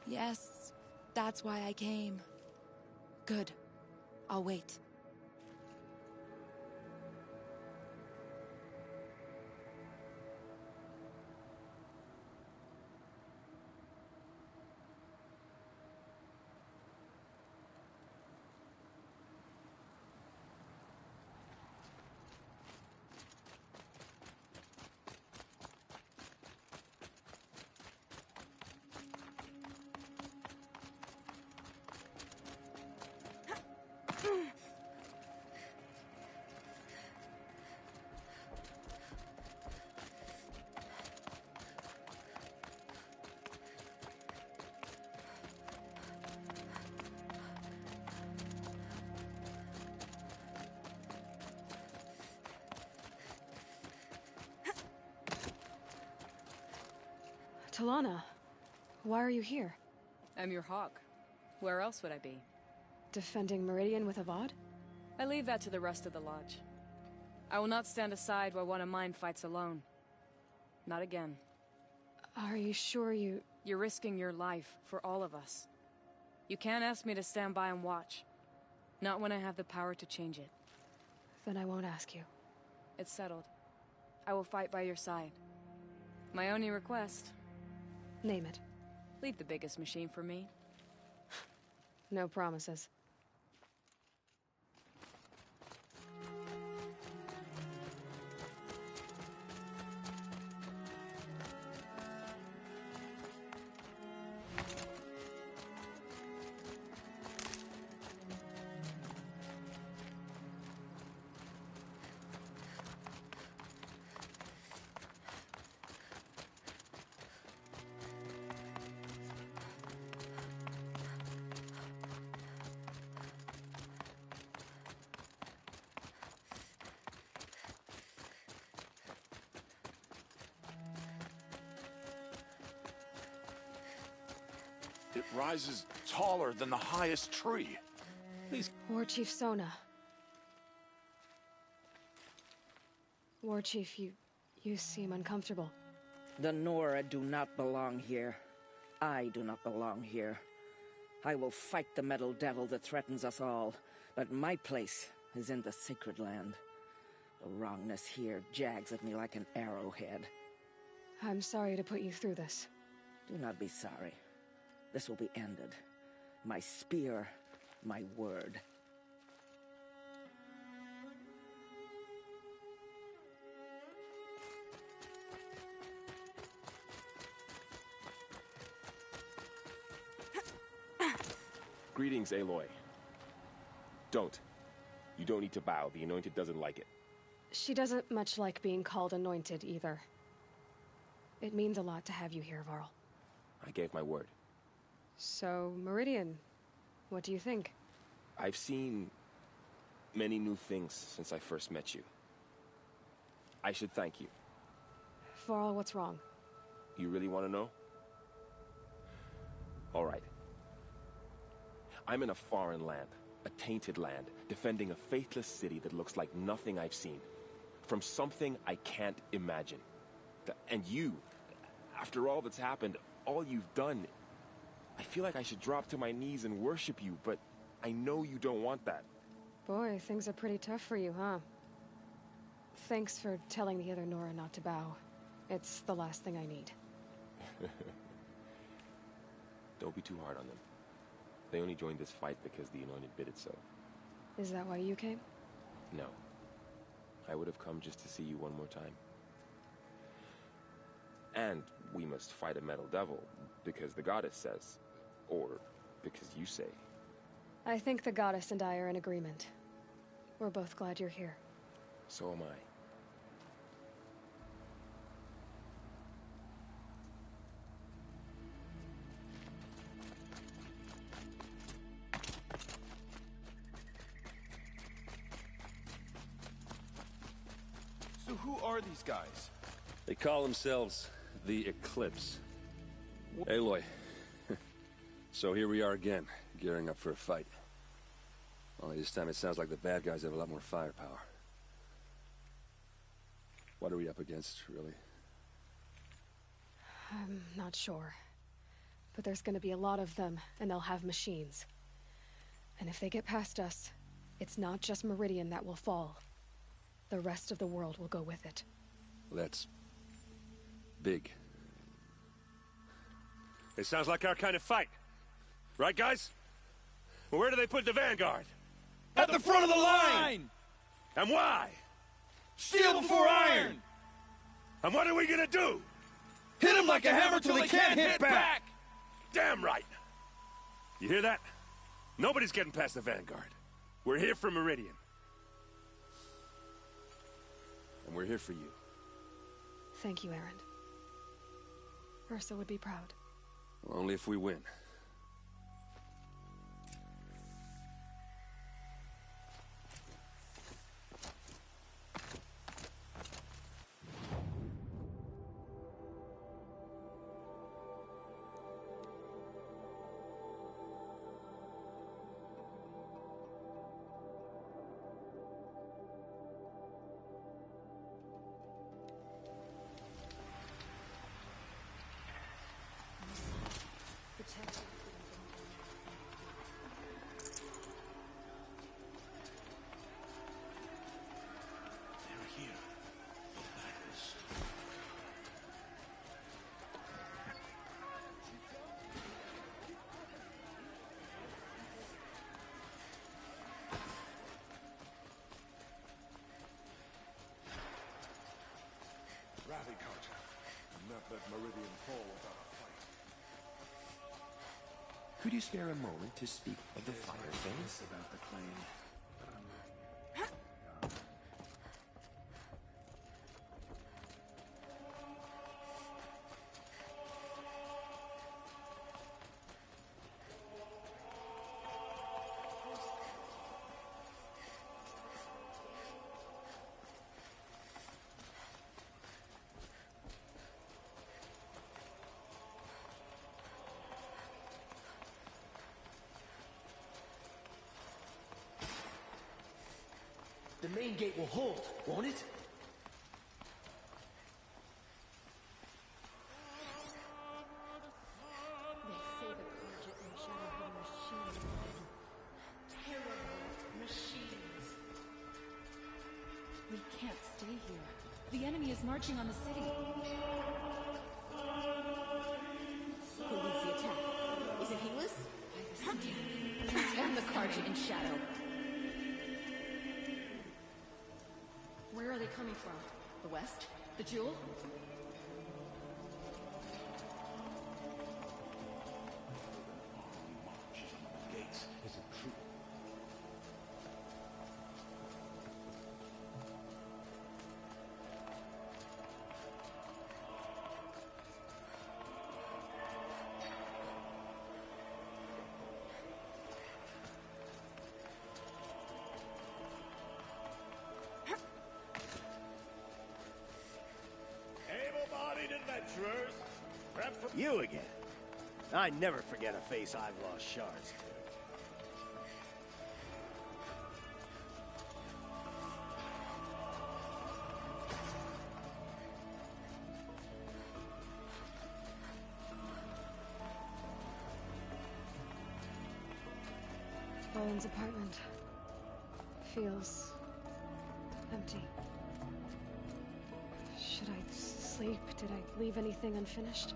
Speaker 17: Yes, that's why I came. Good. I'll wait.
Speaker 1: Talana, why are you here?
Speaker 8: I'm your hawk. Where else would I be?
Speaker 1: Defending Meridian with Avad?
Speaker 8: I leave that to the rest of the Lodge. I will not stand aside while one of mine fights alone. Not again.
Speaker 1: Are you sure you...
Speaker 8: You're risking your life for all of us. You can't ask me to stand by and watch. Not when I have the power to change it.
Speaker 1: Then I won't ask you.
Speaker 8: It's settled. I will fight by your side. My only request...
Speaker 1: Name it.
Speaker 8: Leave the biggest machine for me.
Speaker 1: No promises.
Speaker 3: It rises taller than the highest tree.
Speaker 19: Please.
Speaker 1: War Chief Sona. War Chief, you seem uncomfortable.
Speaker 8: The Nora do not belong here. I do not belong here. I will fight the metal devil that threatens us all, but my place is in the sacred land. The wrongness here jags at me like an arrowhead.
Speaker 1: I'm sorry to put you through this.
Speaker 8: Do not be sorry. this will be ended. My spear, my word.
Speaker 5: Greetings, Aloy. Don't. You don't need to bow. The Anointed doesn't like it.
Speaker 1: She doesn't much like being called Anointed, either. It means a lot to have you here, Varl.
Speaker 5: I gave my word.
Speaker 1: So, Meridian, what do you think?
Speaker 5: I've seen many new things since I first met you. I should thank you.
Speaker 1: Varl, what's wrong?
Speaker 5: You really want to know? All right. I'm in a foreign land, a tainted land, defending a faithless city that looks like nothing I've seen. From something I can't imagine. And you, after all that's happened, all you've done, I feel like I should drop to my knees and worship you, but I know you don't want that.
Speaker 1: Boy, things are pretty tough for you, huh? Thanks for telling the other Nora not to bow. It's the last thing I need.
Speaker 5: Don't be too hard on them. They only joined this fight because the Anointed bid it so.
Speaker 1: Is that why you came?
Speaker 5: No. I would have come just to see you one more time. And we must fight a metal devil, because the goddess says. Or because you say.
Speaker 1: I think the goddess and I are in agreement. We're both glad you're here.
Speaker 5: So am I.
Speaker 3: So who are these guys?
Speaker 19: They call themselves the Eclipse. Aloy. So here we are again, gearing up for a fight. Only this time it sounds like the bad guys have a lot more firepower. What are we up against, really?
Speaker 1: I'm not sure. But there's gonna be a lot of them, and they'll have machines. And if they get past us, it's not just Meridian that will fall. The rest of the world will go with it.
Speaker 19: That's big. It sounds like our kind of fight. Right, guys? Well, where do they put the Vanguard?
Speaker 3: At the front of the line!
Speaker 19: And why?
Speaker 3: Steel before iron!
Speaker 19: And what are we gonna do?
Speaker 3: Hit him like a hammer till he can't hit back!
Speaker 19: Damn right! You hear that? Nobody's getting past the Vanguard. We're here for Meridian. And we're here for you.
Speaker 1: Thank you, Erend. Ursa would be proud.
Speaker 19: Well, only if we win.
Speaker 7: Rally, Carter. Not let Meridian fall without a fight.
Speaker 8: Could you spare a moment to speak of the fire things?
Speaker 7: About the claim.
Speaker 8: The main gate will hold, won't it?
Speaker 1: They say the Kharja and Shadow have machines. Terrible machines.
Speaker 18: We can't stay here. The enemy is marching on the city.
Speaker 17: Who leads the attack? Is it
Speaker 19: charge in shadow. Where are they coming from? The west? The jewel?
Speaker 3: Gates isn't true.
Speaker 8: Able-bodied adventurers, prep for... You again. I never forget a face I've lost shards to.
Speaker 1: Owen's apartment feels empty. Should I sleep? Did I leave anything unfinished?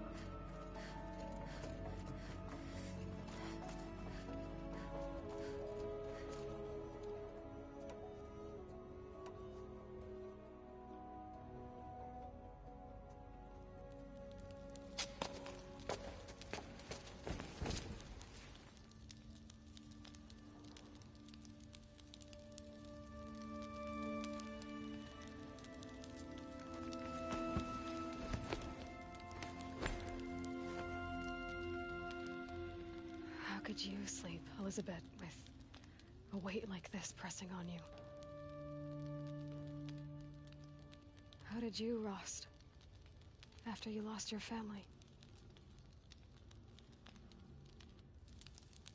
Speaker 1: How could you sleep, Elizabeth, with a weight like this pressing on you? How did you, Rost, after you lost your family?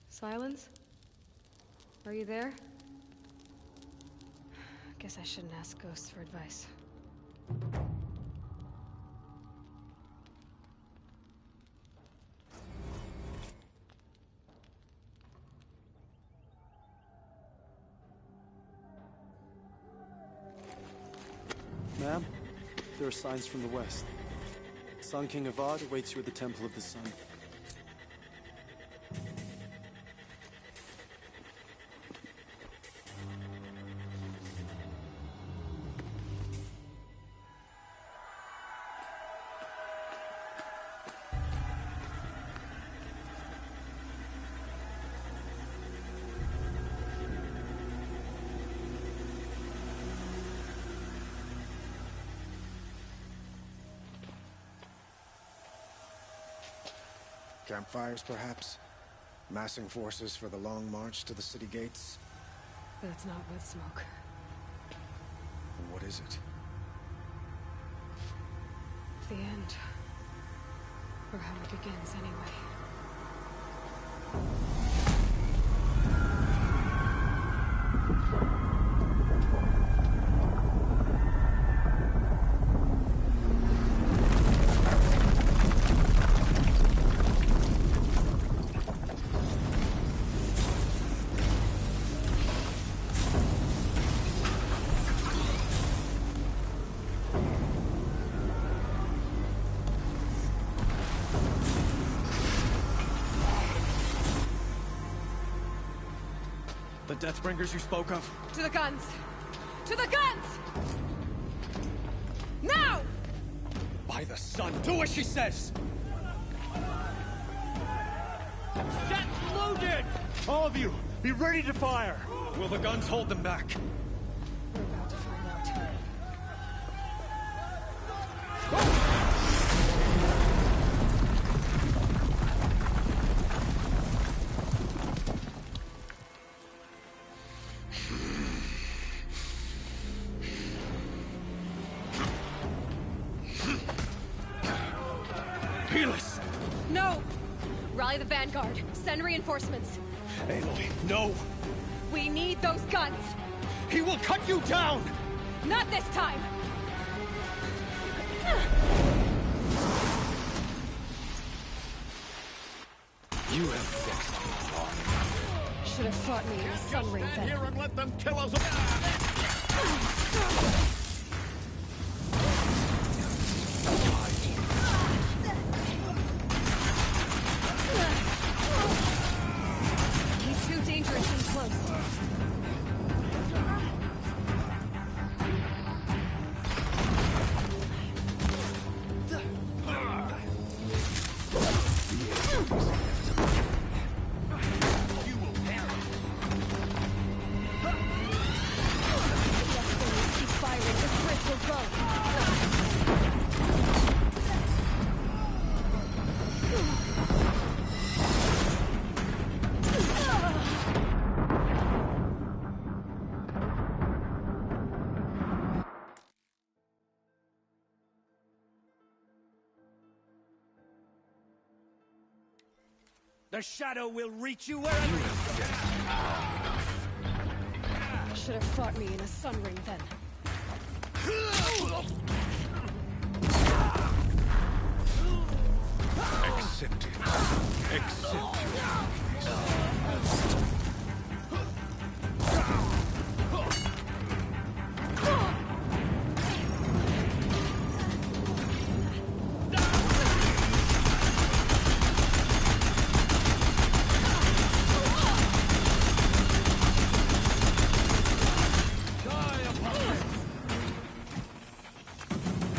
Speaker 1: Silence? Are you there? Guess I shouldn't ask ghosts for advice.
Speaker 18: Ma'am, there are signs from the west. Sun King Avad awaits you at the Temple of the Sun.
Speaker 20: Campfires, perhaps? Massing forces for the long march to the city gates?
Speaker 1: That's not with smoke.
Speaker 20: And what is it?
Speaker 1: The end. Or how it begins, anyway.
Speaker 18: The Deathbringers you spoke of?
Speaker 1: To the guns! To the guns! Now!
Speaker 18: By the sun, do as she says!
Speaker 8: Set loaded!
Speaker 18: All of you, be ready to fire! Will the guns hold them back?
Speaker 1: We're about to find out. No! Rally the vanguard. Send reinforcements.
Speaker 18: Aloy, no!
Speaker 1: We need those guns!
Speaker 18: He will cut you down!
Speaker 1: Not this time!
Speaker 18: You have fixed me long.
Speaker 1: Should have fought me in the sun ring then.
Speaker 8: Here and let them kill us.
Speaker 1: He's too dangerous and close. close. Keep firing. This bridge will go.
Speaker 3: The shadow will reach you wherever you
Speaker 1: Should have fought me in a sun ring then.
Speaker 3: accept it. Accept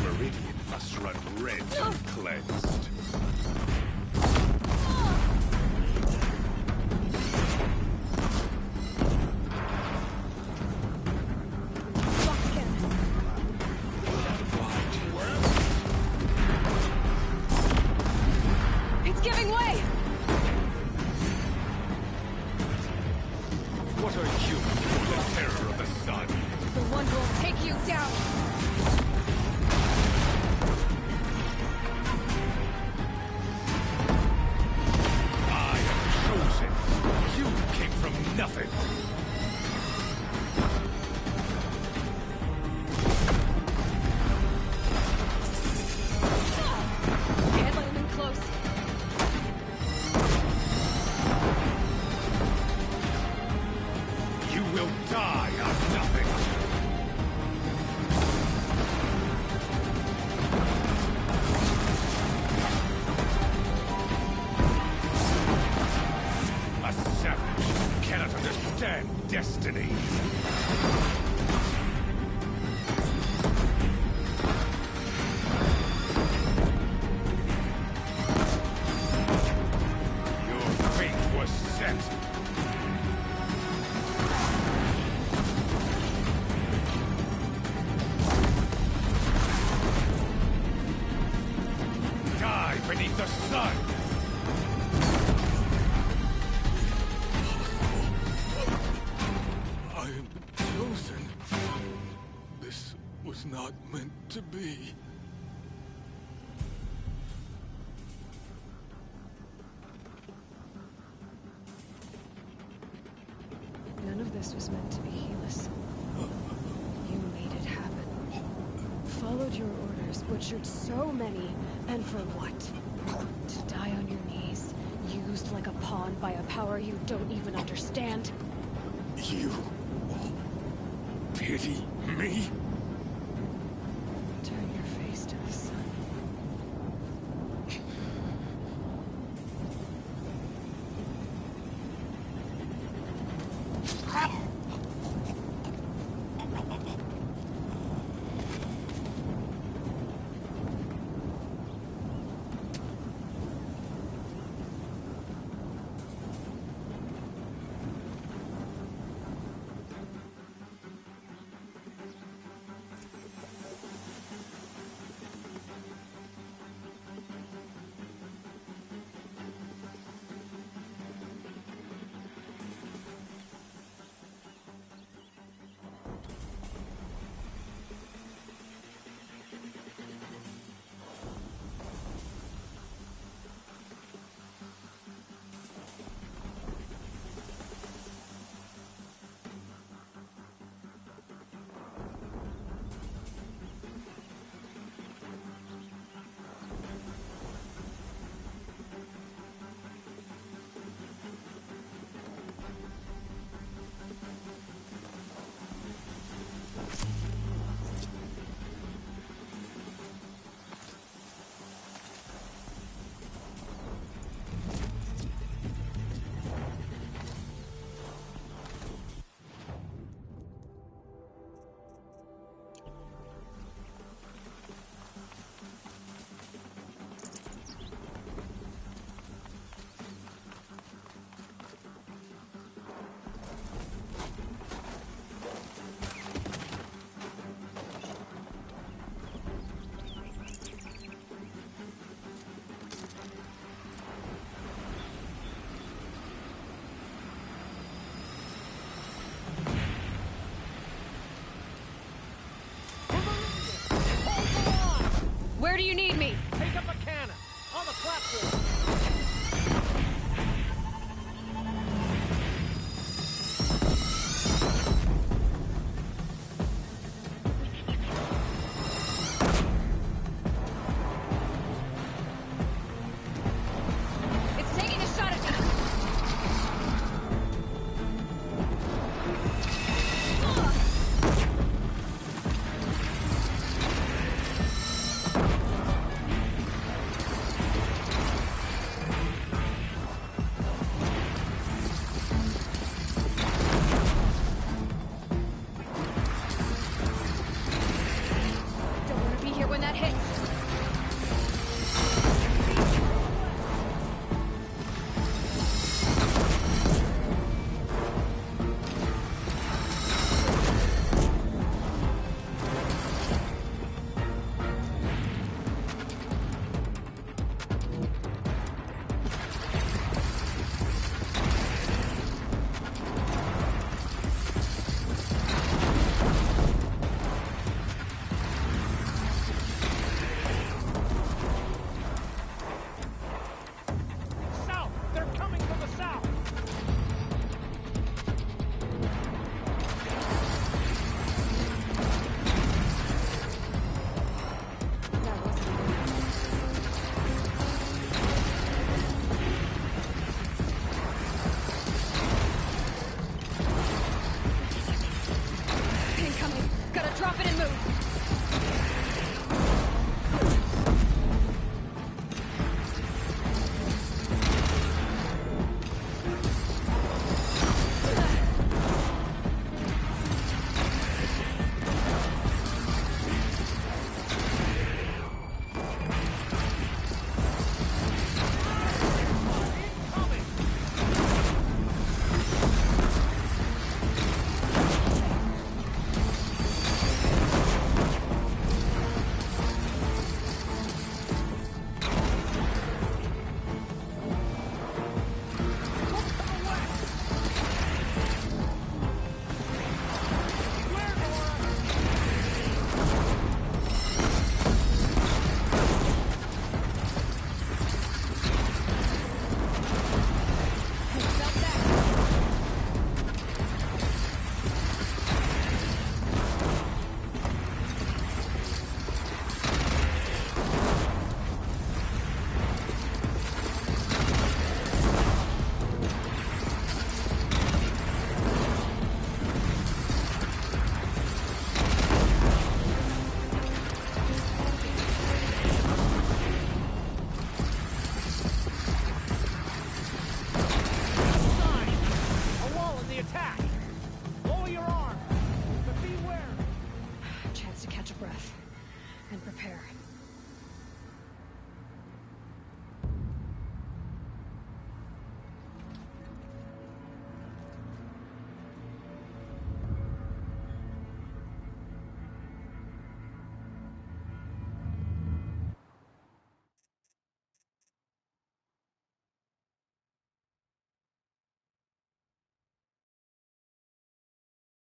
Speaker 3: Meridian must run red and cleansed.
Speaker 1: It's giving way!
Speaker 3: What are you, the terror of the sun?
Speaker 1: The one who will take you down!
Speaker 3: I am chosen. You came from nothing.
Speaker 1: Can't let him in close.
Speaker 3: You will die on nothing. A savage cannot understand destiny. Your fate was set. Die beneath the sun!
Speaker 7: I am chosen. This was not meant to be.
Speaker 1: None of this was meant to be, Helis. You made it happen. Followed your orders, butchered so many, and for what? To die on your knees, used like a pawn by a power you don't even understand?
Speaker 3: You pity me?